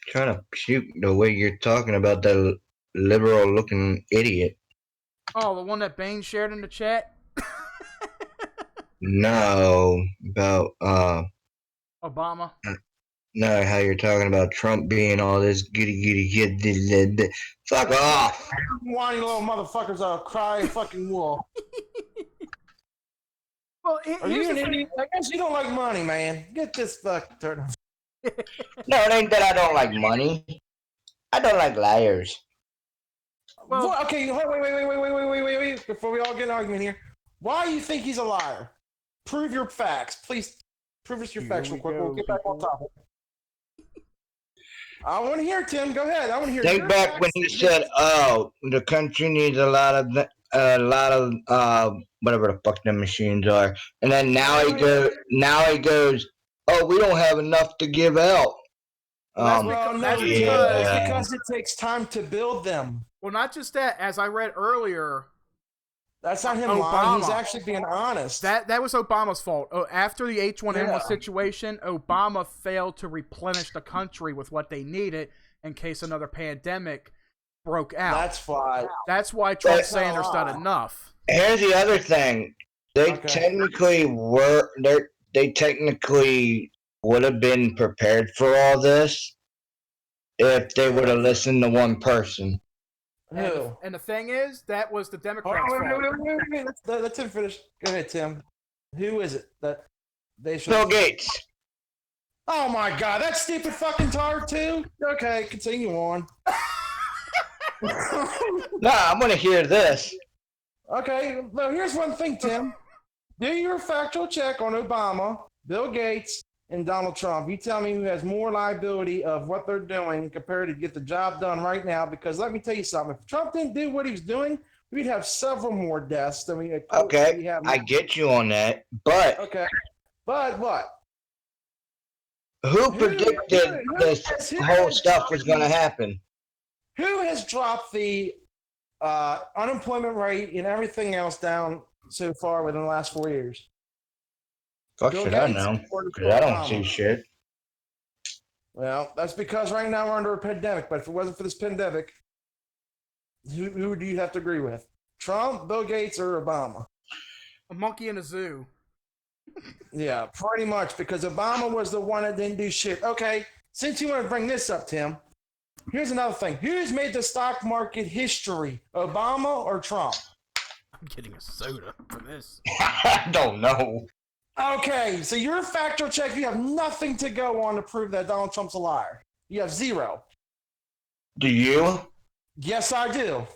Trying to puke the way you're talking about that liberal-looking idiot. Oh, the one that Bane shared in the chat? No, about Obama. No, how you're talking about Trump being all this goody kid. Fuck off! Whiny little motherfuckers are crying fucking wolf. Well, are you an idiot? I guess you don't like money, man. Get this fuck turned off. No, it ain't that I don't like money. I don't like liars. Well, okay, wait. Before we all get an argument here, why do you think he's a liar? Prove your facts. Please prove us your facts real quick. We'll get back on topic. I want to hear, Tim. Go ahead. I want to hear. Think back when you said, "Oh, the country needs a lot of whatever the fuck them machines are," and then now he goes, "Oh, we don't have enough to give out." That's because it takes time to build them. Well, not just that. As I read earlier. That's not him lying. He's actually being honest. That was Obama's fault. After the H1N1 situation, Obama failed to replenish the country with what they needed in case another pandemic broke out. That's why Trump's saying there's not enough. Here's the other thing. They technically would have been prepared for all this if they would have listened to one person. And the thing is, that was the Democrats' fault. Wait. Let Tim finish. Go ahead, Tim. Who is it that they should? Bill Gates. Oh my God, that stupid fucking tard too. Okay, continue on. Nah, I'm gonna hear this. Okay, well, here's one thing, Tim. Do your factual check on Obama, Bill Gates, and Donald Trump. You tell me who has more liability of what they're doing compared to get the job done right now. Because let me tell you something. If Trump didn't do what he was doing, we'd have several more deaths than we have. Okay, I get you on that, but okay, but what? Who predicted this whole stuff was going to happen? Who has dropped the unemployment rate and everything else down so far within the last 4 years? Fuck should I know? Because I don't see shit. Well, that's because right now we're under a pandemic. But if it wasn't for this pandemic, who do you have to agree with? Trump, Bill Gates, or Obama? A monkey in a zoo. Yeah, pretty much, because Obama was the one that didn't do shit. Okay, since you want to bring this up, Tim, here's another thing. Who's made the stock market history, Obama or Trump? I'm getting a soda for this. I don't know. Okay, so your factual check, you have nothing to go on to prove that Donald Trump's a liar. You have zero. Do you? Yes, I do.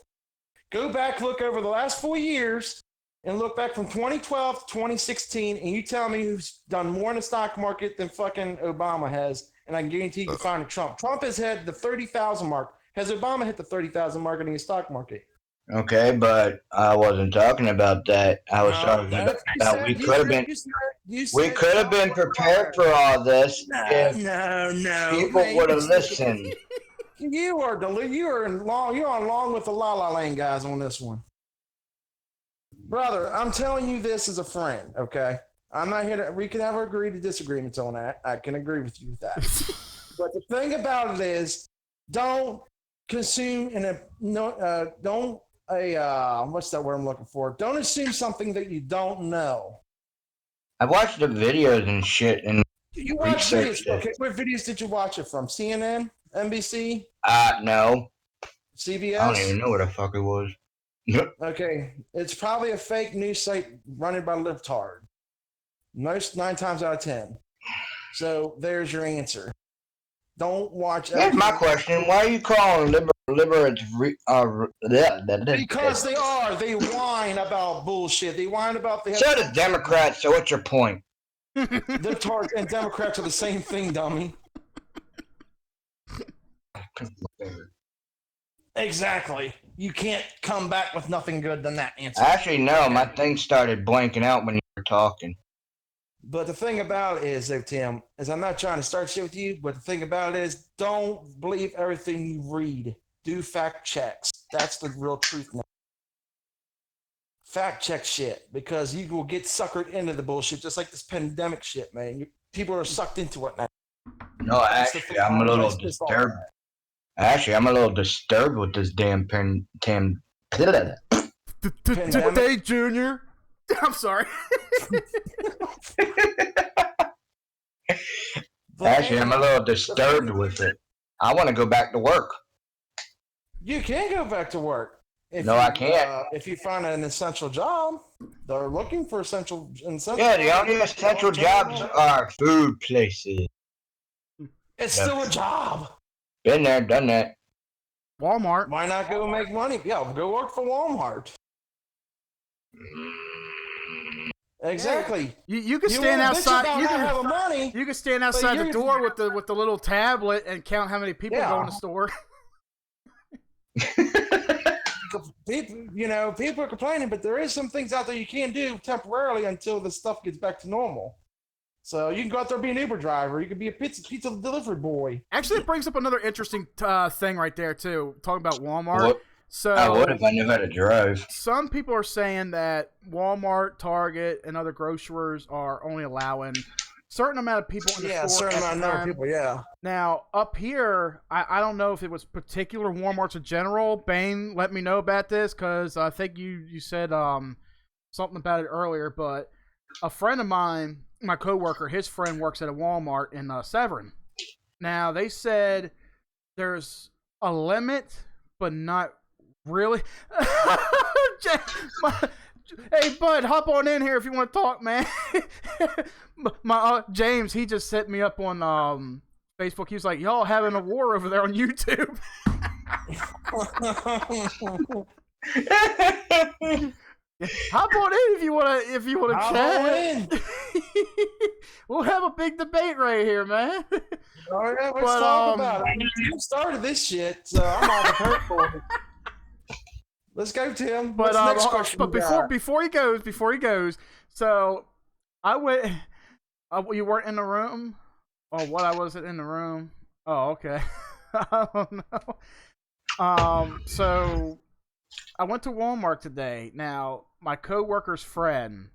Go back, look over the last 4 years, and look back from 2012 to 2016, and you tell me who's done more in the stock market than fucking Obama has, and I can guarantee you can find a Trump. Trump has hit the 30,000 mark. Has Obama hit the 30,000 mark in the stock market? Okay, but I wasn't talking about that. I was talking about we could have been prepared for all this if people would have listened. You're on along with the La La Land guys on this one. Brother, I'm telling you this as a friend, okay? I'm not here to, we can have agreed to disagreements on that. I can agree with you with that. But the thing about it is, don't consume what's that word I'm looking for? Don't assume something that you don't know. I watched the videos and shit and you watched videos. Okay, what videos did you watch it from? CNN? NBC? No. CBS? I don't even know what the fuck it was. Okay, it's probably a fake news site running by Libtard. 9 times out of 10. So there's your answer. Don't watch. Here's my question: why are you calling liberals? Because they are. They whine about bullshit. They whine about the. So does Democrats. So what's your point? Libtards and Democrats are the same thing, dummy. Exactly. You can't come back with nothing good than that answer. Actually, no. My thing started blanking out when you were talking. But the thing about it is, though, Tim, is I'm not trying to start shit with you, but the thing about it is, don't believe everything you read. Do fact checks. That's the real truth now. Fact check shit, because you will get suckered into the bullshit, just like this pandemic shit, man. People are sucked into it now. No, actually, I'm a little disturbed. Actually, I'm a little disturbed with this damn Today, Junior. I'm sorry. Actually, I'm a little disturbed with it. I want to go back to work. You can go back to work. I can't. If you find an essential job, they're looking for essential. Yeah, the only essential jobs are food places. It's still a job. Been there, done that. Walmart. Why not go make money? Yeah, go work for Walmart. Exactly. You can stand outside. You can stand outside the door with the little tablet and count how many people go in the store. People are complaining, but there is some things out there you can do temporarily until the stuff gets back to normal. So you can go out there and be an Uber driver. You could be a pizza delivery boy. Actually, it brings up another interesting thing right there too. Talking about Walmart. What? So I would if I knew how to drive. Some people are saying that Walmart, Target, and other grocers are only allowing a certain amount of people in the store. Yeah, a certain amount of people, yeah. Now, up here, I don't know if it was particular Walmarts in general. Bane, let me know about this, because I think you said something about it earlier, but a friend of mine, my coworker, his friend works at a Walmart in Severn. Now, they said there's a limit, but not really. Hey, bud, hop on in here if you want to talk, man. My James, he just set me up on Facebook. He was like, y'all having a war over there on YouTube. Hop on in if you wanna Hop chat. We'll have a big debate right here, man. All right, let's talk about it. You started this shit, so I'm all prepared for it. Let's go, Tim. But What's the next question? but before he goes, so I went. You weren't in the room. Oh, what? I wasn't in the room. Oh, okay. I don't know. So I went to Walmart today. Now, my coworker's friend,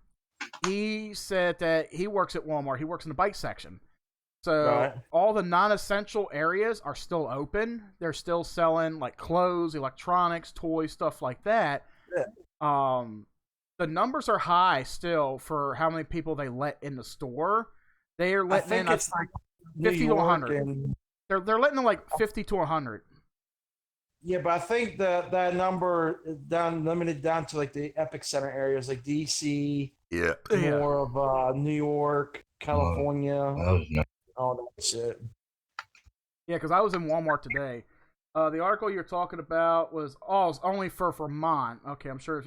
he said that he works at Walmart. He works in the bike section. So all the non-essential areas are still open. They're still selling like clothes, electronics, toys, stuff like that. Yeah. The numbers are high still for how many people they let in the store. They are letting in like 50 to 100. They're letting in like 50 to 100. Yeah, but I think that number is limited down to like the Epic Center areas, like DC. Yeah. More of New York, California, all that shit. Yeah, because I was in Walmart today. The article you're talking about was it's only for Vermont. Okay, I'm sure.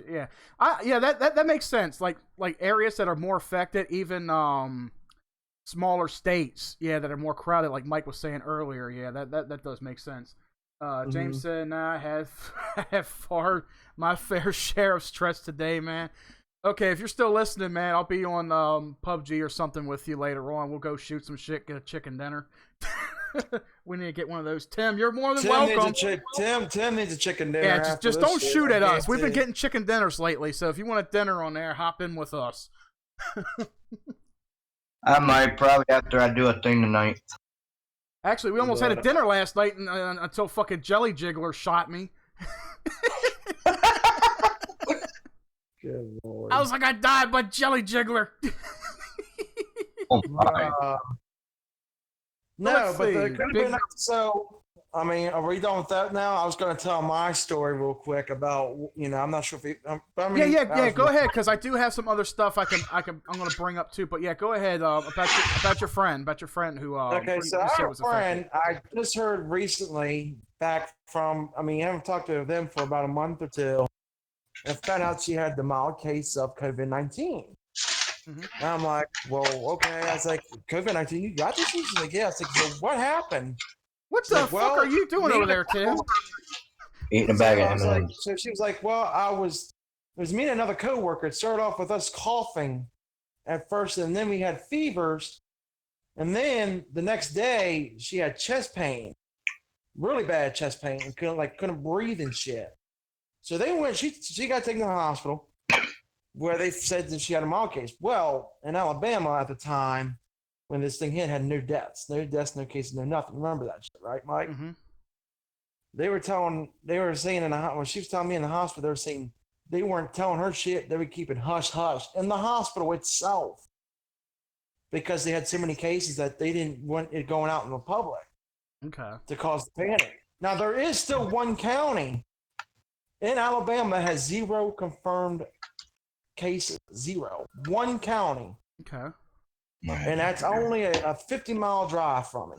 That makes sense. Like areas that are more affected, even smaller states. Yeah, that are more crowded. Like Mike was saying earlier. Yeah, that does make sense. James said, "Nah, I have my fair share of stress today, man." Okay, if you're still listening, man, I'll be on PUBG or something with you later on. We'll go shoot some shit, get a chicken dinner. We need to get one of those. Tim, you're more than welcome. Tim needs a chicken dinner. Yeah, just don't shoot at us. We've been getting chicken dinners lately, so if you want a dinner on there, hop in with us. I might, probably after I do a thing tonight. Actually, we almost had a dinner last night until fucking Jelly Jiggler shot me. Good Lord. I was like, I died by Jelly Jiggler. Oh my. No, but there could have been. So, I mean, are we done with that now? I was going to tell my story real quick about, I'm not sure if yeah. Go ahead, because I do have some other stuff I'm going to bring up too. But yeah, go ahead about your friend who. Okay, so I have a friend I just heard recently back from. I mean, I haven't talked to them for about a month or two, and found out she had the mild case of COVID-19. Mm-hmm. And I'm like, well, okay. I was like, COVID-19, you got this? She's like, yeah. I was like, so what happened? What the fuck are you doing over there, Tim? Eating a bag of M&Ms. So she was like, well, it was me and another coworker. It started off with us coughing at first, and then we had fevers. And then the next day, she had chest pain, really bad chest pain, and couldn't breathe and shit. So they went, she got taken to the hospital, where they said that she had a mild case. Well, in Alabama at the time, when this thing hit, had no deaths, no cases, no nothing. Remember that shit, right, Mike? Mm-hmm. They were saying when she was telling me in the hospital, they were saying they weren't telling her shit. They were keeping hush hush in the hospital itself because they had so many cases that they didn't want it going out in the public. Okay. To cause the panic. Now there is still one county in Alabama that has 0 confirmed cases. 0. One county. Okay. And that's only a 50-mile drive from it.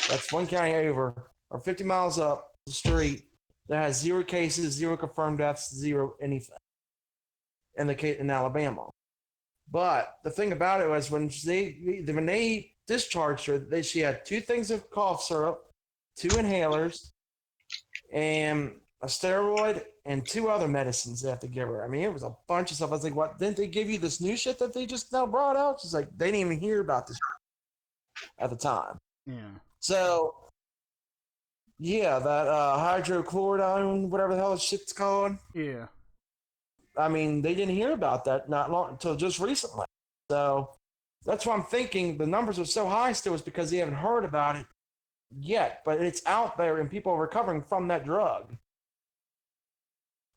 That's one county over, or 50 miles up the street that has 0 cases, 0 confirmed deaths, 0 anything in Alabama. But the thing about it was when they discharged her, she had 2 things of cough syrup, 2 inhalers, and a steroid, and 2 other medicines they have to give her. I mean, it was a bunch of stuff. I was like, what? Didn't they give you this new shit that they just now brought out? She's like, they didn't even hear about this at the time. Yeah. So, yeah, that hydrochloroquine, whatever the hell this shit's called. Yeah. I mean, they didn't hear about that not long until just recently. So, that's why I'm thinking the numbers are so high still is because they haven't heard about it yet. But it's out there and people are recovering from that drug.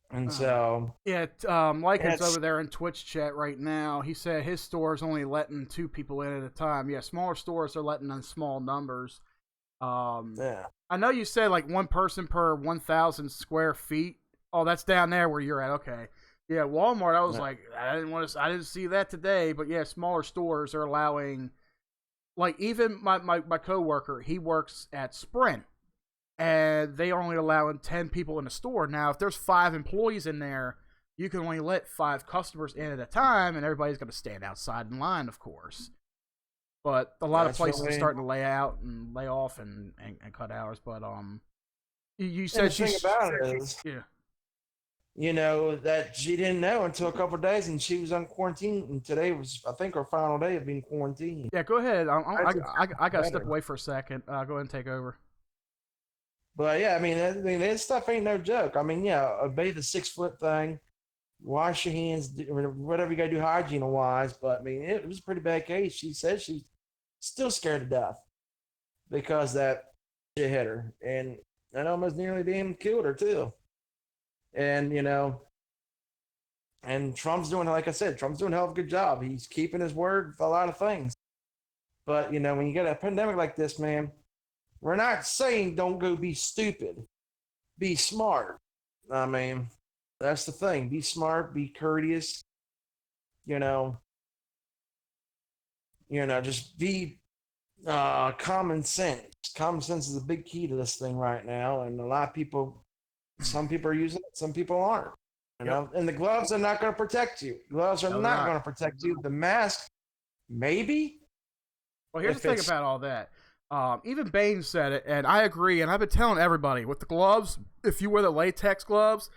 And so Lycan's over there in Twitch chat right now. He said his store is only letting 2 people in at a time. Yeah, smaller stores are letting in small numbers. I know you said like 1 person per 1,000 square feet. Oh, that's down there where you're at. Okay. Yeah, Walmart. I was like, I didn't see that today. But yeah, smaller stores are allowing. Like even my coworker, he works at Sprint. And they are only allowing 10 people in the store. Now, if there's 5 employees in there, you can only let 5 customers in at a time, and everybody's going to stand outside in line, of course. But a lot of places are starting to lay out and lay off and cut hours. But you said the thing about it is, yeah. You know, that she didn't know until a couple of days, and she was on quarantine. And today was, I think, her final day of being quarantined. Yeah, go ahead. I got to step away for a second. Go ahead and take over. But yeah, I mean, this stuff ain't no joke. I mean, yeah, obey the 6-foot thing, wash your hands, whatever you got to do hygiene wise. But I mean, it was a pretty bad case. She said she's still scared to death because that shit hit her, and that almost nearly damn killed her too. And, you know, and Trump's doing, like I said, Trump's doing a hell of a good job. He's keeping his word with a lot of things. But, you know, when you get a pandemic like this, man, we're not saying don't go be stupid. Be smart. I mean, that's the thing. Be smart, be courteous, you know, just be common sense. Common sense is a big key to this thing right now. And a lot of people, some people are using it, some people aren't. You know, and the gloves are not going to protect you. Gloves are not going to protect you. The mask, maybe. Well, here's the thing about all that. Even Bain said it, and I agree. And I've been telling everybody with the gloves, if you wear the latex gloves,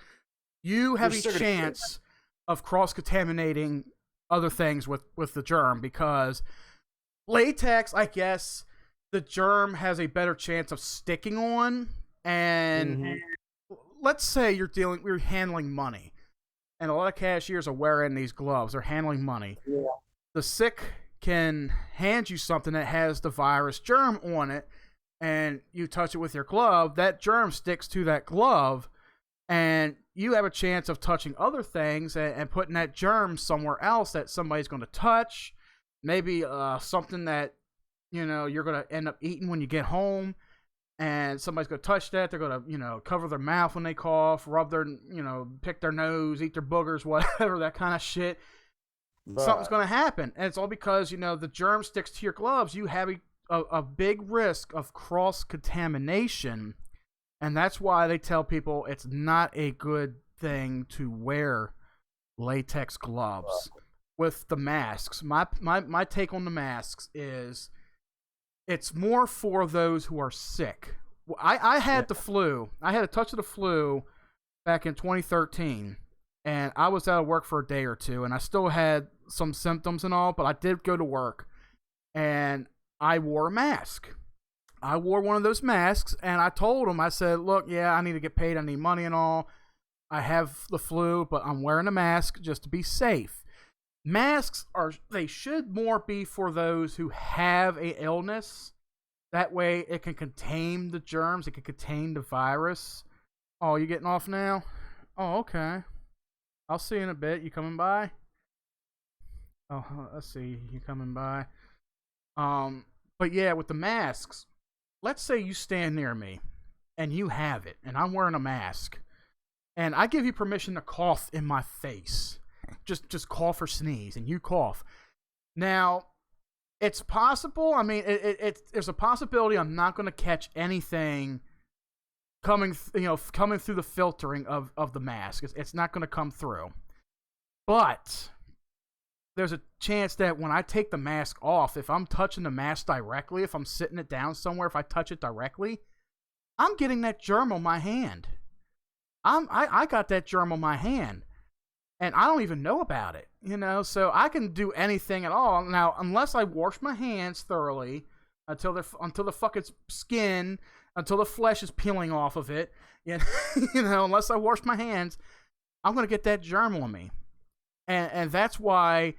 you have a chance of cross-contaminating other things with the germ, because latex, I guess, the germ has a better chance of sticking on. And let's say you're handling money, and a lot of cashiers are wearing these gloves. They're handling money. Yeah. The sick can hand you something that has the virus germ on it, and you touch it with your glove. That germ sticks to that glove, and you have a chance of touching other things and putting that germ somewhere else that somebody's going to touch. Maybe something that, you know, you're going to end up eating when you get home. And somebody's going to touch that. They're going to, you know, cover their mouth when they cough, rub their, you know, pick their nose, eat their boogers, whatever, that kind of shit. But something's going to happen. And it's all because, you know, the germ sticks to your gloves. You have a big risk of cross-contamination. And that's why they tell people it's not a good thing to wear latex gloves with the masks. My take on the masks is, it's more for those who are sick. I had the flu. I had a touch of the flu back in 2013, and I was out of work for a day or two, and I still had some symptoms and all, but I did go to work, and I wore a mask. I wore one of those masks, and I told them, I said, look, yeah, I need to get paid. I need money and all. I have the flu, but I'm wearing a mask just to be safe. Masks they should more be for those who have a illness. That way it can contain the germs, it can contain the virus. Oh, you getting off now? Oh, okay. I'll see you in a bit. You coming by? Oh, let's see. You coming by? But yeah, with the masks, let's say you stand near me and you have it, and I'm wearing a mask, and I give you permission to cough in my face. Just cough or sneeze, and you cough. Now, it's possible. I mean, there's a possibility I'm not going to catch anything coming through the filtering of the mask. It's not going to come through. But there's a chance that when I take the mask off, if I'm touching the mask directly, if I'm sitting it down somewhere, if I touch it directly, I'm getting that germ on my hand. I got that germ on my hand. And I don't even know about it, you know, so I can do anything at all. Now, unless I wash my hands thoroughly until the fucking skin, until the flesh is peeling off of it, you know, unless I wash my hands, I'm going to get that germ on me. And that's why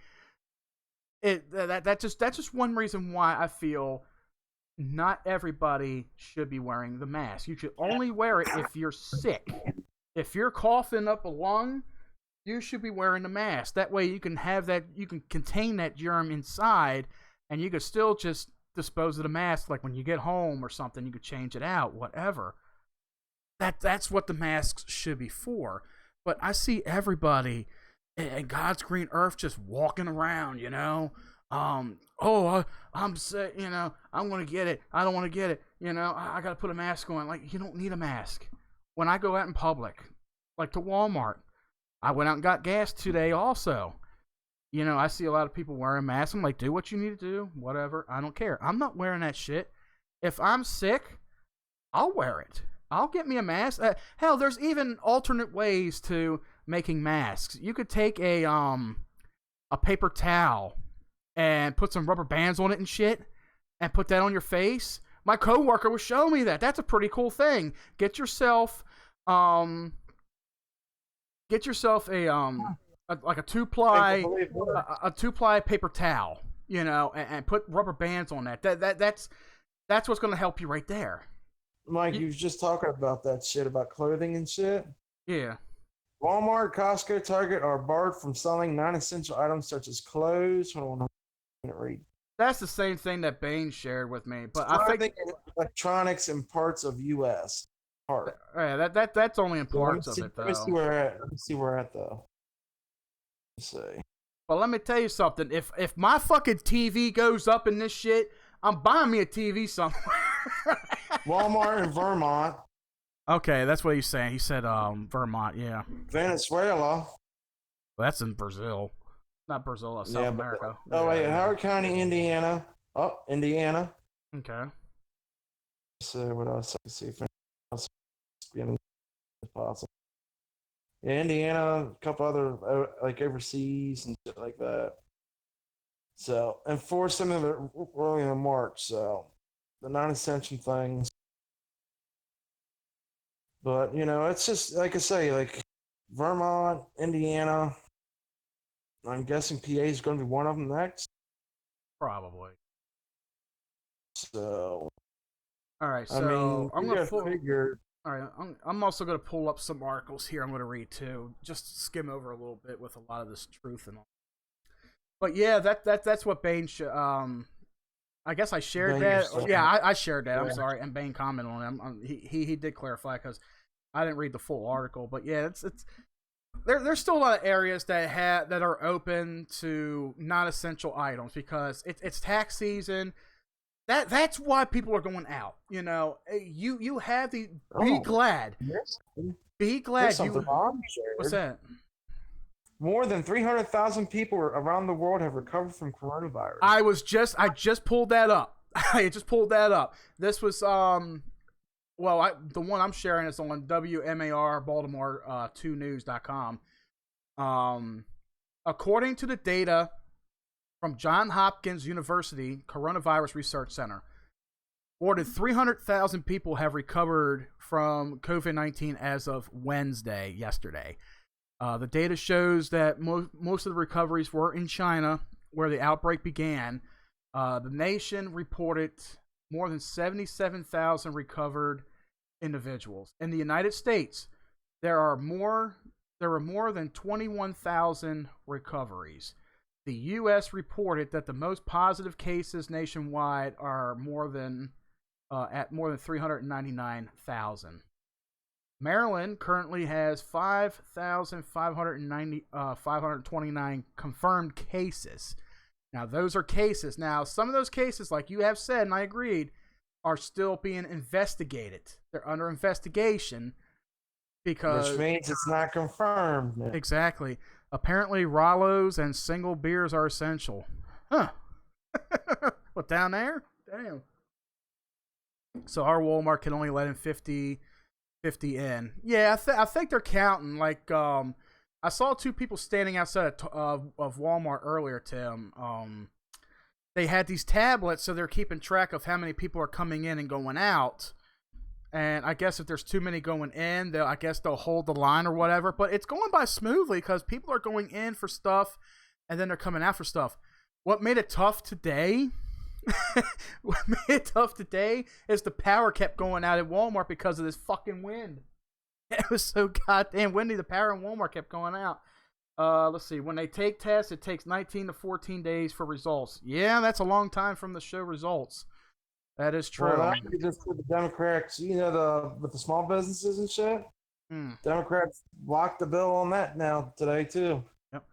that's just one reason why I feel not everybody should be wearing the mask. You should only wear it if you're sick. If you're coughing up a lung, you should be wearing the mask. That way you can contain that germ inside, and you can still just dispose of the mask, like when you get home or something, you could change it out, whatever. That's what the masks should be for. But I see everybody in God's green earth just walking around, you know. I'm sick, you know, I'm going to get it. I don't want to get it. You know, I got to put a mask on. Like, you don't need a mask. When I go out in public, like to Walmart, I went out and got gas today also. You know, I see a lot of people wearing masks. I'm like, do what you need to do, whatever. I don't care. I'm not wearing that shit. If I'm sick, I'll wear it. I'll get me a mask. Hell, there's even alternate ways to making masks. You could take a paper towel and put some rubber bands on it and shit and put that on your face. My coworker was showing me that. That's a pretty cool thing. Get yourself a like a two-ply paper towel, you know, and put rubber bands on that. That's what's going to help you right there. Mike, you was just talking about that shit about clothing and shit. Yeah. Walmart, Costco, Target are barred from selling non-essential items such as clothes. Hold on, I'm read. That's the same thing that Bain shared with me, but I think electronics and parts of U.S. part. Yeah, that's only in parts of it though. Let me see where we're at though. Let's see. But let me tell you something. If my fucking TV goes up in this shit, I'm buying me a TV somewhere. Walmart in Vermont. Okay, that's what he's saying. He said Vermont, yeah. Venezuela. Well, that's in Brazil. Not Brazil, that's South America. Wait, Howard County, Indiana. Oh, Indiana. Okay. So what else? Let's see if else is possible. Yeah, Indiana, a couple other like overseas and shit like that. So, and for some of it early in March. So, the non-essential things. But you know, it's just like I say, like Vermont, Indiana. I'm guessing PA is going to be one of them next. Probably. So. All right. So I mean, I'm gonna figure. All right. I'm also gonna pull up some articles here. I'm gonna read too, just to skim over a little bit with a lot of this truth and all. But yeah, that's what Bain. I guess I shared that. Yeah, I shared that. I'm sorry, and Bain commented on it. He did clarify because I didn't read the full article. But yeah, it's there's still a lot of areas that are open to non-essential items because it's tax season. That's why people are going out. You know, you have the be glad. Be glad you. What's that? More than 300,000 people around the world have recovered from coronavirus. I just pulled that up. I just pulled that up. This was the one I'm sharing is on WMAR Baltimore 2news.com. According to the data from Johns Hopkins University Coronavirus Research Center, more than 300,000 people have recovered from COVID-19 as of yesterday. The data shows that most of the recoveries were in China, where the outbreak began. The nation reported more than 77,000 recovered individuals. In the United States, there were more than 21,000 recoveries. The U.S. reported that the most positive cases nationwide are at more than 399,000. Maryland currently has 529 confirmed cases. Now, those are cases. Now, some of those cases, like you have said, and I agreed, are still being investigated. They're under investigation because... Which means it's not confirmed. Exactly. Apparently, Rollos and single beers are essential. Huh. What, down there? Damn. So our Walmart can only let in 50 in. Yeah, I think they're counting. Like, I saw two people standing outside of Walmart earlier, Tim. They had these tablets, so they're keeping track of how many people are coming in and going out. And I guess if there's too many going in, I guess they'll hold the line or whatever. But it's going by smoothly because people are going in for stuff, and then they're coming out for stuff. What made it tough today... What made it tough today is the power kept going out at Walmart because of this fucking wind. It was so goddamn windy. The power in Walmart kept going out. Let's see. When they take tests, it takes 19 to 14 days for results. Yeah, that's a long time from the show results. That is true. Well, just with the Democrats, with the small businesses and shit. Democrats blocked the bill on that now today too. Yep.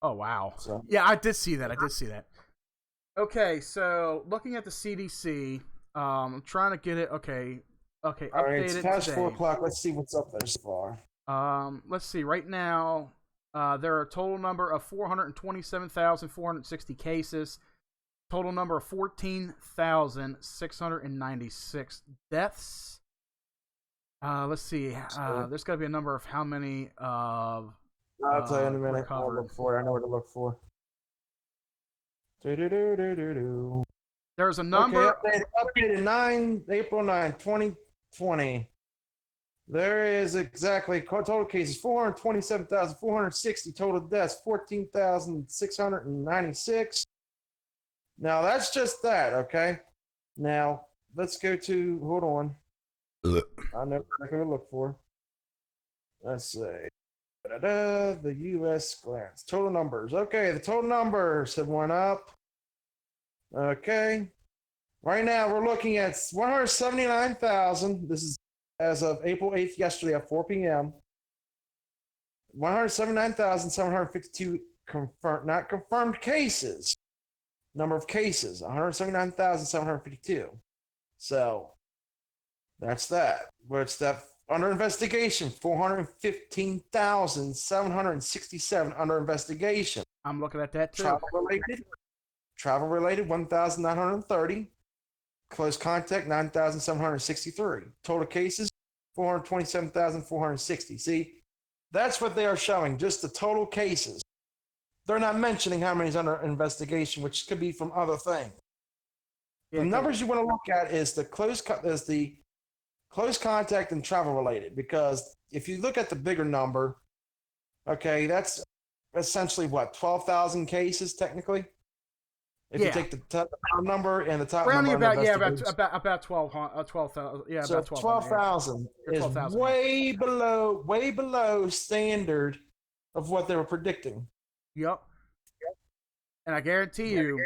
Oh wow. So. Yeah, I did see that. Okay, so looking at the CDC, I'm trying to get it. Okay, updated. All right, it's past 4 o'clock. Let's see what's up there so far. Let's see. Right now, There are a total number of 427,460 cases. Total number of 14,696 deaths. Let's see. There's got to be a number of how many of. I'll tell you in a minute. recovered. I'll look for it. I know what to look for. Do-do-do-do-do-do. There's a number. Okay, updated April 9, 2020. There is exactly total cases 427,460, total deaths 14,696. Now that's just that, okay? Now let's go to, hold on. I know what I'm going to look for. Let's see. The U.S. glance. Total numbers. Okay, the total numbers have went up. Okay. Right now we're looking at 179,000. This is as of April 8th, yesterday at 4 p.m. 179,752 not confirmed cases. Number of cases, 179,752. So that's that. What's that? Under investigation, 415,767 under investigation. I'm looking at that too. Travel related, 1,930. Close contact, 9,763. Total cases, 427,460. See, that's what they are showing, just the total cases. They're not mentioning how many is under investigation, which could be from other things. The numbers you want to look at is the close contact and travel related, because if you look at the bigger number, okay, that's essentially what, 12,000 cases technically. If you take the top number and the top rounding number, about 12,000. Yeah, so about 12,000 is 12,000. way below standard of what they were predicting. Yep. And I guarantee you,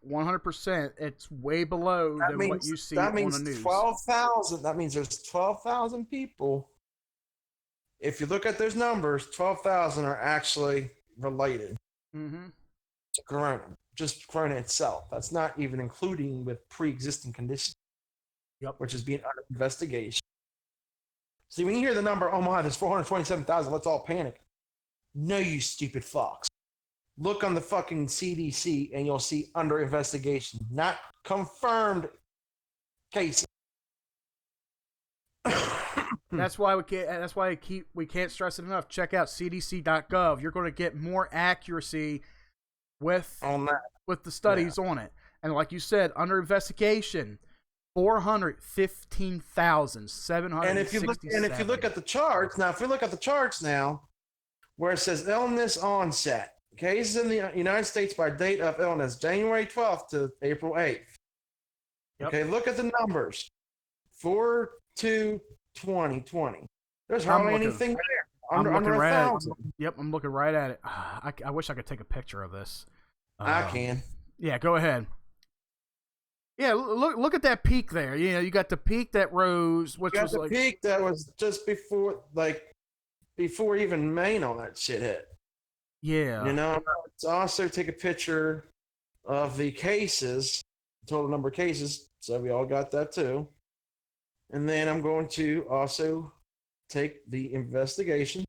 100%, it's way below what you see on the news. 12,000. That means there's 12,000 people. If you look at those numbers, 12,000 are actually related to Corona. Just Corona itself. That's not even including with pre-existing conditions. Yep. Which is being under investigation. See, when you hear the number, oh my, there's 427,000, let's all panic. No, you stupid fox. Look on the fucking CDC and you'll see under investigation, not confirmed cases. That's why we can't stress it enough. Check out cdc.gov. You're going to get more accuracy with the studies on it. And like you said, under investigation, 415,767. And if you look at the charts now, where it says illness onset, cases in the United States by date of illness, January 12th to April 8th. Yep. Okay, look at the numbers. 4/2/2020. There's hardly anything there. Under 1,000. Yep, I'm looking right at it. I wish I could take a picture of this. I can. Yeah, go ahead. Yeah, look at that peak there. You know, you got the peak that rose, which was the peak that was just before even Maine on that shit hit. Yeah. You know, let's also take a picture of the cases, total number of cases. So we all got that too. And then I'm going to also take the investigation,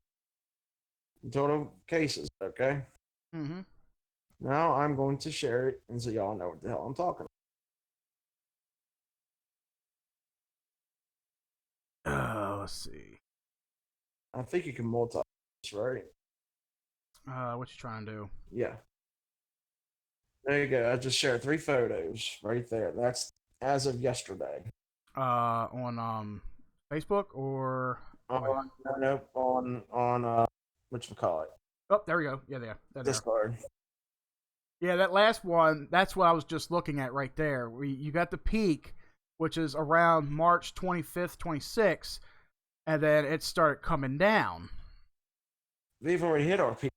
total cases, okay? Mm-hmm. Now I'm going to share it, and so y'all know what the hell I'm talking about. Let's see. I think you can multitask, right? What you trying to do? Yeah. There you go. I just shared 3 photos right there. That's as of yesterday. On Facebook or on whatchamacallit. Oh, there we go. Yeah, there. Discord. Yeah, that last one, that's what I was just looking at right there. You got the peak, which is around March 25th, 26th, and then it started coming down. We've already hit our peak,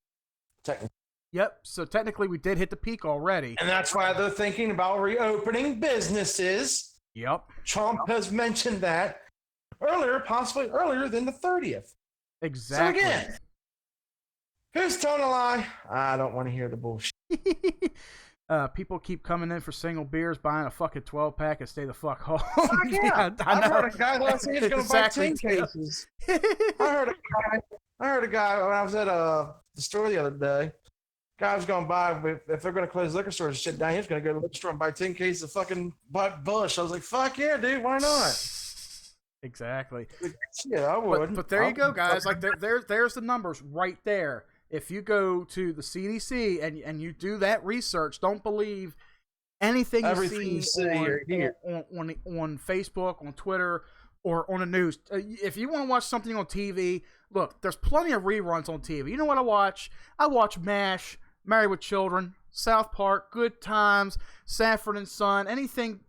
technically. Yep, so technically we did hit the peak already. And that's why they're thinking about reopening businesses. Yep. Trump has mentioned that earlier, possibly earlier than the 30th. Exactly. So again, who's telling a lie? I don't want to hear the bullshit. People keep coming in for single beers, buying a fucking 12-pack and stay the fuck home. Yeah, I heard a guy last night is going to buy 10 cases. I I heard a guy when I was at the store the other day. Guy was going by, if they're going to close liquor stores and shit down, he's going to go to the liquor store and buy 10 cases of fucking Bush. I was like, fuck yeah, dude, why not? Exactly. Yeah, I would. But there you go, guys. Like there's the numbers right there. If you go to the CDC and you do that research, don't believe anything you see on Facebook, on Twitter, or on the news. If you want to watch something on TV, look, there's plenty of reruns on TV. You know what I watch? I watch MASH, Married with Children, South Park, Good Times, Sanford and Son, anything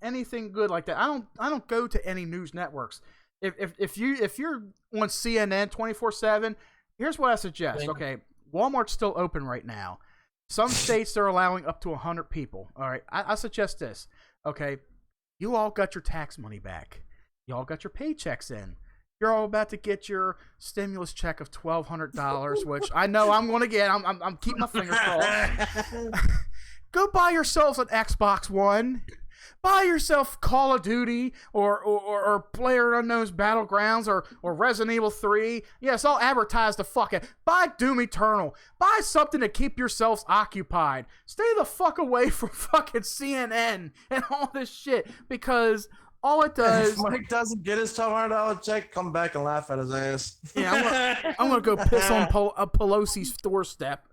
good like that. I don't go to any news networks. If you're on CNN 24/7, here's what I suggest. Okay, Walmart's still open right now. Some states they're allowing up to 100 people. All right, I suggest this. Okay, you all got your tax money back. You all got your paychecks in. You're all about to get your stimulus check of $1,200, which I know I'm going to get. I'm keeping my fingers crossed. Go buy yourselves an Xbox One. Buy yourself Call of Duty or PlayerUnknown's Battlegrounds or Resident Evil 3. Yes, I'll advertise the fuck it. Buy Doom Eternal. Buy something to keep yourselves occupied. Stay the fuck away from fucking CNN and all this shit, because all it does... If Mike doesn't get his $1,200 check, come back and laugh at his ass. Yeah, I'm gonna go piss on Pelosi's doorstep.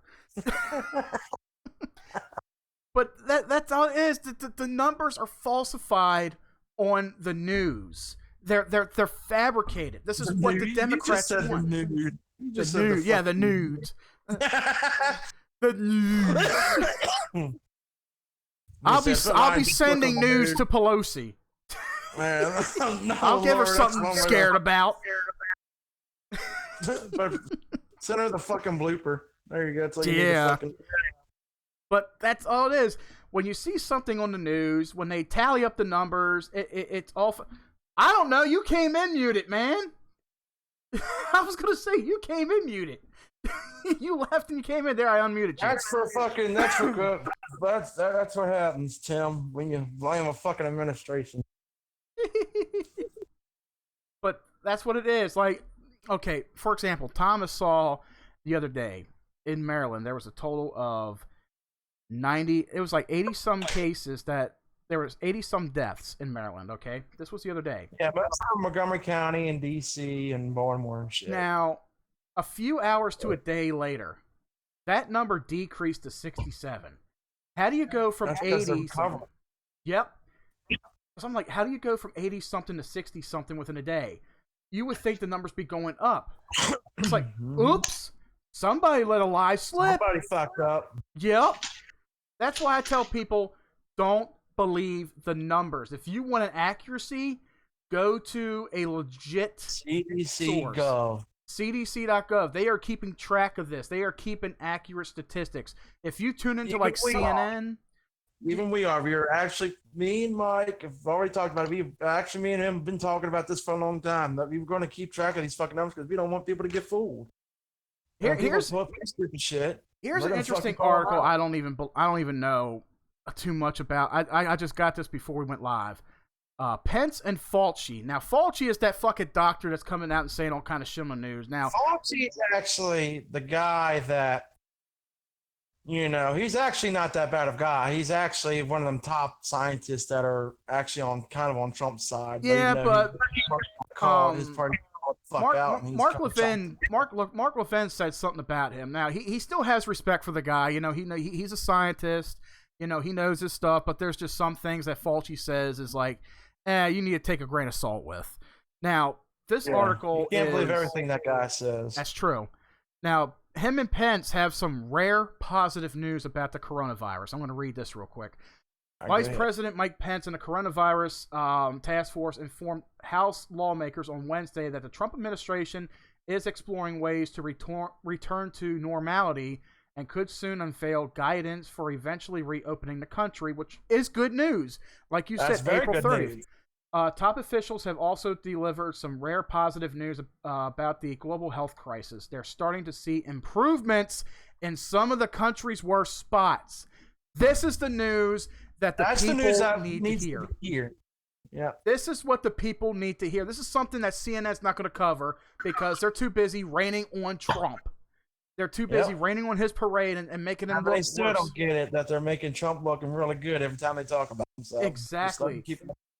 But that's all it is. The numbers are falsified on the news. They're fabricated. This is what the Democrats want. The nude. Yeah, the nudes. The nudes. I'll be sending news to Pelosi. I'll give her something scared about. Send her the fucking blooper. There you go. It's like yeah. But that's all it is. When you see something on the news, when they tally up the numbers, it's all... I don't know. You came in muted, man. I was going to say, you came in muted. You left and you came in there. I unmuted you. That's for good. That's what happens, Tim, when you blame a fucking administration. But that's what it is. Like, okay, for example, Thomas saw the other day in Maryland, there was a total of 90, it was like 80 some cases that there was 80 some deaths in Maryland. Okay, this was the other day. Yeah, but it's from Montgomery County and DC and Baltimore and shit. Now, a few hours to a day later, that number decreased to 67. How do you go from 80? Yep. So I'm like, how do you go from 80 something to 60 something within a day? You would think the numbers be going up. It's like, oops, somebody let a lie slip. Somebody fucked up. Yep. That's why I tell people, don't believe the numbers. If you want an accuracy, go to a legit source. Gov. CDC.gov. They are keeping track of this. They are keeping accurate statistics. If you tune into like CNN... We are actually, me and Mike have already talked about it. Me and him have been talking about this for a long time. That we were going to keep track of these fucking numbers because we don't want people to get fooled. Here's an interesting article. I don't even know too much about. I just got this before we went live. Pence and Fauci. Now Fauci is that fucking doctor that's coming out and saying all kind of shit on news. Now Fauci is actually the guy that, you know, he's actually not that bad of a guy. He's actually one of them top scientists that are actually on Trump's side. Yeah, but his party Mark Levin said something about him. Now he still has respect for the guy. You know, he's a scientist. You know, he knows his stuff. But there's just some things that Fauci says is like, you need to take a grain of salt with. Now this article, you can't believe everything that guy says. That's true. Now, him and Pence have some rare positive news about the coronavirus. I'm going to read this real quick. Vice President Mike Pence and the coronavirus task force informed House lawmakers on Wednesday that the Trump administration is exploring ways to return to normality and could soon unveil guidance for eventually reopening the country, which is good news. Like you said, April 30th. Top officials have also delivered some rare positive news about the global health crisis. They're starting to see improvements in some of the country's worst spots. This is the news that the people need to hear. Yeah. This is what the people need to hear. This is something that CNN's not going to cover because they're too busy raining on Trump. They're too busy raining on his parade and making him look They still worse. don't get it that they're making Trump looking really good every time they talk about him. So exactly.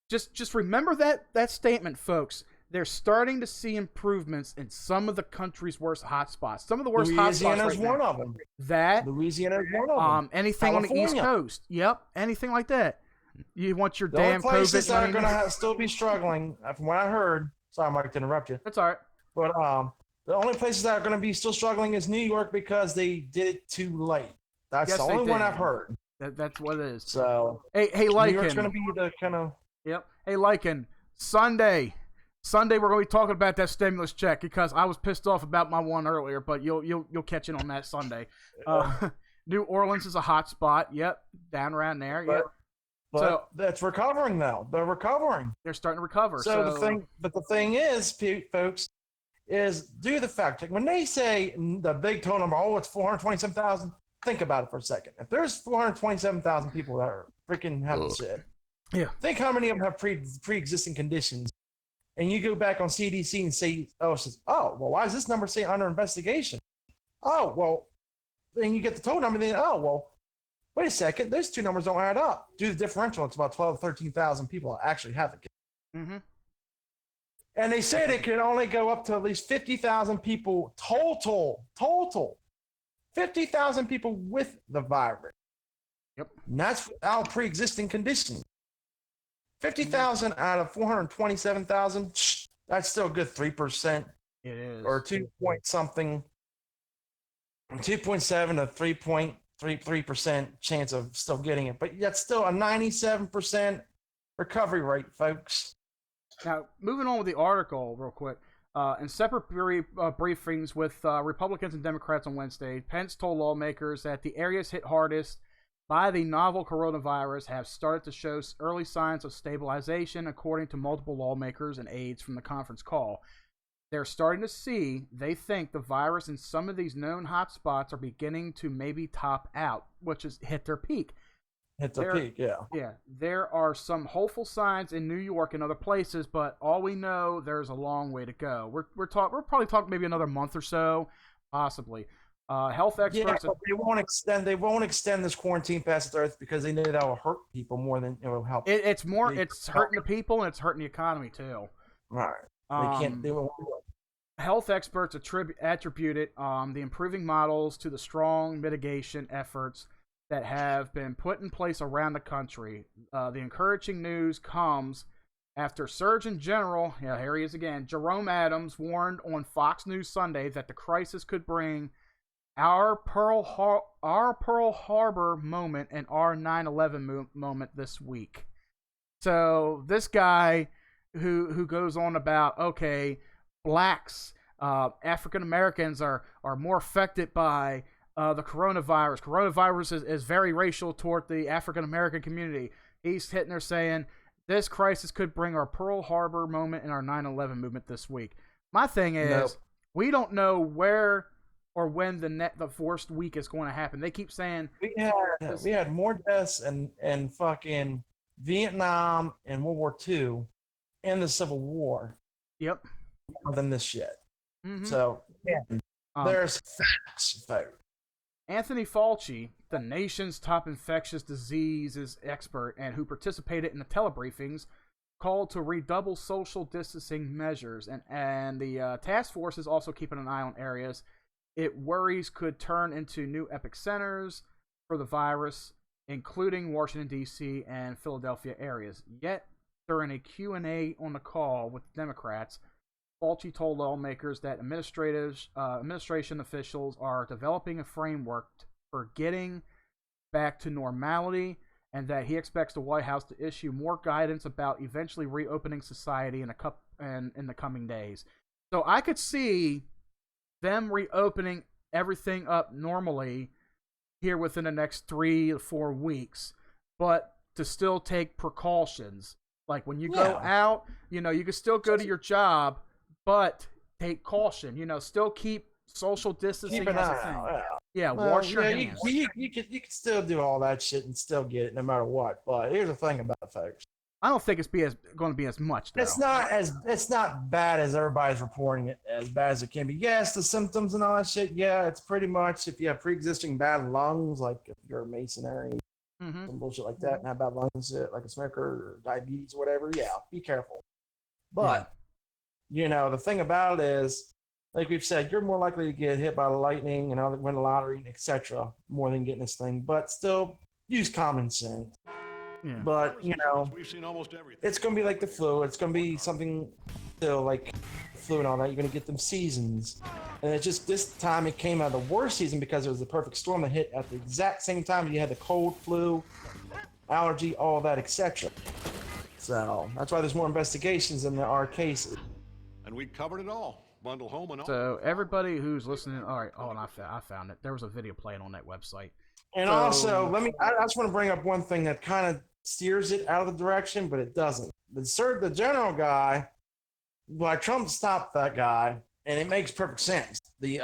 Just remember that statement, folks. They're starting to see improvements in some of the country's worst hotspots. Some of the worst hotspots right now. one of them. That Louisiana is one of them. Anything California. on the East Coast. Yep. Anything like that. You want your The damn only places COVID. that are going to still be struggling, from what I heard. Sorry, Mike, to interrupt you. That's all right. But the only places that are going to be still struggling is New York because they did it too late. That's the only one I've heard. That's what it is. So hey, Lycan. New York's going to be the kind of. Yep. Hey, Lycan. Sunday, we're going to be talking about that stimulus check because I was pissed off about my one earlier, but you'll catch it on that Sunday. New Orleans is a hot spot. Yep, down around there. Yep. But that's recovering now. They're recovering. They're starting to recover. So the thing is, folks, is do the fact check. When they say the big total number, it's 427,000. Think about it for a second. If there's 427,000 people that are freaking having shit, think how many of them have pre-existing conditions. And you go back on CDC and say, well, why is this number saying under investigation? Oh, well, then you get the total number. Then, wait a second, those two numbers don't add up. Do the differential, it's about 12,000 to 13,000 people actually have it. Mm-hmm. And they said it could only go up to at least 50,000 people total. 50,000 people with the virus. Yep. And that's without pre-existing conditions. 50,000 out of 427,000, that's still a good 3%. It is. Or 2 point something. 2.7 to 3.33% chance of still getting it. But that's still a 97% recovery rate, folks. Now, moving on with the article real quick. In separate briefings with Republicans and Democrats on Wednesday, Pence told lawmakers that the areas hit hardest by the novel coronavirus have started to show early signs of stabilization, according to multiple lawmakers and aides from the conference call. They're starting to see, they think, the virus in some of these known hotspots are beginning to maybe top out, which is hit their peak. Yeah. There are some hopeful signs in New York and other places, but all we know, there's a long way to go. We're probably talking maybe another month or so, possibly. Health experts. Yeah, but they won't extend this quarantine past its earth because they know that will hurt people more than it will help. It's hurting the people and it's hurting the economy too. Right. They won't do it. Health experts attributed the improving models to the strong mitigation efforts that have been put in place around the country. The encouraging news comes after Surgeon General, here he is again, Jerome Adams warned on Fox News Sunday that the crisis could bring our Pearl Harbor moment and our 9/11 moment this week. So this guy who goes on about, okay, blacks, African Americans are more affected by the coronavirus. Coronavirus is very racial toward the African American community. He's hitting there saying this crisis could bring our Pearl Harbor moment and our 9/11 movement this week. My thing is, we don't know where or when the worst week is going to happen. They keep saying we had more deaths in fucking Vietnam and World War II and the Civil War. Yep. Than this shit. Mm-hmm. So there's facts, folks. Anthony Fauci, the nation's top infectious diseases expert and who participated in the telebriefings, called to redouble social distancing measures. And the task force is also keeping an eye on areas it worries could turn into new epicenters for the virus, including Washington, D.C. and Philadelphia areas. Yet, during a Q&A on the call with Democrats, Fauci told lawmakers that administration officials are developing a framework for getting back to normality, and that he expects the White House to issue more guidance about eventually reopening society in the coming days. So I could see them reopening everything up normally here within the next 3 to 4 weeks, but to still take precautions. Like when you go out, you can still go to your job, but take caution. Still keep social distancing as a thing. Yeah, wash your hands. You could still do all that shit and still get it no matter what. But here's the thing about it, folks. I don't think it's going to be as much. Though. It's not bad as everybody's reporting it, as bad as it can be. Yes, the symptoms and all that shit. Yeah, it's pretty much if you have pre-existing bad lungs, like if you're a masonry, some bullshit like that, and have bad lungs, like a smoker or diabetes or whatever. Yeah, be careful. But the thing about it is, like we've said, you're more likely to get hit by the lightning and win the lottery, etc., more than getting this thing. But still, use common sense. Yeah. But we've seen almost everything. it's gonna be like the flu. It's gonna be something still like flu and all that. You're gonna get them seasons, and it's just this time it came out of the worst season because it was the perfect storm that hit at the exact same time. You had the cold, flu, allergy, all that, etc. So that's why there's more investigations than there are cases. And we covered it all. Bundle home and all. So everybody who's listening, all right. Oh, and I found it. There was a video playing on that website. And also, I just want to bring up one thing that kind of steers it out of the direction, but it doesn't. The general guy, like Trump stopped that guy, and it makes perfect sense. If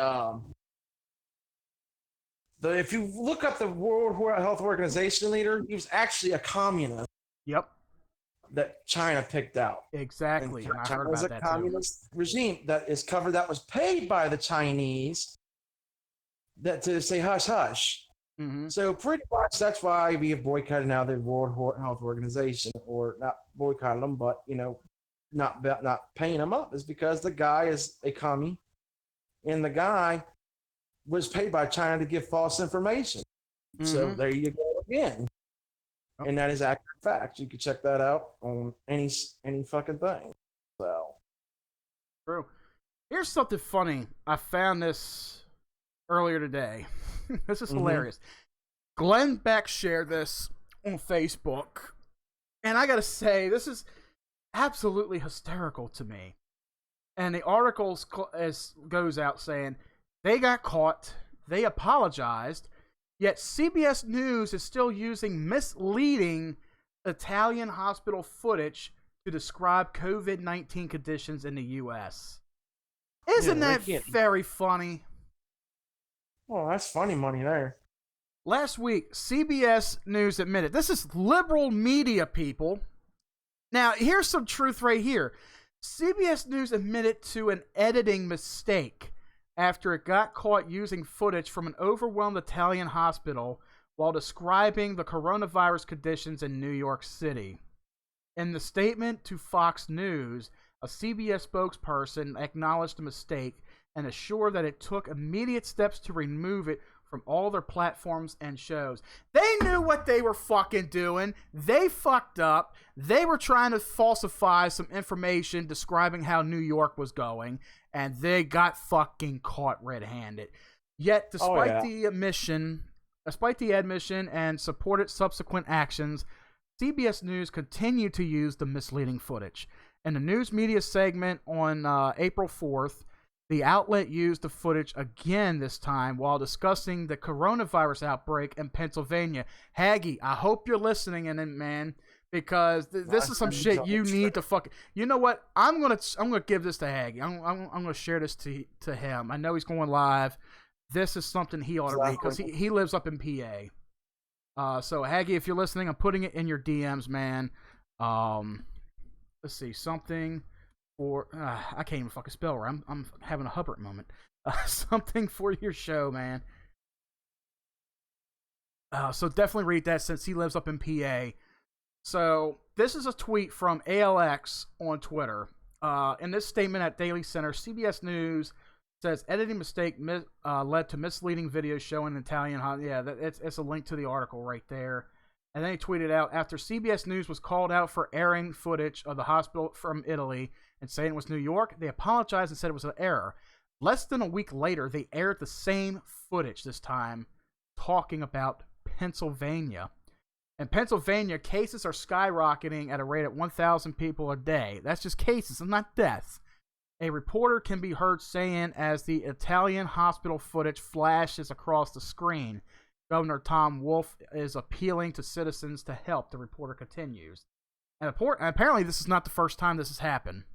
you look up the World Health Organization leader, he was actually a communist. Yep. That China picked out. Exactly. And I heard China about was a that communist regime that was paid by the Chinese to say hush hush. Mm-hmm. So pretty much that's why we have boycotted now the World Health Organization, or not boycotted them, but not paying them up, is because the guy is a commie, and the guy was paid by China to give false information. Mm-hmm. So there you go again, and that is accurate fact. You can check that out on any fucking thing. So true. Here's something funny. I found this earlier today. This is hilarious. Glenn Beck shared this on Facebook, and I gotta say, this is absolutely hysterical to me. And the article goes out saying they got caught, they apologized, yet CBS News is still using misleading Italian hospital footage to describe COVID-19 conditions in the U.S. Isn't that very funny? Oh, that's funny money there. Last week, CBS News admitted, this is liberal media, people. Now, here's some truth right here. CBS News admitted to an editing mistake after it got caught using footage from an overwhelmed Italian hospital while describing the coronavirus conditions in New York City. In the statement to Fox News, a CBS spokesperson acknowledged the mistake and assured that it took immediate steps to remove it from all their platforms and shows. They knew what they were fucking doing. They fucked up. They were trying to falsify some information describing how New York was going, and they got fucking caught red-handed. Yet, despite the admission and supported subsequent actions, CBS News continued to use the misleading footage. In the news media segment on April 4th, the outlet used the footage again this time while discussing the coronavirus outbreak in Pennsylvania. Haggy, I hope you're listening in, man, because this is some shit you need to fucking. You know what? I'm gonna give this to Haggy. I'm gonna share this to him. I know he's going live. This is something he ought to read because he lives up in PA. So Haggy, if you're listening, I'm putting it in your DMs, man. Let's see, something. Or I can't even fucking spell right. I'm having a Hubbard moment. Something for your show, man. So definitely read that since he lives up in PA. So this is a tweet from ALX on Twitter. In this statement at Daily Center, CBS News says editing mistake led to misleading video showing Italian. Yeah, it's a link to the article right there. And then he tweeted out, after CBS News was called out for airing footage of the hospital from Italy and saying it was New York, they apologized and said it was an error. Less than a week later, they aired the same footage this time, talking about Pennsylvania. In Pennsylvania, cases are skyrocketing at a rate of 1,000 people a day. That's just cases and not deaths. A reporter can be heard saying as the Italian hospital footage flashes across the screen, Governor Tom Wolf is appealing to citizens to help, the reporter continues. And apparently this is not the first time this has happened.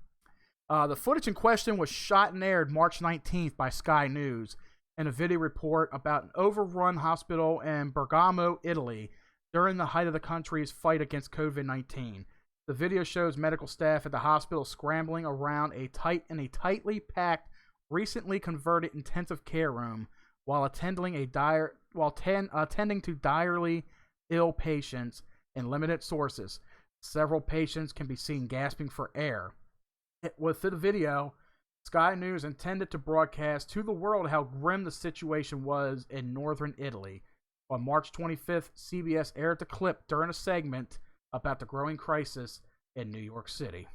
The footage in question was shot and aired March 19th by Sky News in a video report about an overrun hospital in Bergamo, Italy, during the height of the country's fight against COVID-19. The video shows medical staff at the hospital scrambling around a tightly packed, recently converted intensive care room while attending to direly ill patients in limited sources. Several patients can be seen gasping for air. With the video, Sky News intended to broadcast to the world how grim the situation was in northern Italy. On March 25th, CBS aired the clip during a segment about the growing crisis in New York City.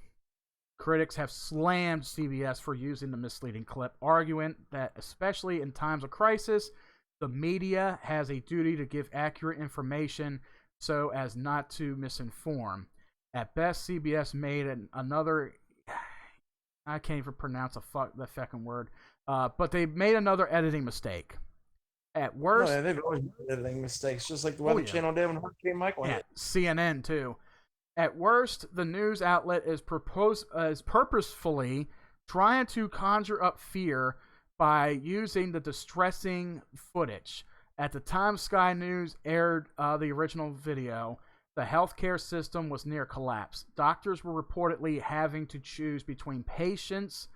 Critics have slammed CBS for using the misleading clip, arguing that especially in times of crisis, the media has a duty to give accurate information so as not to misinform. At best, CBS made another... I can't even pronounce the fucking word. But they made another editing mistake. At worst... they've always made editing mistakes, just like the Weather Channel did when Hurricane Michael hit. CNN, too. At worst, the news outlet is purposefully trying to conjure up fear by using the distressing footage. At the time Sky News aired the original video, the healthcare system was near collapse. Doctors were reportedly having to choose between patients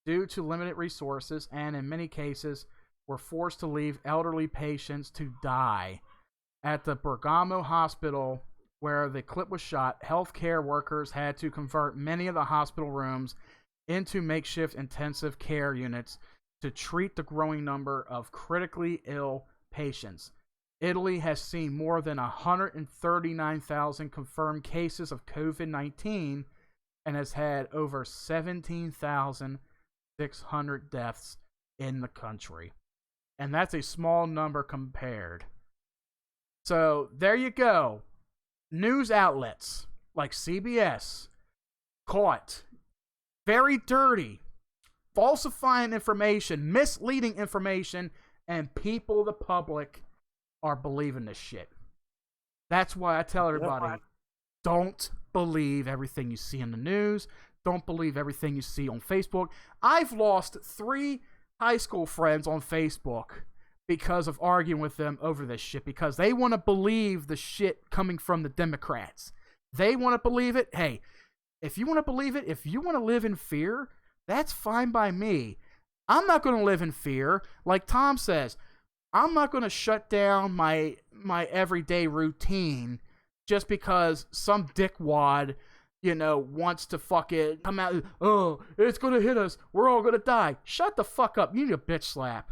due to limited resources and, in many cases, were forced to leave elderly patients to die. At the Bergamo Hospital, where the clip was shot, healthcare workers had to convert many of the hospital rooms into makeshift intensive care units to treat the growing number of critically ill patients. Italy has seen more than 139,000 confirmed cases of COVID-19 and has had over 17,600 deaths in the country. And that's a small number compared. So there you go. News outlets like CBS caught very dirty, falsifying information, misleading information, and people, the public, are believing this shit. That's why I tell everybody, don't believe everything you see in the news. Don't believe everything you see on Facebook. I've lost 3 high school friends on Facebook because of arguing with them over this shit, because they want to believe the shit coming from the Democrats. They want to believe it. Hey, if you want to believe it, if you want to live in fear, that's fine by me. I'm not going to live in fear. Like Tom says, I'm not going to shut down my everyday routine just because some dickwad, wants to fucking come out. Oh, it's going to hit us. We're all going to die. Shut the fuck up. You need a bitch slap.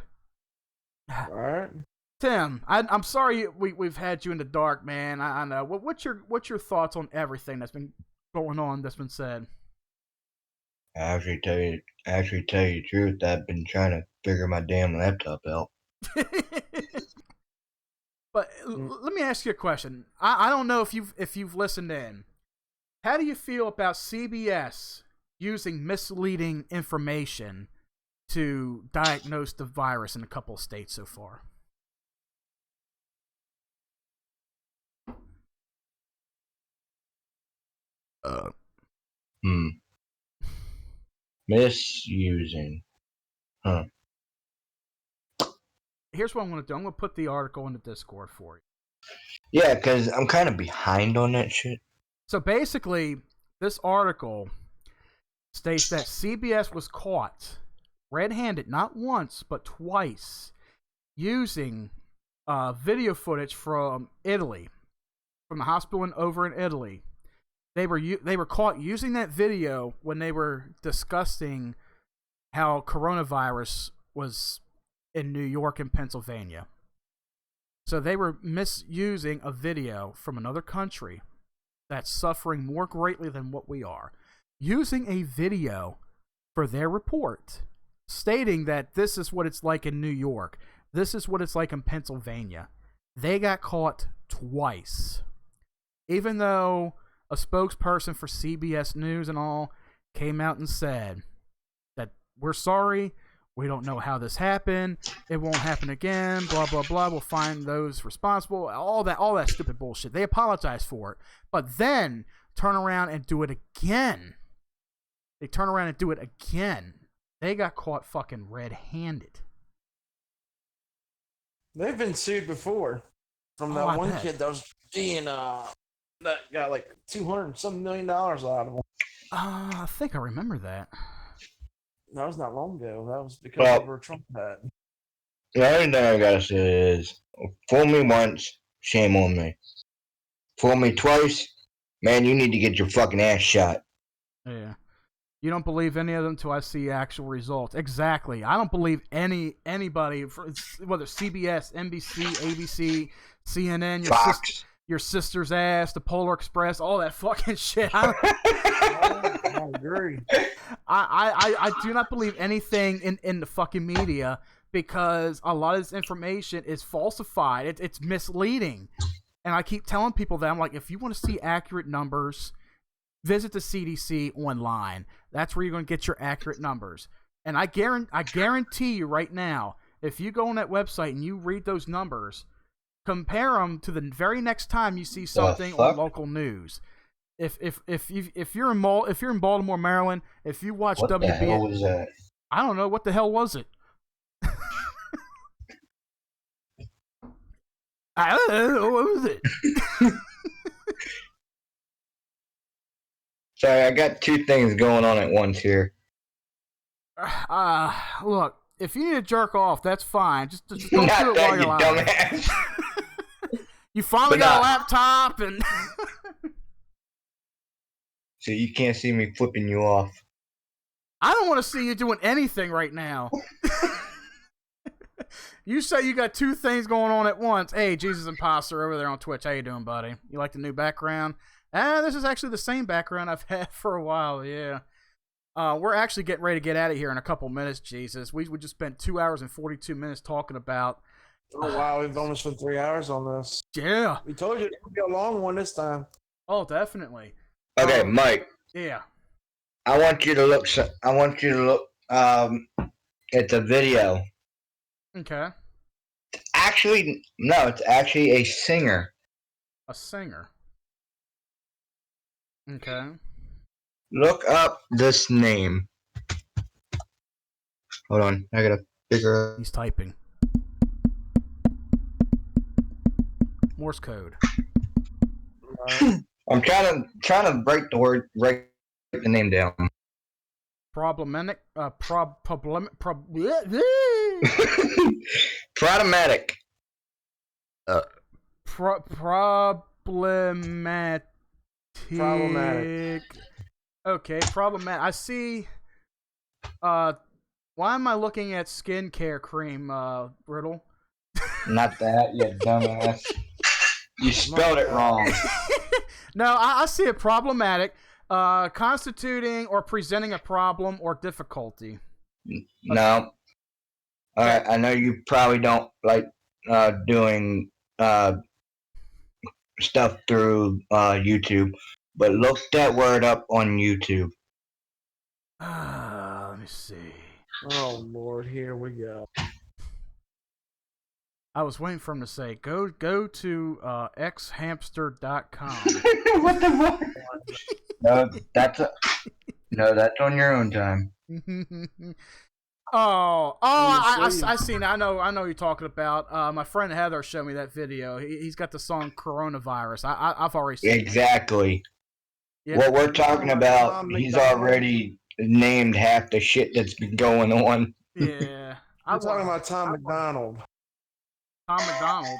All right. Tim, I'm sorry we've had you in the dark, man. I know. What's your thoughts on everything that's been going on, that's been said? Actually tell you the truth, I've been trying to figure my damn laptop out. But let me ask you a question. I don't know if you've listened in. How do you feel about CBS using misleading information to diagnose the virus in a couple of states so far? Misusing. Huh. Here's what I'm going to do. I'm going to put the article in the Discord for you. Yeah, because I'm kind of behind on that shit. So basically, this article states that CBS was caught red-handed, not once, but twice, using video footage from Italy, from the hospital over in Italy. They were caught using that video when they were discussing how coronavirus was in New York and Pennsylvania. So they were misusing a video from another country that's suffering more greatly than what we are, using a video for their report, stating that this is what it's like in New York. This is what it's like in Pennsylvania. They got caught twice. Even though a spokesperson for CBS News and all came out and said that we're sorry, we don't know how this happened, it won't happen again, blah, blah, blah, we'll find those responsible, all that stupid bullshit. They apologize for it, but then turn around and do it again. They turn around and do it again. They got caught fucking red-handed. They've been sued before from that one bet. kid that was being that got like $200 million out of them. I think I remember that. That was not long ago. That was because of her Trump hat. The only thing I gotta say is, fool me once, shame on me. Fool me twice, man, you need to get your fucking ass shot. Yeah. You don't believe any of them until I see actual results. Exactly. I don't believe anybody, whether CBS, NBC, ABC, CNN, Fox. Your sister's ass, the Polar Express, all that fucking shit. I agree. I do not believe anything in the fucking media because a lot of this information is falsified. It's misleading. And I keep telling people that. I'm like, if you want to see accurate numbers, visit the CDC online. That's where you're going to get your accurate numbers. And I guarantee you right now, if you go on that website and you read those numbers, compare them to the very next time you see something on local news. If you're in Baltimore, Maryland, if you watch what WB, the hell was that? I don't know, what the hell was it? I don't know, what was it? Sorry, I got two things going on at once here. Look, if you need to jerk off, that's fine. Just don't Not do it that, while you you're lying. dumbass. You finally got a laptop and So you can't see me flipping you off. I don't want to see you doing anything right now. You say you got two things going on at once. Hey, Jesus Imposter over there on Twitch. How you doing, buddy? You like the new background? This is actually the same background I've had for a while, yeah. We're actually getting ready to get out of here in a couple minutes, Jesus. We just spent 2 hours and 42 minutes talking about... Oh, wow, we've almost spent 3 hours on this. Yeah. We told you it would be a long one this time. Oh, definitely. Okay, Mike. Yeah. I want you to look at the video. Okay. Actually, no, it's actually a singer. A singer. Okay. Look up this name. Hold on, I gotta figure out. He's typing. Morse code. I'm trying to break the name down. Problematic. Problematic. Problematic. Okay, problematic. I see. Why am I looking at skincare cream, Riddle? Not that, you dumbass. You spelled it wrong. No, I see it problematic. Constituting or presenting a problem or difficulty. No. Alright, I know you probably don't like doing stuff through YouTube, but look that word up on YouTube. Let me see. Oh, Lord, here we go. I was waiting for him to say, go to xhamster.com. What the fuck? No, that's on your own time. I seen it. I know what you're talking about. My friend Heather showed me that video. He's got the song Coronavirus. I've already seen Exactly. it. What we're talking about, he's already named half the shit that's been going on. Yeah. I'm talking about Tom McDonald. Tom McDonald.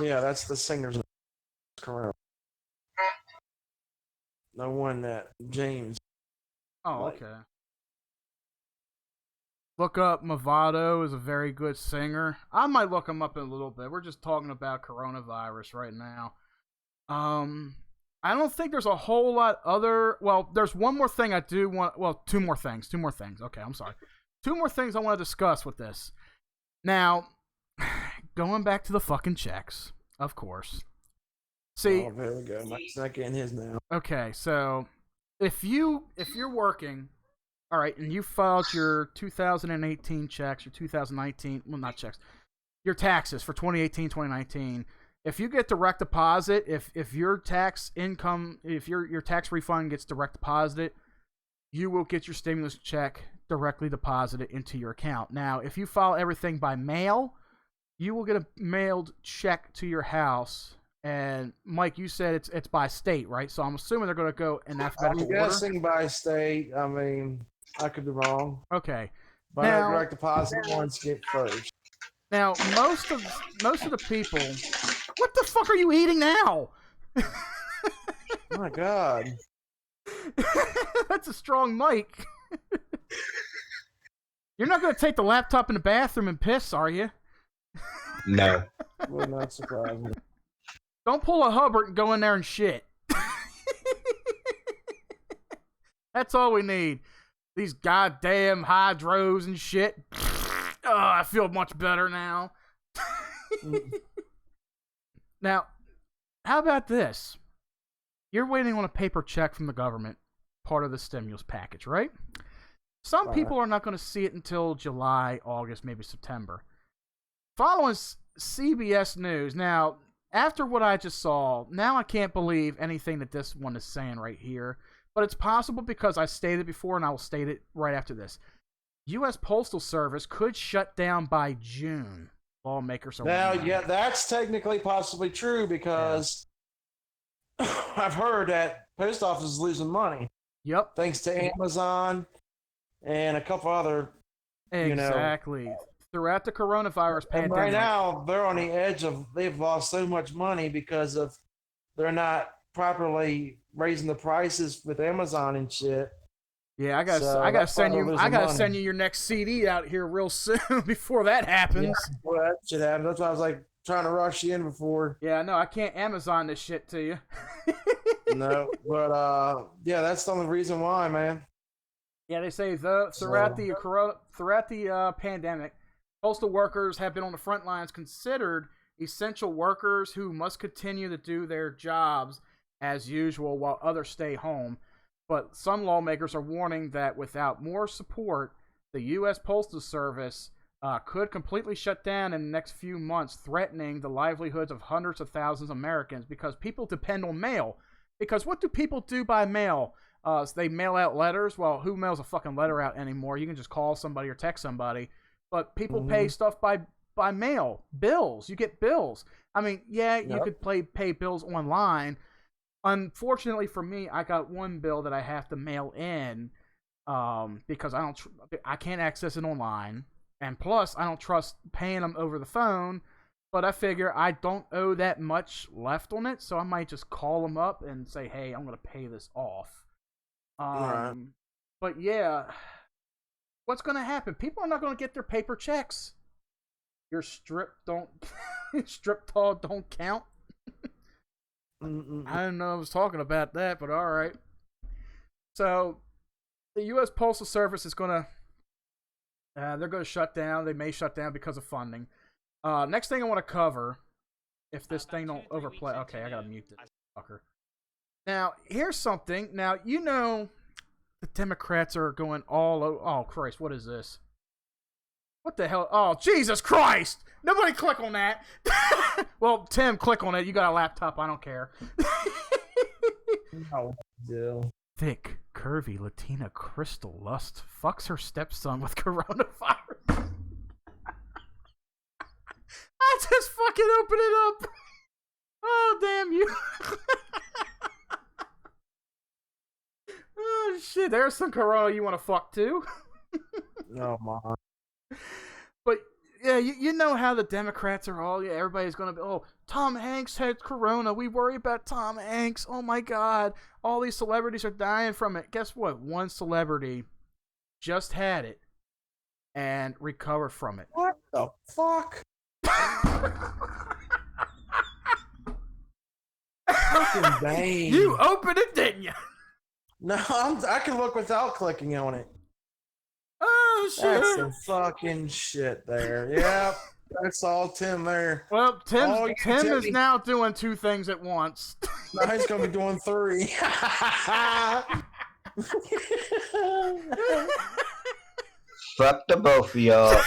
Yeah, that's the singer's correct. The one that James. Oh, okay. Look up Movado is a very good singer. I might look him up in a little bit. We're just talking about coronavirus right now. I don't think there's a whole lot other... Well, there's one more thing I do want... Well, two more things. Okay, I'm sorry. Two more things I want to discuss with this. Now, going back to the fucking checks, of course. See... Oh, there we go. Mike's not getting his now. Okay, so if you're working... All right, and you filed your 2018 checks, your 2019... Well, not checks. Your taxes for 2018, 2019... If you get direct deposit, if your tax income, if your tax refund gets direct deposited, you will get your stimulus check directly deposited into your account. Now, if you file everything by mail, you will get a mailed check to your house, And Mike, you said it's by state, right? So I'm assuming they're going to go in alphabetical I'm order. guessing by state. I mean, I could be wrong. Okay. But Now, direct deposit ones get first. Now, most of the people, what the fuck are you eating now? Oh my God. That's a strong mic. You're not going to take the laptop in the bathroom and piss, are you? No. Would not surprise me. Don't pull a Hubbard and go in there and shit. That's all we need. These goddamn hydros and shit. Oh, I feel much better now. Now, how about this? You're waiting on a paper check from the government, part of the stimulus package, right? Some people are not going to see it until July, August, maybe September. Following CBS News, now, after what I just saw, now I can't believe anything that this one is saying right here. But it's possible because I stated it before, and I will state it right after this. U.S. Postal Service could shut down by June. Lawmakers are now, yeah, that's technically possibly true because I've heard that post office is losing money. Yep. Thanks to Amazon and a couple other, exactly. Throughout the coronavirus pandemic. And right now, they're on the edge of, they've lost so much money because of they're not properly raising the prices with Amazon and shit. Yeah, I gotta send you your next CD out here real soon before that happens. Yeah, well, that shit happens. That's why I was like trying to rush you in before. Yeah, no, I can't Amazon this shit to you. No, but yeah, that's the only reason why, man. Yeah, they say throughout the pandemic, postal workers have been on the front lines, considered essential workers who must continue to do their jobs as usual while others stay home. But some lawmakers are warning that without more support, the U.S. Postal Service could completely shut down in the next few months, threatening the livelihoods of hundreds of thousands of Americans because people depend on mail. Because what do people do by mail? They mail out letters. Well, who mails a fucking letter out anymore? You can just call somebody or text somebody. But people pay stuff by mail. Bills. You get bills. I mean, yeah, you could pay bills online. Unfortunately for me, I got one bill that I have to mail in because I can't access it online, and plus I don't trust paying them over the phone. But I figure I don't owe that much left on it, so I might just call them up and say, "Hey, I'm going to pay this off." But yeah, what's going to happen? People are not going to get their paper checks. Your strip tall don't count. I didn't know I was talking about that, but all right. So, the U.S. Postal Service is going to, they're going to shut down. They may shut down because of funding. Next thing I want to cover, if this thing don't overplay. Okay, I got to mute this fucker. Now, here's something. Now, you know, the Democrats are going all over. Oh, Christ, what is this? What the hell? Oh, Jesus Christ! Nobody click on that. Well, Tim, click on it. You got a laptop. I don't care. No. Thick, curvy Latina crystal lust fucks her stepson with coronavirus. I just fucking opened it up. Oh, damn you. Oh, shit. There's some corona you want to fuck too. No, man. But yeah, you know how the Democrats are all, everybody's going to be, oh, Tom Hanks had corona. We worry about Tom Hanks. Oh my God. All these celebrities are dying from it. Guess what? One celebrity just had it and recovered from it. What the fuck? Fucking bang. You opened it, didn't you? No, I can look without clicking on it. Oh, shit. That's some fucking shit there. Yep. That's all Tim there. Well, Tim is now doing two things at once. Now he's going to be doing three. Fuck the both of y'all.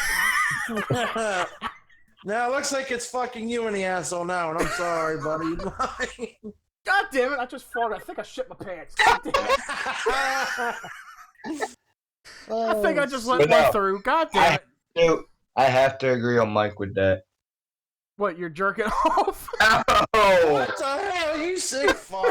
Now it looks like it's fucking you in the asshole now, and I'm sorry, buddy. God damn it, I just farted. I think I shit my pants. God damn it. I think I just let one through. God damn it. I have to agree on Mike with that. What, you're jerking off? Oh, What the hell, you sick fuck?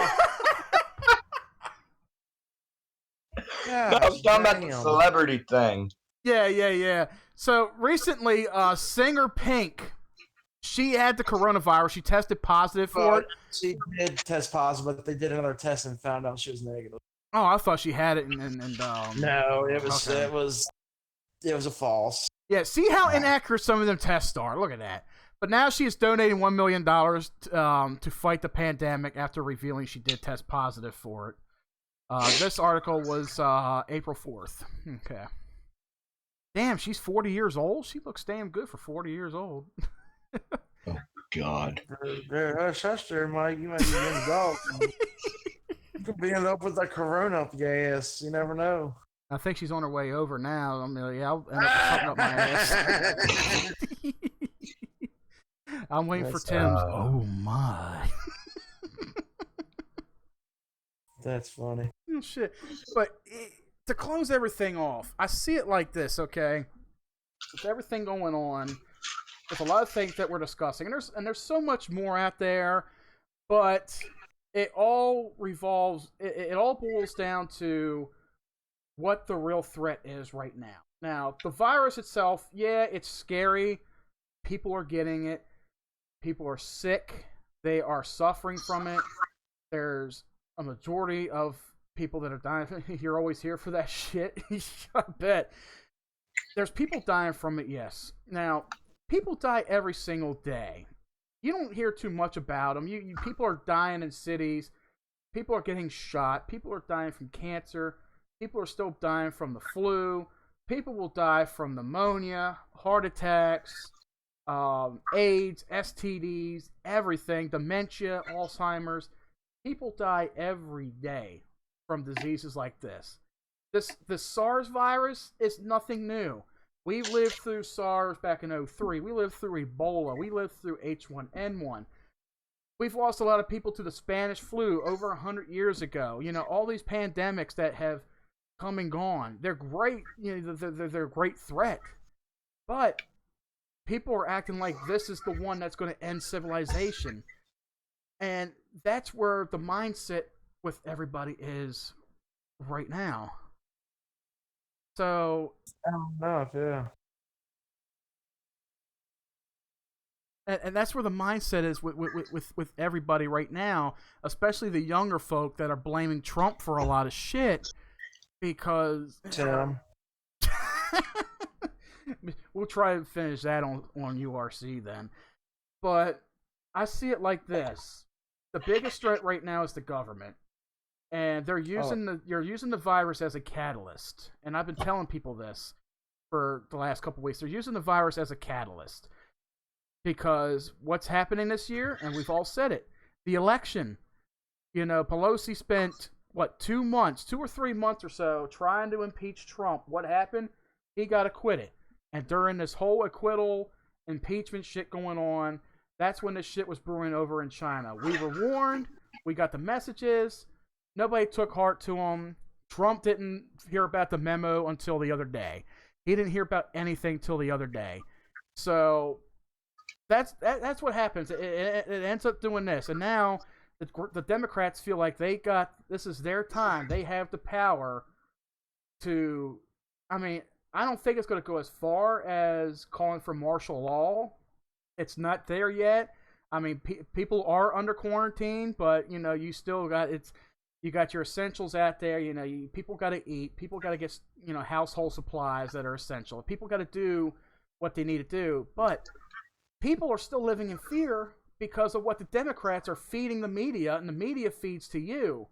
no, I was talking about the celebrity thing. Yeah. So recently, singer Pink, she had the coronavirus. She tested positive for it. She did test positive, but they did another test and found out she was negative. Oh, I thought she had it, and No, it was okay. it was a false. Yeah, see how inaccurate some of them tests are. Look at that. But now she is donating $1 million to fight the pandemic after revealing she did test positive for it. This article was April 4th. Okay. Damn, she's 40 years old? She looks damn good for 40 years old. Oh, God. Her sister, Mike, you might be in the dog. You could be end up with that corona up your ass. You never know. I think she's on her way over now. I mean, yeah, I'll end up putting up my ass. I'm waiting for Tim's. Oh my. That's funny. Oh, shit. But to close everything off, I see it like this, okay? With everything going on, there's a lot of things that we're discussing, and there's so much more out there, but it all revolves. It all boils down to what the real threat is right now. Now, the virus itself, yeah, it's scary. People are getting it. People are sick. They are suffering from it. There's a majority of people that are dying. You're always here for that shit. I bet. There's people dying from it, yes. Now, people die every single day. You don't hear too much about them. People are dying in cities. People are getting shot. People are dying from cancer. People are still dying from the flu. People will die from pneumonia, heart attacks, AIDS, STDs, everything, dementia, Alzheimer's. People die every day from diseases like this. This SARS virus is nothing new. We lived through SARS back in 2003. We lived through Ebola. We lived through H1N1. We've lost a lot of people to the Spanish flu over 100 years ago. You know, all these pandemics that have come and gone. They're great. You know, they're a great threat. But people are acting like this is the one that's going to end civilization. And that's where the mindset with everybody is right now. So, I don't know, yeah. And that's where the mindset is with everybody right now, especially the younger folk that are blaming Trump for a lot of shit because Tim. We'll try to finish that on URC then. But I see it like this. The biggest threat right now is the government. And they're using you're using the virus as a catalyst. And I've been telling people this for the last couple of weeks. They're using the virus as a catalyst. Because what's happening this year, and we've all said it, the election. You know, Pelosi spent, 2 months, 2 or 3 months or so, trying to impeach Trump. What happened? He got acquitted. And during this whole acquittal, impeachment shit going on, that's when this shit was brewing over in China. We were warned. We got the messages. Nobody took heart to them. Trump didn't hear about the memo until the other day. He didn't hear about anything till the other day. So that's what happens. It ends up doing this. And now the Democrats feel like this is their time. They have the power to, I mean, I don't think it's going to go as far as calling for martial law. It's not there yet. I mean, people are under quarantine, but, you know, you still got, you got your essentials out there. You know, people got to eat. People got to get, you know, household supplies that are essential. People got to do what they need to do. But people are still living in fear because of what the Democrats are feeding the media, and the media feeds to you.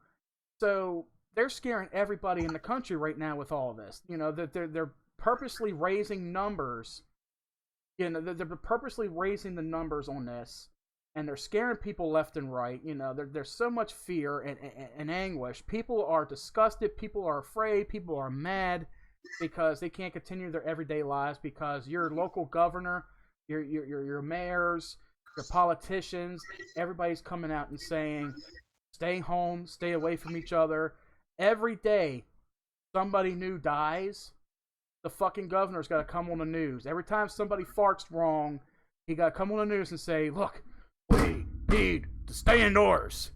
So they're scaring everybody in the country right now with all of this. You know, they're purposely raising numbers. You know, they're purposely raising the numbers on this, and they're scaring people left and right. You know, there's so much fear and anguish. People are disgusted. People are afraid. People are mad because they can't continue their everyday lives because your local governor, your mayors, your politicians, everybody's coming out and saying, stay home, stay away from each other. Every day, somebody new dies. The fucking governor's got to come on the news. Every time somebody farts wrong, He got to come on the news and say, look, we need to stay indoors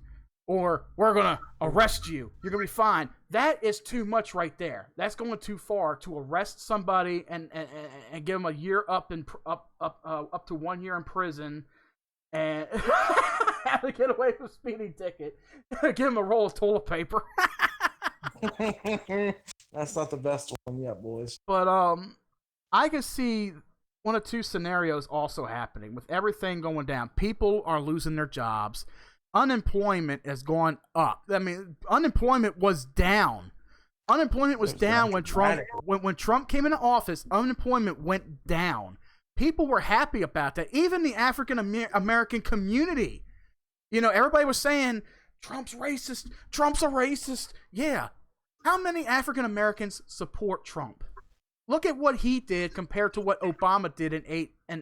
or we're going to arrest you. You're going to be fine. That is too much right there. That's going too far to arrest somebody and give them a year up to 1 year in prison and have to get away with a speeding ticket. Give him a roll of toilet paper. That's not the best one yet, boys. But I can see one of two scenarios also happening with everything going down. People are losing their jobs. Unemployment has gone up. I mean, unemployment was down. Unemployment was down when Trump came into office. Unemployment went down. People were happy about that. Even the African American community. You know, everybody was saying, Trump's racist. Trump's a racist. Yeah. How many African Americans support Trump? Look at what he did compared to what Obama did in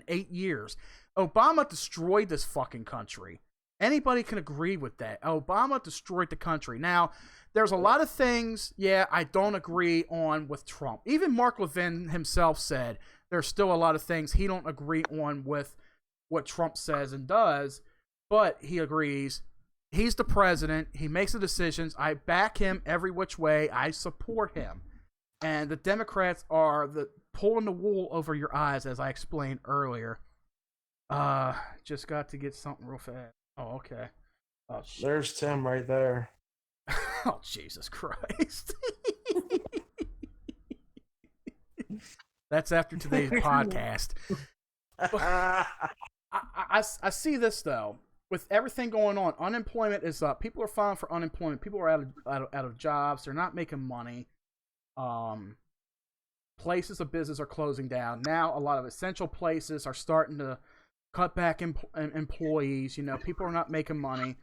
eight years. Obama destroyed this fucking country. Anybody can agree with that. Obama destroyed the country. Now, there's a lot of things, I don't agree on with Trump. Even Mark Levin himself said there's still a lot of things he don't agree on with what Trump says and does, but he agrees. He's the president. He makes the decisions. I back him every which way. I support him. And the Democrats are pulling the wool over your eyes, as I explained earlier. Just got to get something real fast. Oh, okay. Oh, there's Tim right there. Oh, Jesus Christ. That's after today's podcast. I see this, though. With everything going on, unemployment is up. People are filing for unemployment. People are out of jobs. They're not making money. Places of business are closing down. Now, a lot of essential places are starting to cut back employees. You know, people are not making money.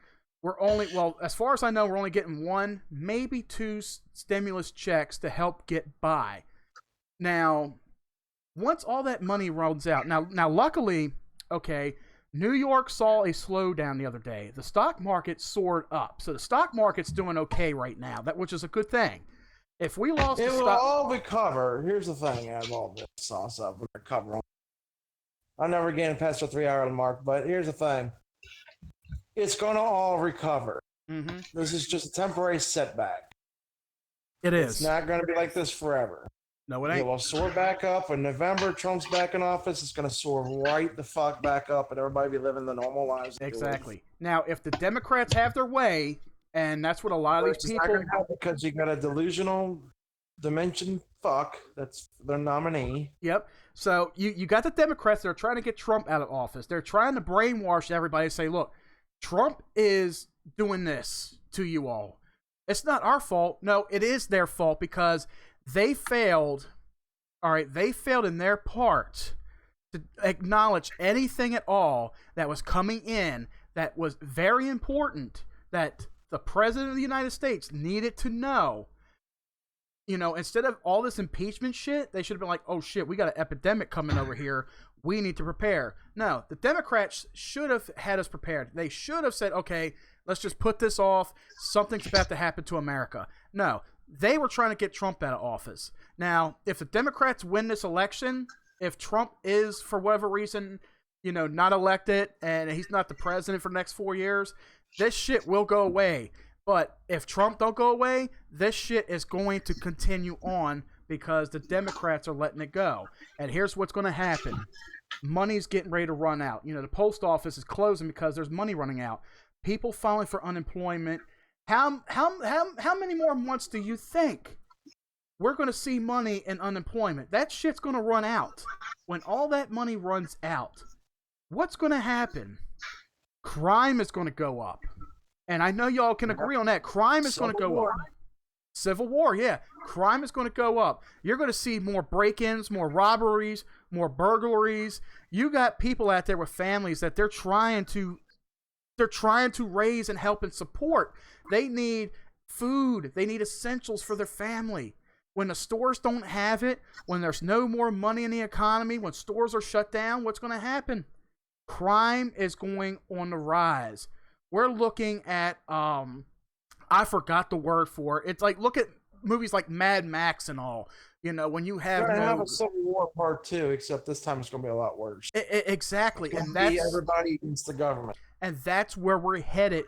As far as I know, we're only getting one, maybe two stimulus checks to help get by. Now, once all that money runs out, now luckily, okay, New York saw a slowdown the other day. The stock market soared up. So the stock market's doing okay right now, which is a good thing. If we lost it will all recover. Here's the thing out of all this sauce up. We're recovering. I'm never getting past the 3 hour mark, but here's the thing. It's going to all recover. Mm-hmm. This is just a temporary setback. It is. It's not going to be like this forever. No, it ain't. It will soar back up. In November, Trump's back in office. It's going to soar right the fuck back up, and everybody be living the normal lives. Exactly. Now, if the Democrats have their way, and that's what a lot of these people... Because you got a delusional dimension fuck that's their nominee. Yep. So you got the Democrats that are trying to get Trump out of office. They're trying to brainwash everybody and say, look, Trump is doing this to you all. It's not our fault. No, it is their fault because they failed. All right, they failed in their part to acknowledge anything at all that was coming in that was very important that the President of the United States needed to know. You know, instead of all this impeachment shit, they should have been like, oh shit, we got an epidemic coming over here. We need to prepare. No, the Democrats should have had us prepared. They should have said, okay, let's just put this off. Something's about to happen to America. No, they were trying to get Trump out of office. Now, if the Democrats win this election, if Trump is, for whatever reason, you know, not elected and he's not the president for the next 4 years, this shit will go away. But if Trump don't go away, this shit is going to continue on because the Democrats are letting it go. And here's what's going to happen. Money's getting ready to run out. You know, the post office is closing because there's money running out. People filing for unemployment. How many more months do you think we're going to see money in unemployment? That shit's going to run out. When all that money runs out, what's going to happen? Crime is going to go up. And I know y'all can agree on that. Crime is going to go up. Civil war, yeah. Crime is going to go up. You're going to see more break-ins, more robberies, more burglaries. You got people out there with families that they're trying to raise and help and support. They need food. They need essentials for their family. When the stores don't have it, when there's no more money in the economy, when stores are shut down, what's going to happen? Crime is going on the rise. We're looking at, I forgot the word for it. It's like, look at movies like Mad Max and all. You know, when you have We're gonna have a Civil War Part 2, except this time it's gonna be a lot worse. Exactly, It's and gonna be that's everybody against the government. and that's where we're headed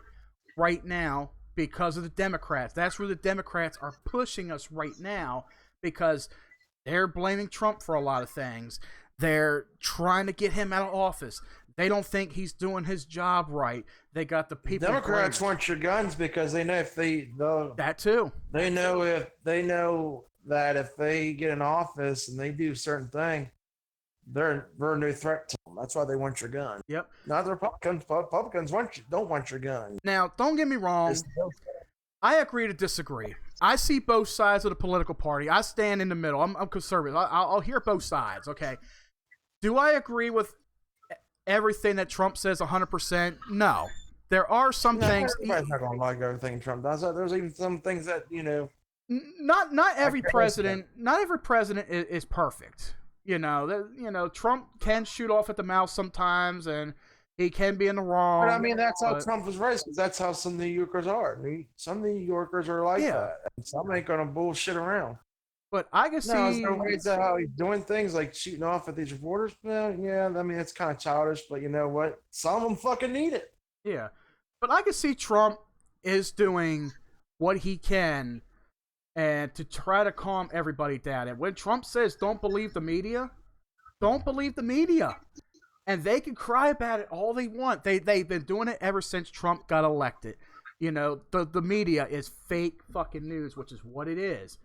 right now because of the Democrats. That's where the Democrats are pushing us right now because they're blaming Trump for a lot of things. They're trying to get him out of office. They don't think he's doing his job right. They got the people. Democrats want your guns because they know if that too. They know that if they get in office and they do certain thing, they're a new threat to them. That's why they want your gun. Yep. Not the Republicans. Republicans don't want your gun. Now, don't get me wrong. I agree to disagree. I see both sides of the political party. I stand in the middle. I'm conservative. I'll hear both sides. Okay. Do I agree with everything that Trump says 100%? No. There are some things. Everybody's not going to like everything Trump does. There's even some things that, you know. Not every president. Not every president is perfect. You know, Trump can shoot off at the mouth sometimes, and he can be in the wrong. But I mean, that's how Trump was raised, because that's how some New Yorkers are. Some New Yorkers are like that, and some ain't gonna bullshit around. But I can see. Is that how he's doing things, like shooting off at these reporters? Well, yeah, I mean, it's kind of childish, but you know what? Some of them fucking need it. Yeah, but I can see Trump is doing what he can, and to try to calm everybody down. And when Trump says, "Don't believe the media," don't believe the media. And they can cry about it all they want. They've been doing it ever since Trump got elected. You know, the media is fake fucking news, which is what it is.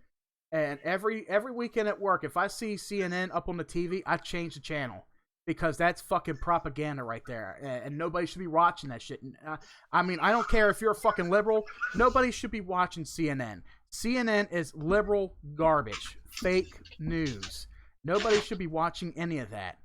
And every weekend at work, if I see CNN up on the TV, I change the channel. Because that's fucking propaganda right there. And nobody should be watching that shit. I mean, I don't care if you're a fucking liberal. Nobody should be watching CNN. CNN is liberal garbage. Fake news. Nobody should be watching any of that.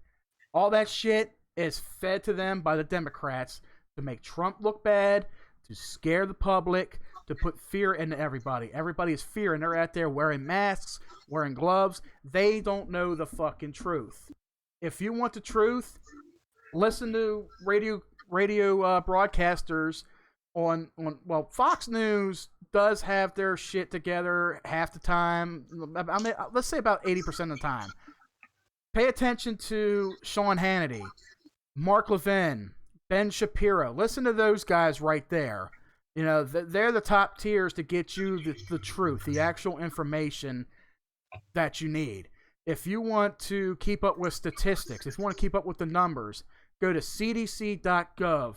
All that shit is fed to them by the Democrats to make Trump look bad, to scare the public, to put fear into everybody. Everybody is fearing. They're out there wearing masks, wearing gloves. They don't know the fucking truth. If you want the truth, listen to radio broadcasters on Fox News does have their shit together half the time. I mean, let's say about 80% of the time. Pay attention to Sean Hannity, Mark Levin, Ben Shapiro. Listen to those guys right there. You know, they're the top tiers to get you the truth, the actual information that you need. If you want to keep up with statistics, if you want to keep up with the numbers, go to cdc.gov.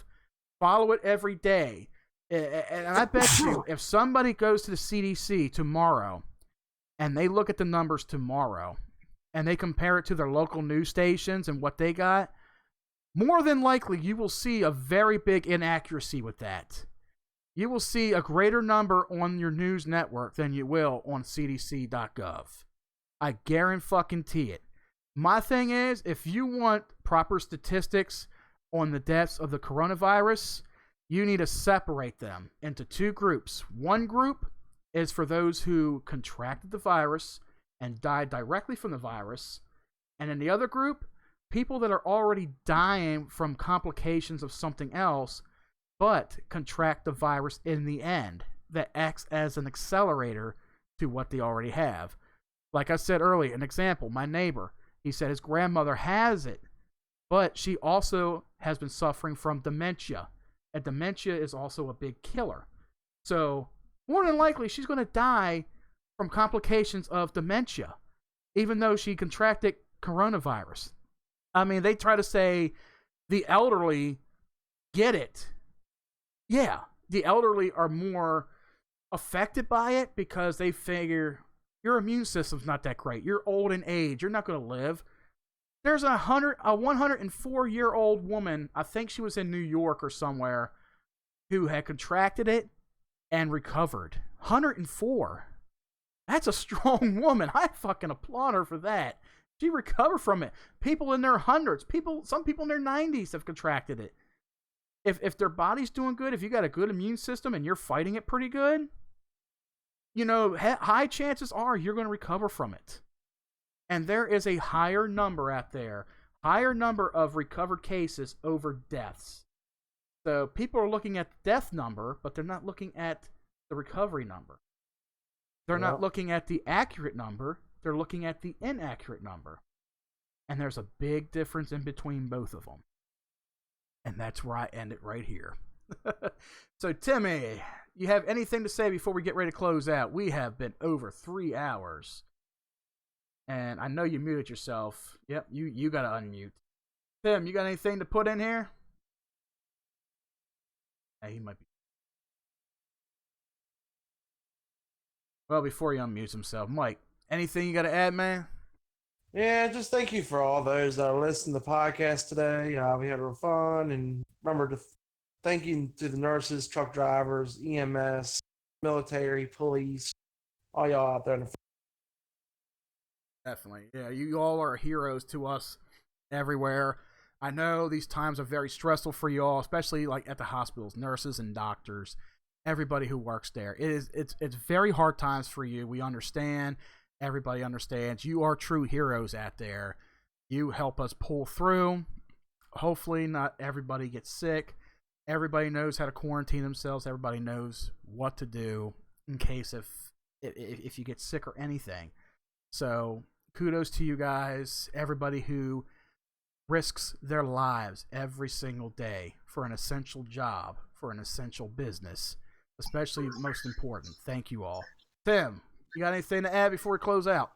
Follow it every day. And I bet you, if somebody goes to the CDC tomorrow and they look at the numbers tomorrow, and they compare it to their local news stations and what they got, more than likely you will see a very big inaccuracy with that. You will see a greater number on your news network than you will on cdc.gov. I guarantee it. My thing is, if you want proper statistics on the deaths of the coronavirus, you need to separate them into two groups. One group is for those who contracted the virus and died directly from the virus. And in the other group, people that are already dying from complications of something else, but contract the virus in the end, that acts as an accelerator to what they already have. Like I said earlier, an example, my neighbor, he said his grandmother has it, but she also has been suffering from dementia. And dementia is also a big killer. So, more than likely, she's going to die from complications of dementia, even though she contracted coronavirus. I mean, they try to say the elderly get it. Yeah, the elderly are more affected by it because they figure your immune system's not that great. You're old in age. You're not going to live. There's a 104-year-old woman, I think she was in New York or somewhere, who had contracted it and recovered. 104. That's a strong woman. I fucking applaud her for that. She recovered from it. People in their hundreds, some people in their 90s have contracted it. If their body's doing good, if you got a good immune system and you're fighting it pretty good, you know, high chances are you're going to recover from it. And there is a higher number out there, higher number of recovered cases over deaths. So people are looking at the death number, but they're not looking at the recovery number. They're not looking at the accurate number. They're looking at the inaccurate number. And there's a big difference in between both of them. And that's where I end it right here. So, Timmy, you have anything to say before we get ready to close out? We have been over 3 hours. And I know you muted yourself. Yep, you got to unmute. Tim, you got anything to put in here? Hey, he might be. Well, before he unmutes himself, Mike, anything you got to add, man? Yeah, just thank you for all those that listened to the podcast today. We had real fun, and remember to thank you to the nurses, truck drivers, EMS, military, police, all y'all out there in the. Definitely. Yeah, you all are heroes to us everywhere. I know these times are very stressful for you all, especially like at the hospitals, nurses and doctors, everybody who works there. It's very hard times for you. We understand. Everybody understands. You are true heroes out there. You help us pull through. Hopefully not everybody gets sick. Everybody knows how to quarantine themselves. Everybody knows what to do in case if you get sick or anything. So kudos to you guys, everybody who risks their lives every single day for an essential job, for an essential business, especially the most important. Thank you all. Tim, you got anything to add before we close out?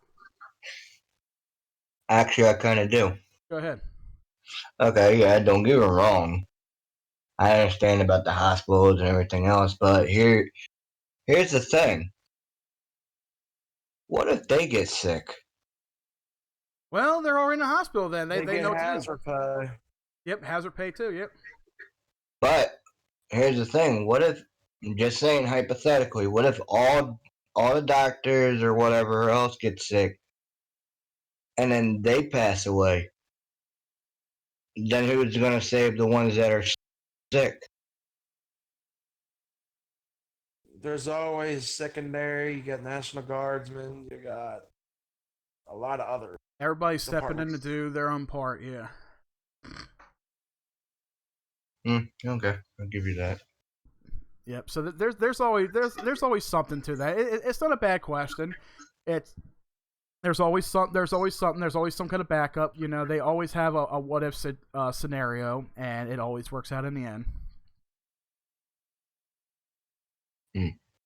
Actually, I kind of do. Go ahead. Okay, yeah, don't get me wrong. I understand about the hospitals and everything else, but here's the thing. What if they get sick? Well, they're already in the hospital then. They know what to hazard pay. Yep, hazard pay too, yep. But here's the thing. What if, just saying hypothetically, what if all the doctors or whatever else get sick and then they pass away? Then who's going to save the ones that are sick? There's always secondary. You got National Guardsmen. You got a lot of other. Everybody's stepping in to do their own part, yeah. Okay, I'll give you that. Yep. So there's always something to that. It's not a bad question. There's always something. There's always some kind of backup. You know, they always have a what if scenario, and it always works out in the end.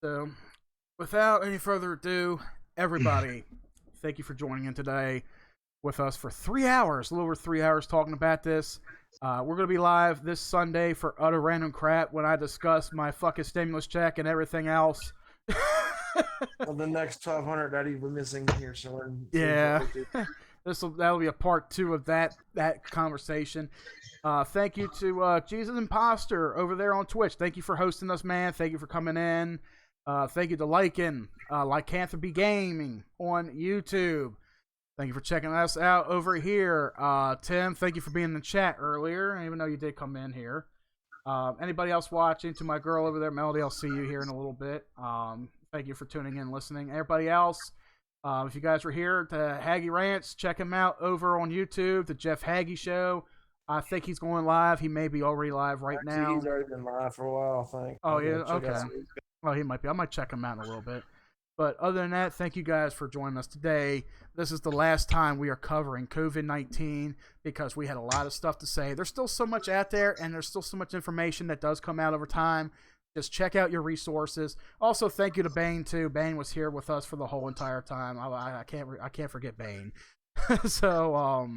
So, without any further ado, everybody, thank you for joining in today with us for 3 hours, a little over 3 hours talking about this. We're going to be live this Sunday for Utter Random Crap when I discuss my fucking stimulus check and everything else. Well, the next 1,200 that we're missing here, so yeah, that'll be a part 2 of that conversation. Thank you to Jesus Imposter over there on Twitch. Thank you for hosting us, man. Thank you for coming in. Thank you to Lycanthropy Gaming on YouTube. Thank you for checking us out over here. Tim, thank you for being in the chat earlier, even though you did come in here. Anybody else watching? To my girl over there, Melody, I'll see you here in a little bit. Thank you for tuning in and listening. Everybody else, if you guys were here to Haggy Rants, check him out over on YouTube, the Jeff Haggy Show. I think he's going live. He may be already live right now. He's already been live for a while, I think. Oh, yeah? Okay. Oh, he might be. I might check him out in a little bit. But other than that, thank you guys for joining us today. This is the last time we are covering COVID-19 because we had a lot of stuff to say. There's still so much out there, and there's still so much information that does come out over time. Just check out your resources. Also, thank you to Bane too. Bane was here with us for the whole entire time. I can't forget Bane. So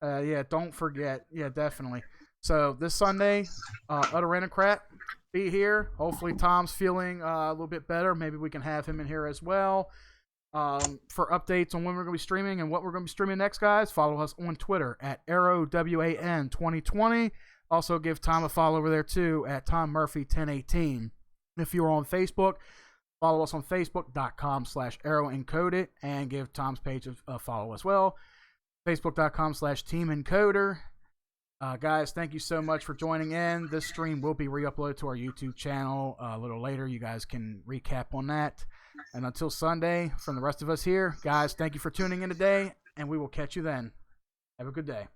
yeah, don't forget. Yeah, definitely. So this Sunday, Utter Random Crap, be here. Hopefully Tom's feeling a little bit better. Maybe we can have him in here as well. For updates on when we're going to be streaming and what we're going to be streaming next, guys, follow us on Twitter at ArrowWAN2020. Also, give Tom a follow over there, too, at TomMurphy1018. If you're on Facebook, follow us on Facebook.com/ArrowEncoded and give Tom's page a follow as well. Facebook.com/TeamEncoder. Guys, thank you so much for joining in. This stream will be re-uploaded to our YouTube channel a little later. You guys can recap on that. And until Sunday, from the rest of us here, guys, thank you for tuning in today, and we will catch you then. Have a good day.